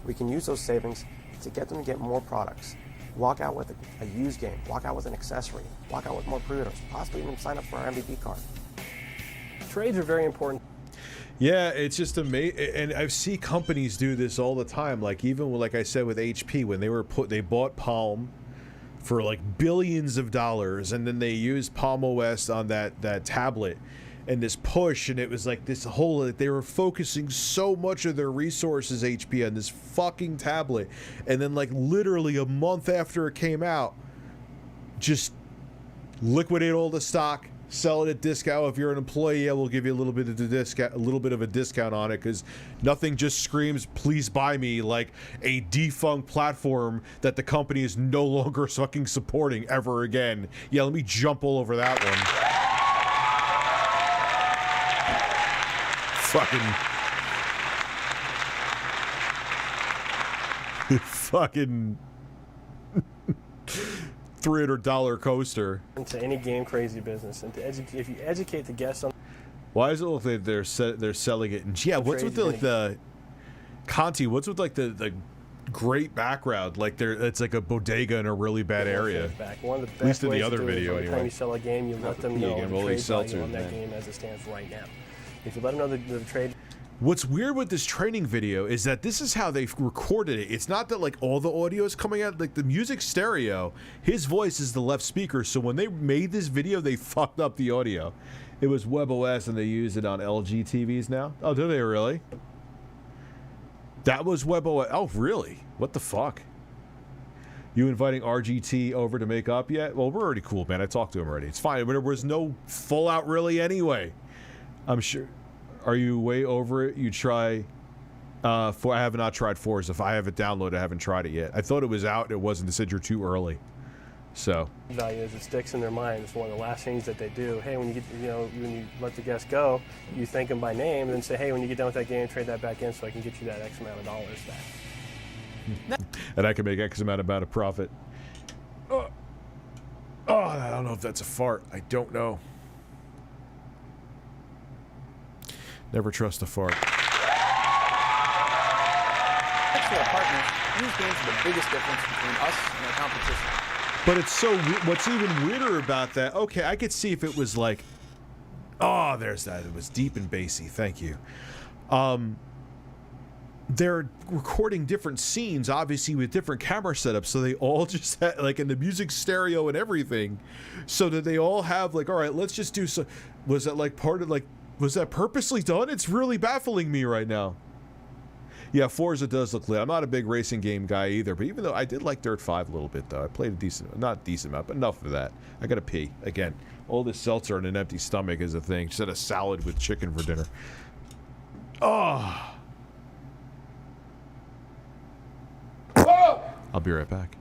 We can use those savings to get them to get more products. Walk out with a used game, walk out with an accessory, walk out with more pre-orders, possibly even sign up for our MVP card. Trades are very important. Yeah, it's just amazing, and I see companies do this all the time. Like even like I said with HP, when they bought Palm for like billions of dollars, and then they used Palm OS on that tablet, and this push, and it was like this whole, they were focusing so much of their resources, HP, on this fucking tablet, and then like literally a month after it came out, just liquidate all the stock. Sell it at discount. If you're an employee, we'll give you a little bit of a discount on it, because nothing just screams "please buy me" like a defunct platform that the company is no longer fucking supporting ever again. Yeah, let me jump all over that one. Fucking $300 coaster. Into any game crazy business, and if you educate the guests on. Why does it look like they're selling it? And yeah, what's with the Conti? What's with like the great background? Like it's like a bodega in a really bad area. One of the best At least in the ways to other do it is video, every time anyway. you sell a game, you let them know the trade value on that game as it stands right now. If you let them know the trade. What's weird with this training video is that this is how they've recorded it. It's not that like all the audio is coming out, like the music stereo, his voice is the left speaker, so when they made this video, they fucked up the audio. It was WebOS and they use it on LG TVs now. Oh, do they really? That was WebOS. Oh, really? What the fuck? You inviting RGT over to make up yet? Well, we're already cool, man. I talked to him already. It's fine. There was no fallout really anyway. I'm sure. Are you way over it? You try... I have not tried Forza. If I have it downloaded, I haven't tried it yet. I thought it was out. It wasn't. They said you're too early. So... Value is it sticks in their mind. It's one of the last things that they do. Hey, when you get, when you let the guest go, you thank them by name, and then say, hey, when you get done with that game, trade that back in so I can get you that X amount of dollars back. And I can make X amount of profit. Oh, I don't know if that's a fart. I don't know. Never trust a fart. Thanks to our partners, these games are the biggest difference between us and our competition. But it's so... What's even weirder about that... Okay, I could see if it was like... Oh, there's that. It was deep and bassy. Thank you. They're recording different scenes, obviously, with different camera setups, so they all just had, like, in the music stereo and everything, so that they all have, like, all right, let's just do so... Was that, like, part of, like... Was that purposely done? It's really baffling me right now. Yeah, Forza does look lit. I'm not a big racing game guy either, but even though I did like Dirt 5 a little bit, though. I played a decent... Not decent amount, but enough of that. I gotta pee. Again, all this seltzer on an empty stomach is a thing. Just had a salad with chicken for dinner. Oh... I'll be right back.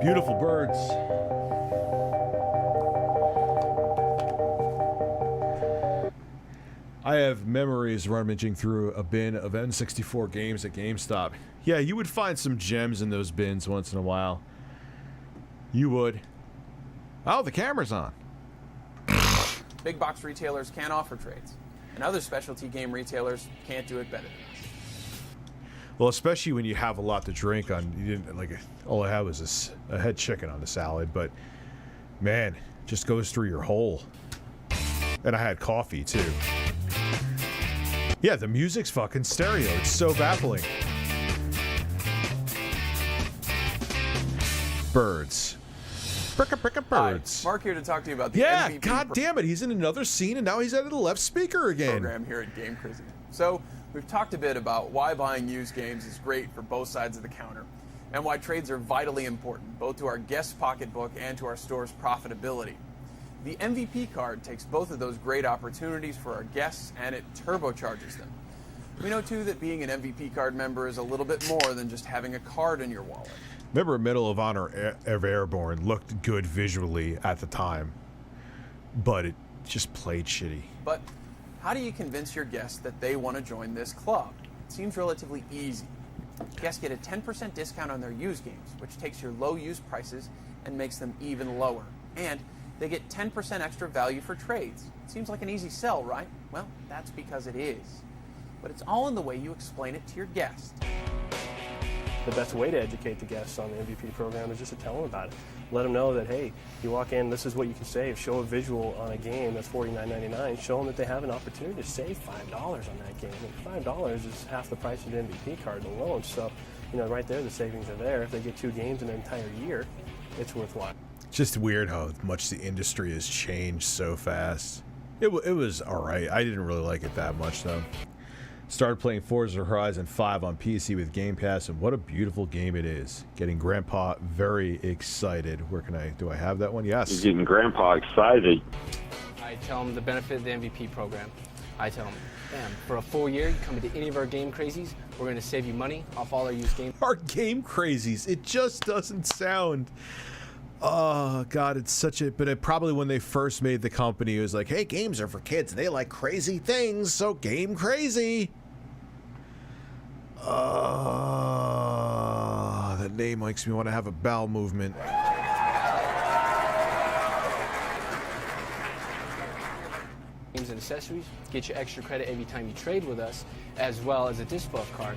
Beautiful birds. I have memories rummaging through a bin of N64 games at GameStop. Yeah, you would find some gems in those bins once in a while. You would. Oh, the camera's on. Big box retailers can't offer trades, and other specialty game retailers can't do it better than us. Well, especially when you have a lot to drink on. You didn't like all I had was a head chicken on the salad, but man, it just goes through your whole. And I had coffee too. Yeah, the music's fucking stereo. It's so baffling. Birds. Birds. Mark here to talk to you about the yeah, MVP god damn it, he's in another scene and now he's at the left speaker again. Program here at Game Crazy. So, we've talked a bit about why buying used games is great for both sides of the counter, and why trades are vitally important, both to our guests' pocketbook and to our store's profitability. The MVP card takes both of those great opportunities for our guests, and it turbocharges them. We know, too, that being an MVP card member is a little bit more than just having a card in your wallet. Remember, Medal of Honor of Airborne looked good visually at the time, but just played shitty. But how do you convince your guests that they want to join this club? It seems relatively easy. Guests get a 10% discount on their used games, which takes your low used prices and makes them even lower. And they get 10% extra value for trades. It seems like an easy sell, right? Well, that's because it is. But it's all in the way you explain it to your guests. The best way to educate the guests on the MVP program is just to tell them about it. Let them know that, hey, you walk in, this is what you can save. Show a visual on a game that's $49.99. Show them that they have an opportunity to save $5 on that game. And $5 is half the price of the MVP card alone. So, right there, the savings are there. If they get 2 games in an entire year, it's worthwhile. Just weird how much the industry has changed so fast. It was all right. I didn't really like it that much, though. Started playing Forza Horizon 5 on PC with Game Pass, and what a beautiful game it is. Getting Grandpa very excited. Do I have that one? Yes. You're getting Grandpa excited. I tell him the benefit of the MVP program. I tell him, bam, for a full year, you come into any of our Game Crazies, we're going to save you money off all our used games. Our Game Crazies. It just doesn't sound... Oh, God, it's such a... But probably when they first made the company, it was like, hey, games are for kids. They like crazy things, so Game Crazy. That name makes me want to have a bowel movement. Games and accessories, get you extra credit every time you trade with us, as well as a disc buff card.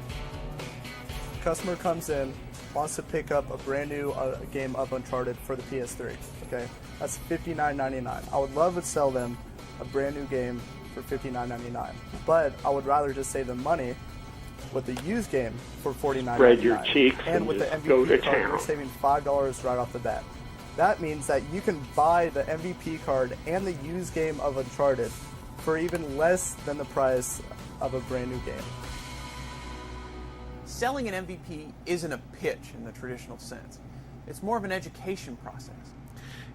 Customer comes in, wants to pick up a brand new game of Uncharted for the PS3. Okay, that's $59.99. I would love to sell them a brand new game for $59.99, but I would rather just save them money with the used game for $49.99. Spread your cheeks and with the go to MVP card, town. you're saving $5 right off the bat. That means that you can buy the MVP card and the used game of Uncharted for even less than the price of a brand new game. Selling an MVP isn't a pitch in the traditional sense. It's more of an education process.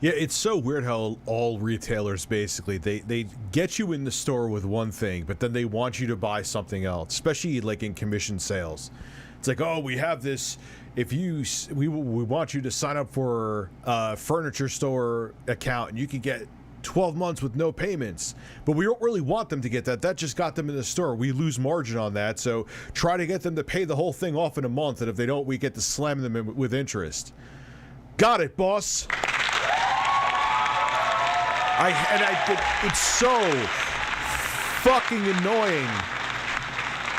Yeah, it's so weird how all retailers basically, they get you in the store with one thing, but then they want you to buy something else, especially like in commission sales. It's like, oh, we have this, we want you to sign up for a furniture store account and you can get 12 months with no payments. But we don't really want them to get that. That just got them in the store. We lose margin on that, so try to get them to pay the whole thing off in a month, and if they don't, we get to slam them in with interest. Got it, boss. It's so fucking annoying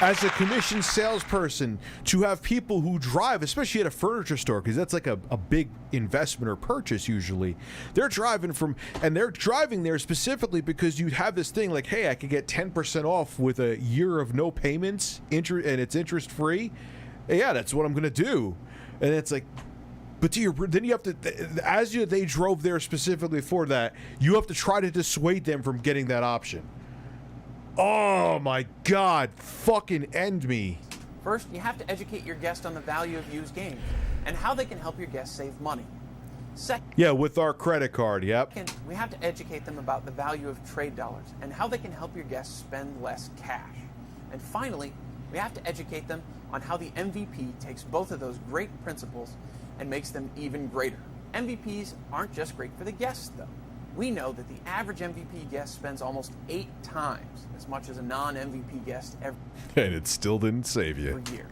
as a commission salesperson to have people who drive, especially at a furniture store, because that's like a big investment or purchase usually. They're driving there specifically because you have this thing like, hey, I could get 10% off with a year of no payments, and it's interest free. Yeah, that's what I'm gonna do. And it's like, but then you have to, they drove there specifically for that, you have to try to dissuade them from getting that option. Oh my God, fucking end me. First, you have to educate your guest on the value of used games and how they can help your guests save money. Second, Yeah, with our credit card, yep. we have to educate them about the value of trade dollars and how they can help your guests spend less cash. And finally, we have to educate them on how the MVP takes both of those great principles and makes them even greater. MVPs aren't just great for the guests, though. We know that the average MVP guest spends almost 8 times as much as a non-MVP guest every And it still didn't save you. year.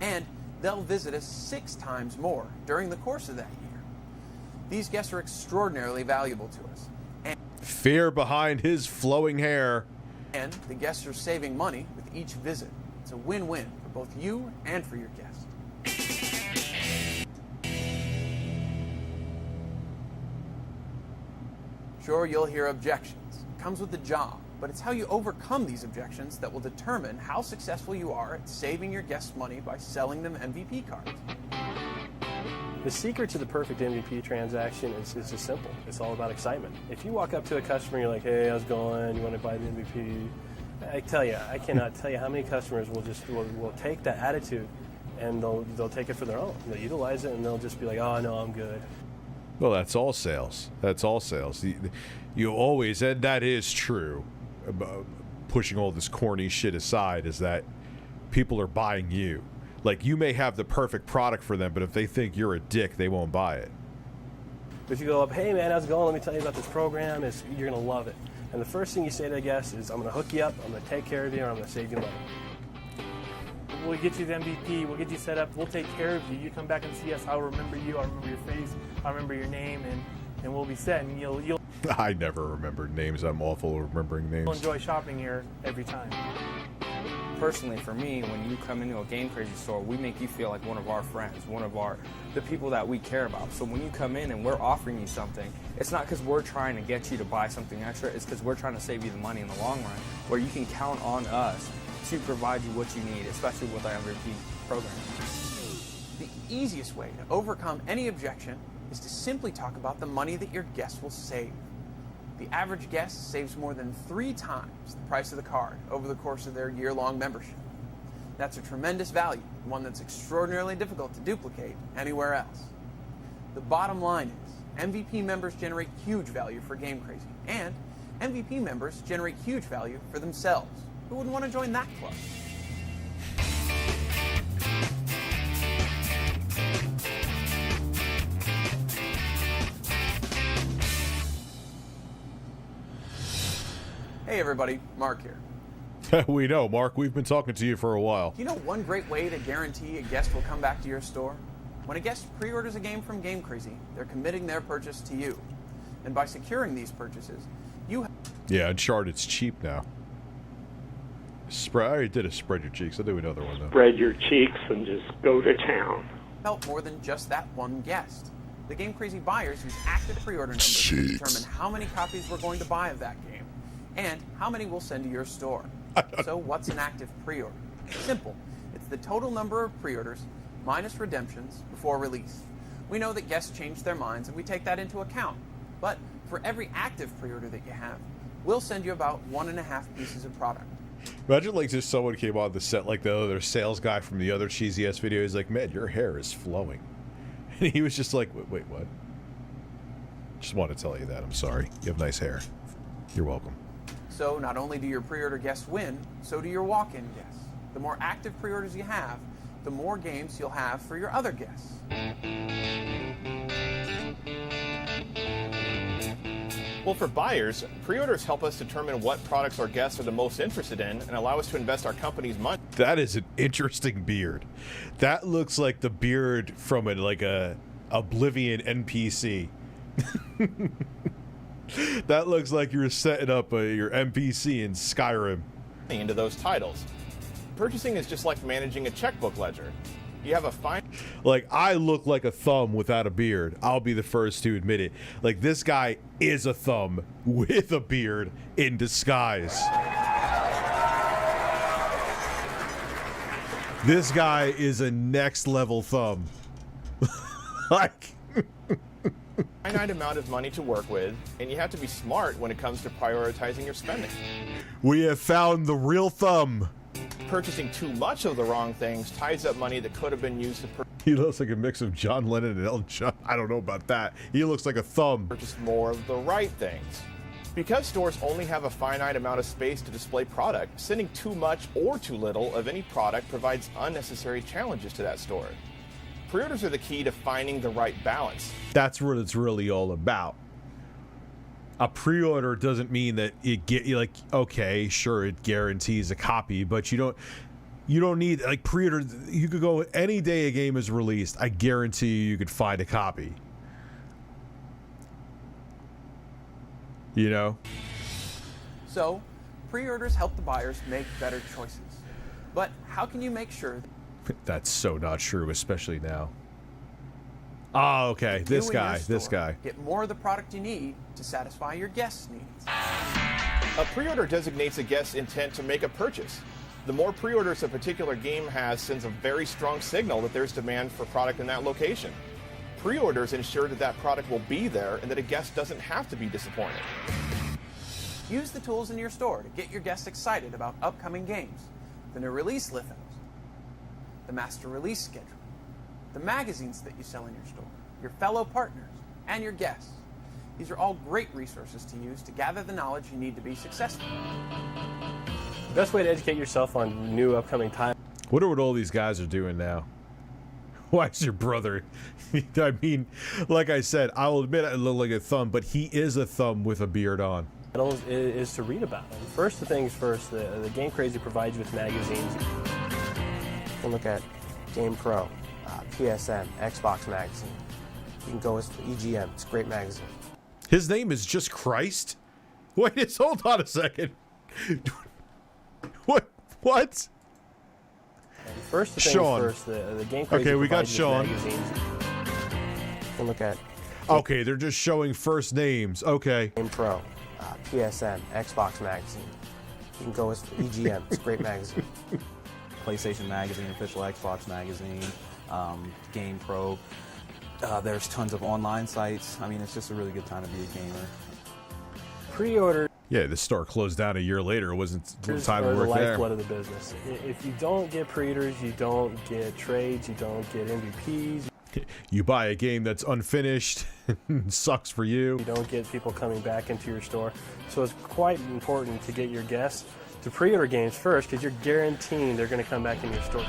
And they'll visit us 6 times more during the course of that year. These guests are extraordinarily valuable to us. And Fear behind his flowing hair. And the guests are saving money with each visit. It's a win-win for both you and for your guests. Sure, you'll hear objections. It comes with the job, but it's how you overcome these objections that will determine how successful you are at saving your guests money by selling them MVP cards. The secret to the perfect MVP transaction is just simple. It's all about excitement. If you walk up to a customer and you're like, hey, how's it going? You want to buy the MVP? I tell you, I cannot tell you how many customers will take that attitude and they'll take it for their own. They'll utilize it and they'll just be like, oh, no, I'm good. Well, that's all sales. That's all sales. You always, and that is true, pushing all this corny shit aside, is that people are buying you. Like, you may have the perfect product for them, but if they think you're a dick, they won't buy it. If you go up, hey man, how's it going? Let me tell you about this program. You're going to love it. And the first thing you say to a guest is, I'm going to hook you up, I'm going to take care of you, or I'm going to save you money. We'll get you the MVP, we'll get you set up, we'll take care of you. You come back and see us, I'll remember you, I'll remember your face, I'll remember your name, and we'll be set. And you'll I never remembered names. I'm awful at remembering names. enjoy shopping here every time. Personally, for me, when you come into a Game Crazy store, we make you feel like one of our friends, the people that we care about. So when you come in and we're offering you something, it's not because we're trying to get you to buy something extra, it's because we're trying to save you the money in the long run, where you can count on us to provide you what you need, especially with our MVP program. The easiest way to overcome any objection is to simply talk about the money that your guests will save. The average guest saves more than 3 times the price of the card over the course of their year-long membership. That's a tremendous value, one that's extraordinarily difficult to duplicate anywhere else. The bottom line is, MVP members generate huge value for Game Crazy, and MVP members generate huge value for themselves. Who wouldn't want to join that club? Hey everybody, Mark here. We know, Mark. We've been talking to you for a while. Do you know one great way to guarantee a guest will come back to your store? When a guest pre-orders a game from Game Crazy, they're committing their purchase to you. And by securing these purchases, you Yeah, Uncharted's cheap now. I already did a spread your cheeks. I'll do another one though. Spread your cheeks and just go to town. help more than just that one guest. The Game Crazy buyers use active pre-order numbers to determine how many copies we're going to buy of that game and how many we'll send to your store. So what's an active pre-order? Simple. It's the total number of pre-orders minus redemptions before release. We know that guests change their minds and we take that into account. But for every active pre-order that you have, we'll send you about 1.5 pieces of product. Imagine like just someone came on the set like the other sales guy from the other cheesy ass video. He's like, man, your hair is flowing. And he was just like, wait, what? Just want to tell you that. I'm sorry. You have nice hair. You're welcome. So not only do your pre-order guests win, so do your walk-in guests. The more active pre-orders you have, the more games you'll have for your other guests. Well, for buyers, pre-orders help us determine what products our guests are the most interested in and allow us to invest our company's money. That is an interesting beard. That looks like the beard from a Oblivion NPC. That looks like you're setting up your NPC in Skyrim. Into those titles. Purchasing is just like managing a checkbook ledger. You have a fine... Like, I look like a thumb without a beard. I'll be the first to admit it. Like, this guy is a thumb with a beard in disguise. This guy is a next level thumb. Like... finite amount of money to work with, and you have to be smart when it comes to prioritizing your spending. We have found the real thumb. Purchasing too much of the wrong things ties up money that could have been used to He looks like a mix of John Lennon and Elton John. I don't know about that. He looks like a thumb. purchase more of the right things. Because stores only have a finite amount of space to display product, sending too much or too little of any product provides unnecessary challenges to that store. Pre-orders are the key to finding the right balance. That's what it's really all about. A pre-order doesn't mean that it okay, sure, it guarantees a copy, but you don't need like pre-order. You could go any day a game is released. I guarantee you could find a copy. You know? So, pre-orders help the buyers make better choices. But how can you make sure That's so not true, especially now. Oh, okay. that This you and guy. your This store guy. get more of the product you need to satisfy your guests' needs? A pre-order designates a guest's intent to make a purchase. The more pre-orders a particular game has sends a very strong signal that there's demand for product in that location. Pre-orders ensure that that product will be there and that a guest doesn't have to be disappointed. Use the tools in your store to get your guests excited about upcoming games. The new release lithos, the master release schedule, the magazines that you sell in your store, your fellow partners, and your guests. These are all great resources to use to gather the knowledge you need to be successful. The best way to educate yourself on new upcoming titles. Wonder what all these guys are doing now. Why is your brother? I mean, like I said, I'll admit I look like a thumb, but he is a thumb with a beard on. is to read about them. First things first, the Game Crazy provides you with magazines. You can look at Game Pro, PSN, Xbox Magazine. You can go with EGM. It's a great magazine. His name is just Christ? Wait, hold on a second. What? First things Sean. first, the Game Crazy Okay, we got provides you with Sean. magazines. You can look at Okay, they're just showing first names. Okay. Game Pro, PSN, Xbox Magazine. You can go with EGM. It's a great magazine. PlayStation Magazine, official Xbox Magazine, Game Pro. There's tons of online sites. I mean, it's just a really good time to be a gamer. Pre-order Yeah, the store closed down a year later. It wasn't time to are the work there. lifeblood of the business. If you don't get pre-orders, you don't get trades, you don't get MVPs. You buy a game that's unfinished, sucks for you. You don't get people coming back into your store. So it's quite important to get your guests to pre-order games first, because you're guaranteeing they're going to come back in your store.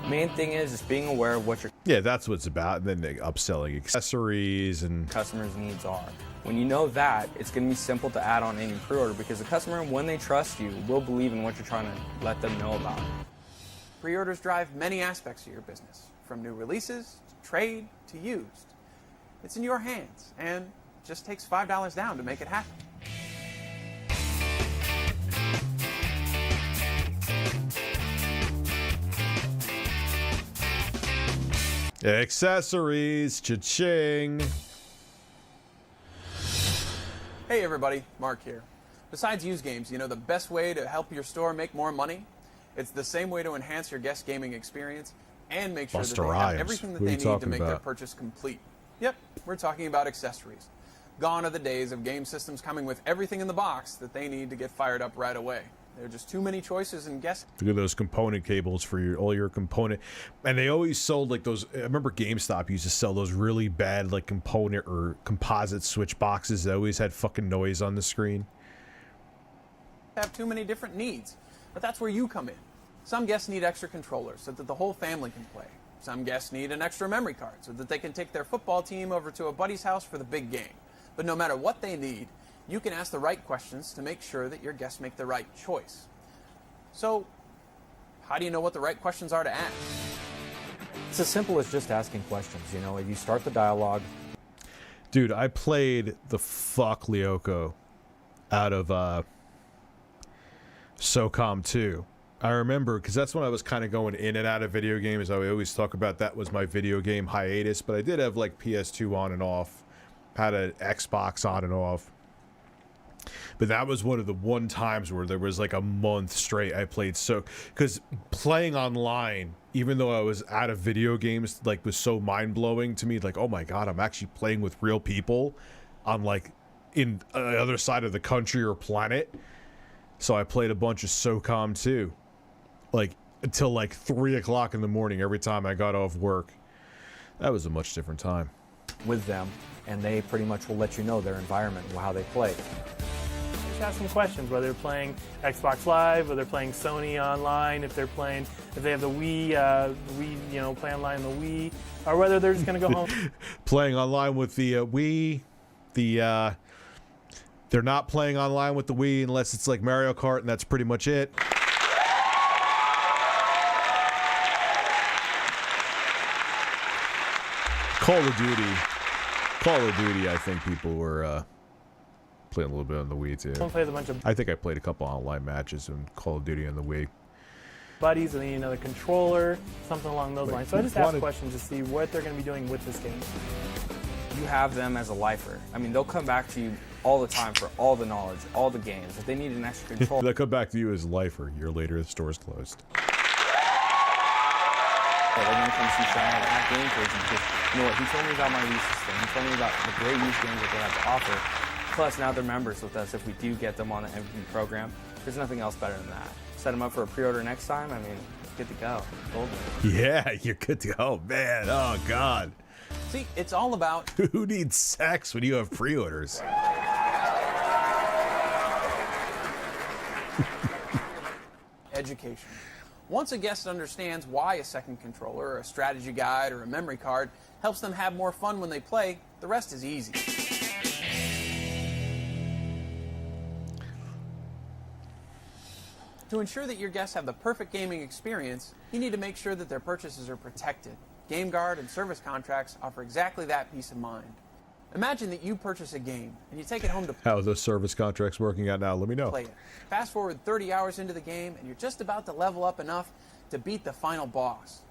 Main thing is just being aware of what your Yeah, that's what it's about. And then the upselling accessories and customers' needs are. When you know that, it's going to be simple to add on any pre-order because the customer, when they trust you, will believe in what you're trying to let them know about. Pre-orders drive many aspects of your business, from new releases, to trade, to used. It's in your hands, and it just takes $5 down to make it happen. accessories. Cha-ching. Hey everybody, Mark here. Besides used games, you know the best way to help your store make more money? It's the same way to enhance your guest gaming experience and make sure that Buster they have Rhymes. everything that What are they you need to talking make their about? purchase complete. Yep, we're talking about accessories. Gone are the days of game systems coming with everything in the box that they need to get fired up right away. There are just too many choices in guest. Look at those component cables for all your component. And they always sold like those. I remember GameStop used to sell those really bad like component or composite switch boxes that always had fucking noise on the screen. Have too many different needs, but that's where you come in. Some guests need extra controllers so that the whole family can play. Some guests need an extra memory card so that they can take their football team over to a buddy's house for the big game. But no matter what they need, you can ask the right questions to make sure that your guests make the right choice. So, how do you know what the right questions are to ask? It's as simple as just asking questions. You know, you start the dialogue. Dude, I played the fuck Lyoko out of SOCOM 2. I remember, because that's when I was kind of going in and out of video games. I always talk about that was my video game hiatus, but I did have like PS2 on and off, had an Xbox on and off. But that was one of the times where there was like a month straight I played because playing online, even though I was out of video games, like was so mind-blowing to me. Like, oh my god, I'm actually playing with real people on like in the other side of the country or planet. So I played a bunch of SOCOM 2, like until like 3 o'clock in the morning every time I got off work. That was a much different time. With them, and they pretty much will let you know their environment and how they play. Just ask them questions, whether they're playing Xbox Live, whether they're playing Sony online, if they have the Wii, play online on the Wii, or whether they're just going to go home. Playing online with the Wii, they're not playing online with the Wii unless it's like Mario Kart, and that's pretty much it. Call of Duty, I think people were playing a little bit on the Wii too. I think I played a couple online matches in Call of Duty on the Wii. Buddies, and then you need another controller, something along those lines. So I just ask questions to see what they're going to be doing with this game. You have them as a lifer. I mean, they'll come back to you all the time for all the knowledge, all the games. If they need an extra control, They'll come back to you as a lifer. A year later, the store's closed. they're going to come see Sean at Game Crazy because, you know what, he told me about my used system. He told me about the great used games that they have to offer. Plus, now they're members with us if we do get them on the MVP program. There's nothing else better than that. Set them up for a pre-order next time. I mean, good to go. Golden. Yeah, you're good to go, man. Oh, God. See, it's all about who needs sex when you have pre-orders? education. Once a guest understands why a second controller, or a strategy guide, or a memory card helps them have more fun when they play, the rest is easy. To ensure that your guests have the perfect gaming experience, you need to make sure that their purchases are protected. GameGuard and service contracts offer exactly that peace of mind. Imagine that you purchase a game and you take it home to How are those service contracts working out now? Let me know. play it. Fast forward 30 hours into the game and you're just about to level up enough to beat the final boss.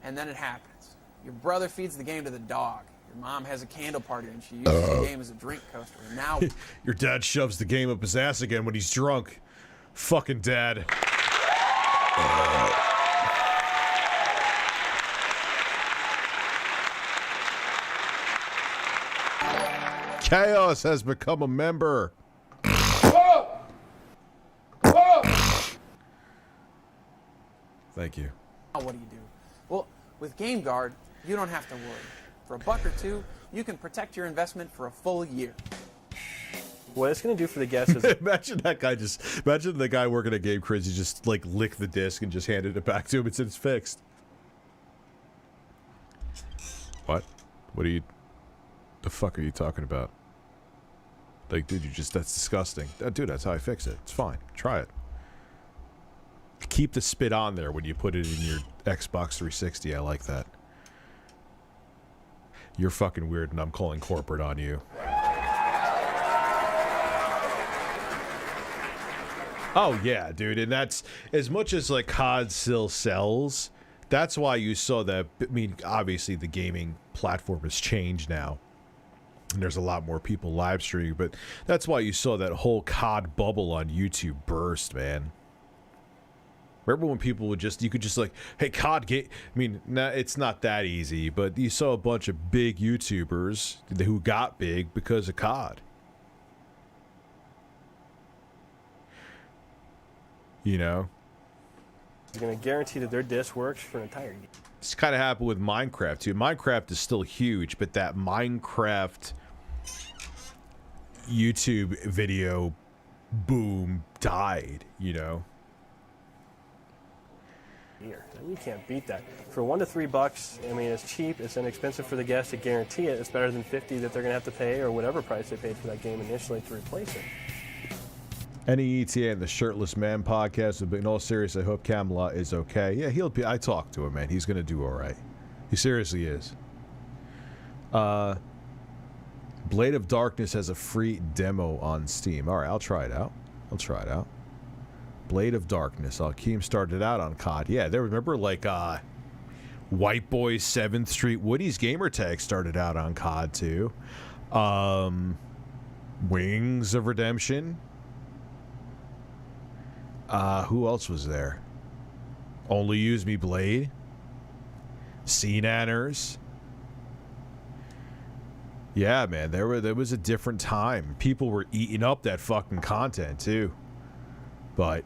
And then it happens. Your brother feeds the game to the dog. Your mom has a candle party and she uses the game as a drink coaster. And now Your dad shoves the game up his ass again when he's drunk. Fucking dad. Chaos has become a member. Thank you. now what do? Well, with GameGuard, you don't have to worry. For $1 or $2, you can protect your investment for a full year. What it's going to do for the guests is imagine the guy working at Game Crazy just like lick the disc and just handed it back to him and said it's fixed. What? What are you? The fuck are you talking about? Like, dude, that's disgusting. Dude, that's how I fix it. It's fine. Try it. Keep the spit on there when you put it in your Xbox 360. I like that. You're fucking weird and I'm calling corporate on you. Oh yeah, dude, and that's as much as like COD still sells. That's why you saw that. I mean, obviously the gaming platform has changed now, and there's a lot more people live streaming. But that's why you saw that whole COD bubble on YouTube burst, man. Remember when people would you could just like, hey, COD game. I mean, it's not that easy, but you saw a bunch of big YouTubers who got big because of COD. You know? You're going to guarantee that their disc works for an entire year. It's kind of happened with Minecraft, too. Minecraft is still huge, but that Minecraft YouTube video boom died, you know? Year. You can't beat that. For $1 to $3, I mean, it's cheap, it's inexpensive for the guests to guarantee it. It's better than $50 that they're going to have to pay or whatever price they paid for that game initially to replace it. NEETA and the Shirtless Man podcast, but in all seriousness, I hope Camelot is okay. Yeah, he'll be. I talked to him, man. He's gonna do all right. He seriously is. Blade of Darkness has a free demo on Steam. All right, I'll try it out. Blade of Darkness. Keem started out on COD. Yeah, there. Remember, like White Boys 7th Street. Woody's Gamertag started out on COD too. Wings of Redemption. Who else was there? Only Use Me Blade. Sea Nanners. Yeah, man, there was a different time. People were eating up that fucking content too. But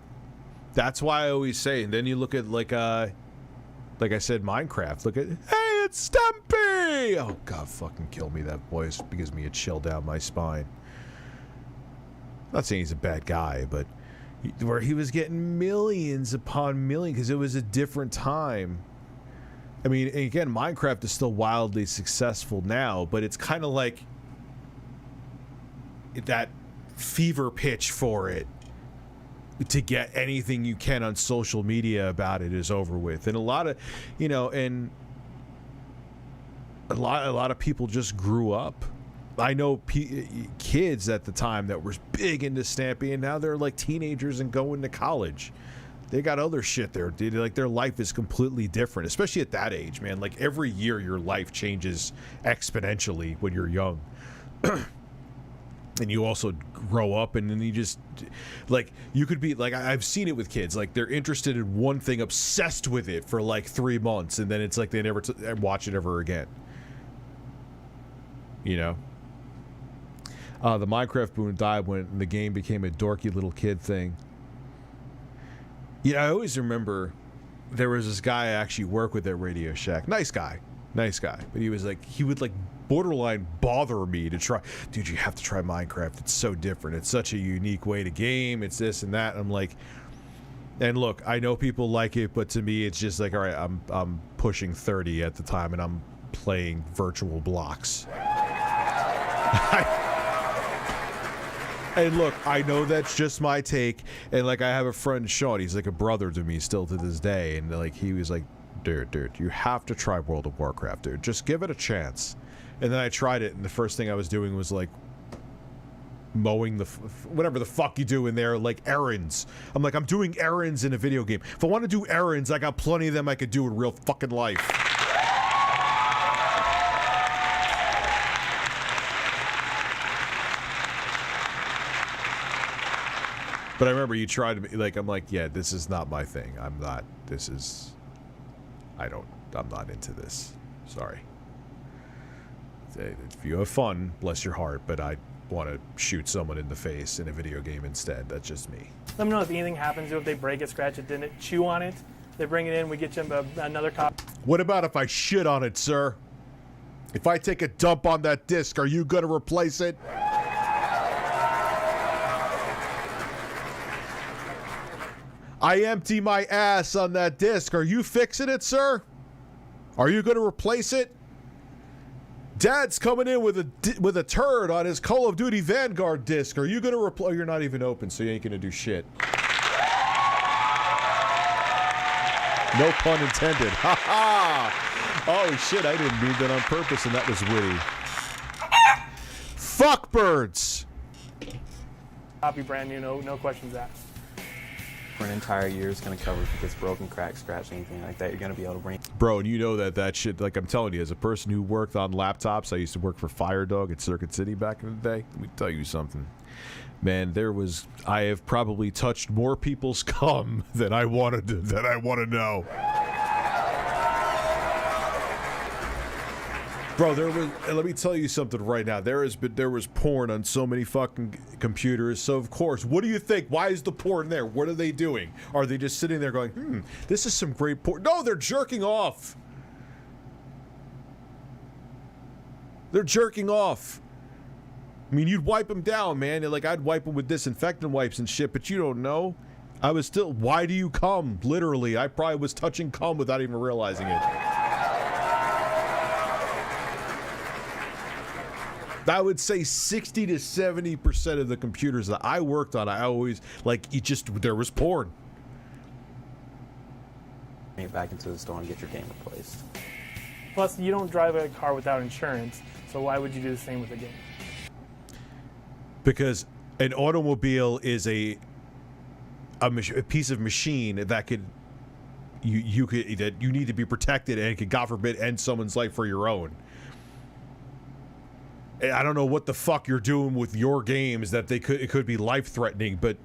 that's why I always say, and then you look at like I said, Minecraft. Look at, hey, it's Stumpy! Oh god, fucking kill me. That voice gives me a chill down my spine. Not saying he's a bad guy, but where he was getting millions upon millions because it was a different time. I mean, again, Minecraft is still wildly successful now, but it's kind of like that fever pitch for it to get anything you can on social media about it is over with. And a lot of, you know, and a lot of people just grew up. I know kids at the time that were big into Stampy, and now they're like teenagers and going to college. They got other shit there, dude. Like their life is completely different, especially at that age, man. Like every year, your life changes exponentially when you're young, and you also grow up, and then you just like you could be like I've seen it with kids. Like they're interested in one thing, obsessed with it for like 3 months, and then it's like they never watch it ever again. You know. The Minecraft boom died when the game became a dorky little kid thing. Yeah, I always remember there was this guy I actually worked with at Radio Shack. Nice guy. But he was like, he would like borderline bother me to try. Dude, you have to try Minecraft. It's so different. It's such a unique way to game. It's this and that. I'm like, and look, I know people like it, but to me, it's just like, all right, I'm pushing 30 at the time, and I'm playing virtual blocks. And look, I know that's just my take, and like I have a friend, Sean, he's like a brother to me still to this day, and like he was like, dude, you have to try World of Warcraft, dude. Just give it a chance. And then I tried it, and the first thing I was doing was like mowing the whatever the fuck you do in there, like errands. I'm like, I'm doing errands in a video game. If I want to do errands, I got plenty of them I could do in real fucking life. But I remember you tried to be like, I'm like, yeah, this is not my thing. I'm not into this. Sorry. If you have fun, bless your heart, but I want to shoot someone in the face in a video game instead. That's just me. Let me know if anything happens, if they break it, scratch it, didn't chew on it. They bring it in, we get you another copy. What about if I shit on it, sir? If I take a dump on that disc, are you going to replace it? I empty my ass on that disc. Are you fixing it, sir? Are you going to replace it? Dad's coming in with a turd on his Call of Duty Vanguard disc. Are you going to replace? Oh, you're not even open, so you ain't going to do shit. No pun intended. Ha ha! Oh shit! I didn't mean that on purpose, and that was witty. Fuck birds. Copy brand new, no questions asked. For an entire year, it's going to cover if it gets broken, cracked, scratched, anything like that. You're going to be able to bring. Bro, and you know that shit, like I'm telling you, as a person who worked on laptops, I used to work for FireDog at Circuit City back in the day. Let me tell you something. Man, I have probably touched more people's cum than I want to know. Bro, let me tell you something right now. There was porn on so many fucking computers. So of course, what do you think? Why is the porn there? What are they doing? Are they just sitting there going, this is some great porn? No, they're jerking off. They're jerking off. I mean, you'd wipe them down, man. Like, I'd wipe them with disinfectant wipes and shit, but you don't know. Why do you cum? Literally, I probably was touching cum without even realizing it. I would say 60 to 70% of the computers that I worked on, I always, there was porn. Bring it back into the store and get your game replaced. Plus, you don't drive a car without insurance, so why would you do the same with a game? Because an automobile is a piece of machine that you need to be protected and could, God forbid, end someone's life for your own. I don't know what the fuck you're doing with your games that it could be life-threatening, but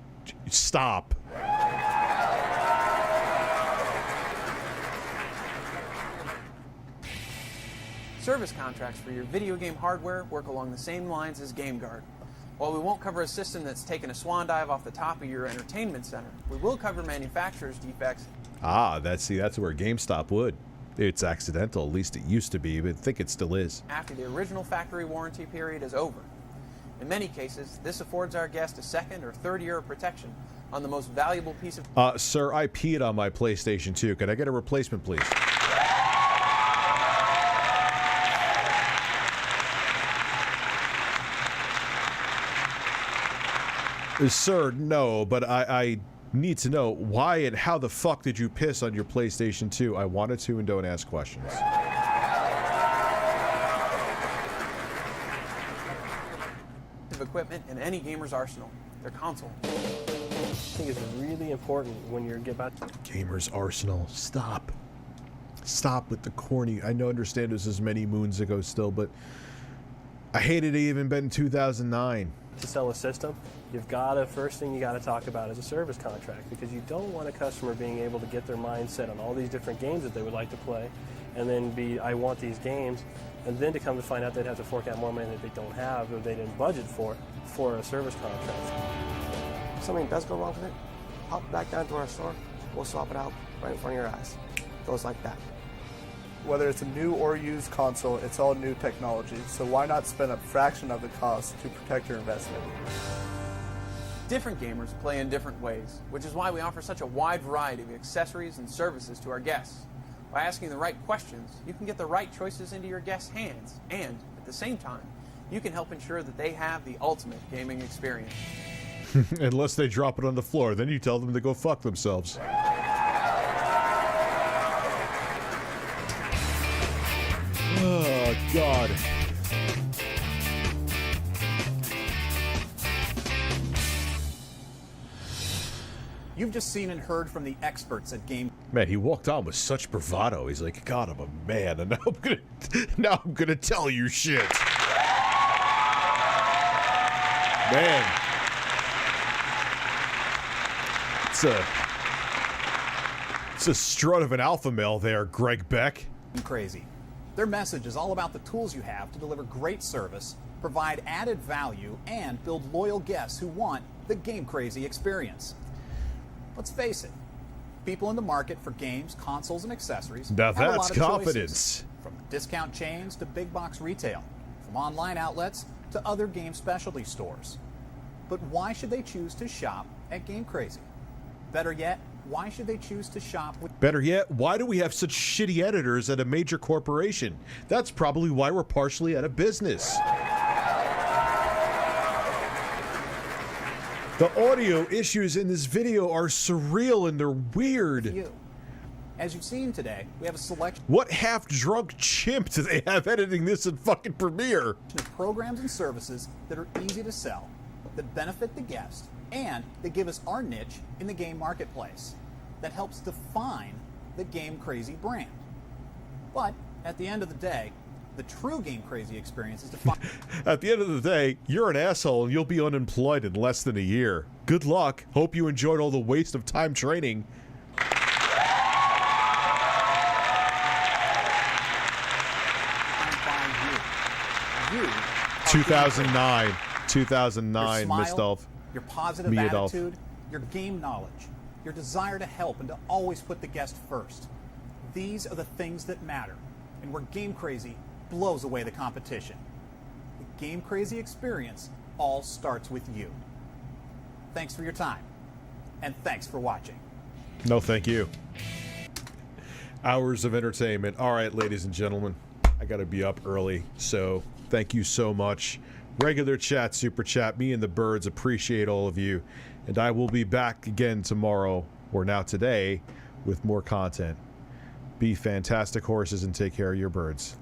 stop. Service contracts for your video game hardware work along the same lines as GameGuard. While we won't cover a system that's taken a swan dive off the top of your entertainment center, we will cover manufacturer's defects. That's where GameStop would. It's accidental, at least it used to be, but I think it still is. After the original factory warranty period is over. In many cases, this affords our guest a second or third year of protection on the most valuable piece of... Sir, I peed on my PlayStation 2. Can I get a replacement, please? Sir, no, but I need to know why and how the fuck did you piss on your PlayStation 2? I wanted to and don't ask questions. ...of equipment in any gamer's arsenal, their console. I think it's really important when you're about to... Gamer's arsenal. Stop. Stop with the corny. I understand this is many moons ago still, but I hated it even been in 2009. To sell a system, first thing you got to talk about is a service contract, because you don't want a customer being able to get their mind set on all these different games that they would like to play, and then I want these games, and then to come to find out they'd have to fork out more money that they don't have or they didn't budget for a service contract. If something does go wrong with it, pop back down to our store, we'll swap it out right in front of your eyes. It goes like that. Whether it's a new or used console, it's all new technology, so why not spend a fraction of the cost to protect your investment? Different gamers play in different ways, which is why we offer such a wide variety of accessories and services to our guests. By asking the right questions, you can get the right choices into your guests' hands, and at the same time, you can help ensure that they have the ultimate gaming experience. Unless they drop it on the floor, then you tell them to go fuck themselves. Oh, God. You've just seen and heard from the experts at Game. Man, he walked on with such bravado. He's like, God, I'm a man, and now I'm gonna tell you shit. Man. It's a strut of an alpha male there, Greg Beck. Crazy. Their message is all about the tools you have to deliver great service, provide added value, and build loyal guests who want the Game Crazy experience. Let's face it, people in the market for games, consoles, and accessories Now have a lot that's of confidence. choices, from discount chains to big box retail, from online outlets to other game specialty stores. But why should they choose to shop at Game Crazy? Better yet, why should they choose to shop with... Better yet, why do we have such shitty editors at a major corporation? That's probably why we're partially out of business. The audio issues in this video are surreal and they're weird. As you've seen today, we have a selection What half-drunk chimp do they have editing this in fucking Premiere? of programs and services that are easy to sell, that benefit the guest, and that give us our niche in the game marketplace that helps define the Game Crazy brand. But at the end of the day, the true Game Crazy experience is defined. At the end of the day, you're an asshole and you'll be unemployed in less than a year. Good luck. Hope you enjoyed all the waste of time training. 2009. 2009, Your smile, Mistolf. your positive Meadolf. attitude, your game knowledge, your desire to help and to always put the guest first. These are the things that matter, and where Game Crazy blows away the competition. The Game Crazy experience all starts with you. Thanks for your time, and thanks for watching. No, thank you. Hours of entertainment. All right, ladies and gentlemen, I got to be up early, so thank you so much. Regular chat, super chat, me and the birds appreciate all of you, and I will be back again tomorrow, or now today, with more content. Be fantastic horses and take care of your birds.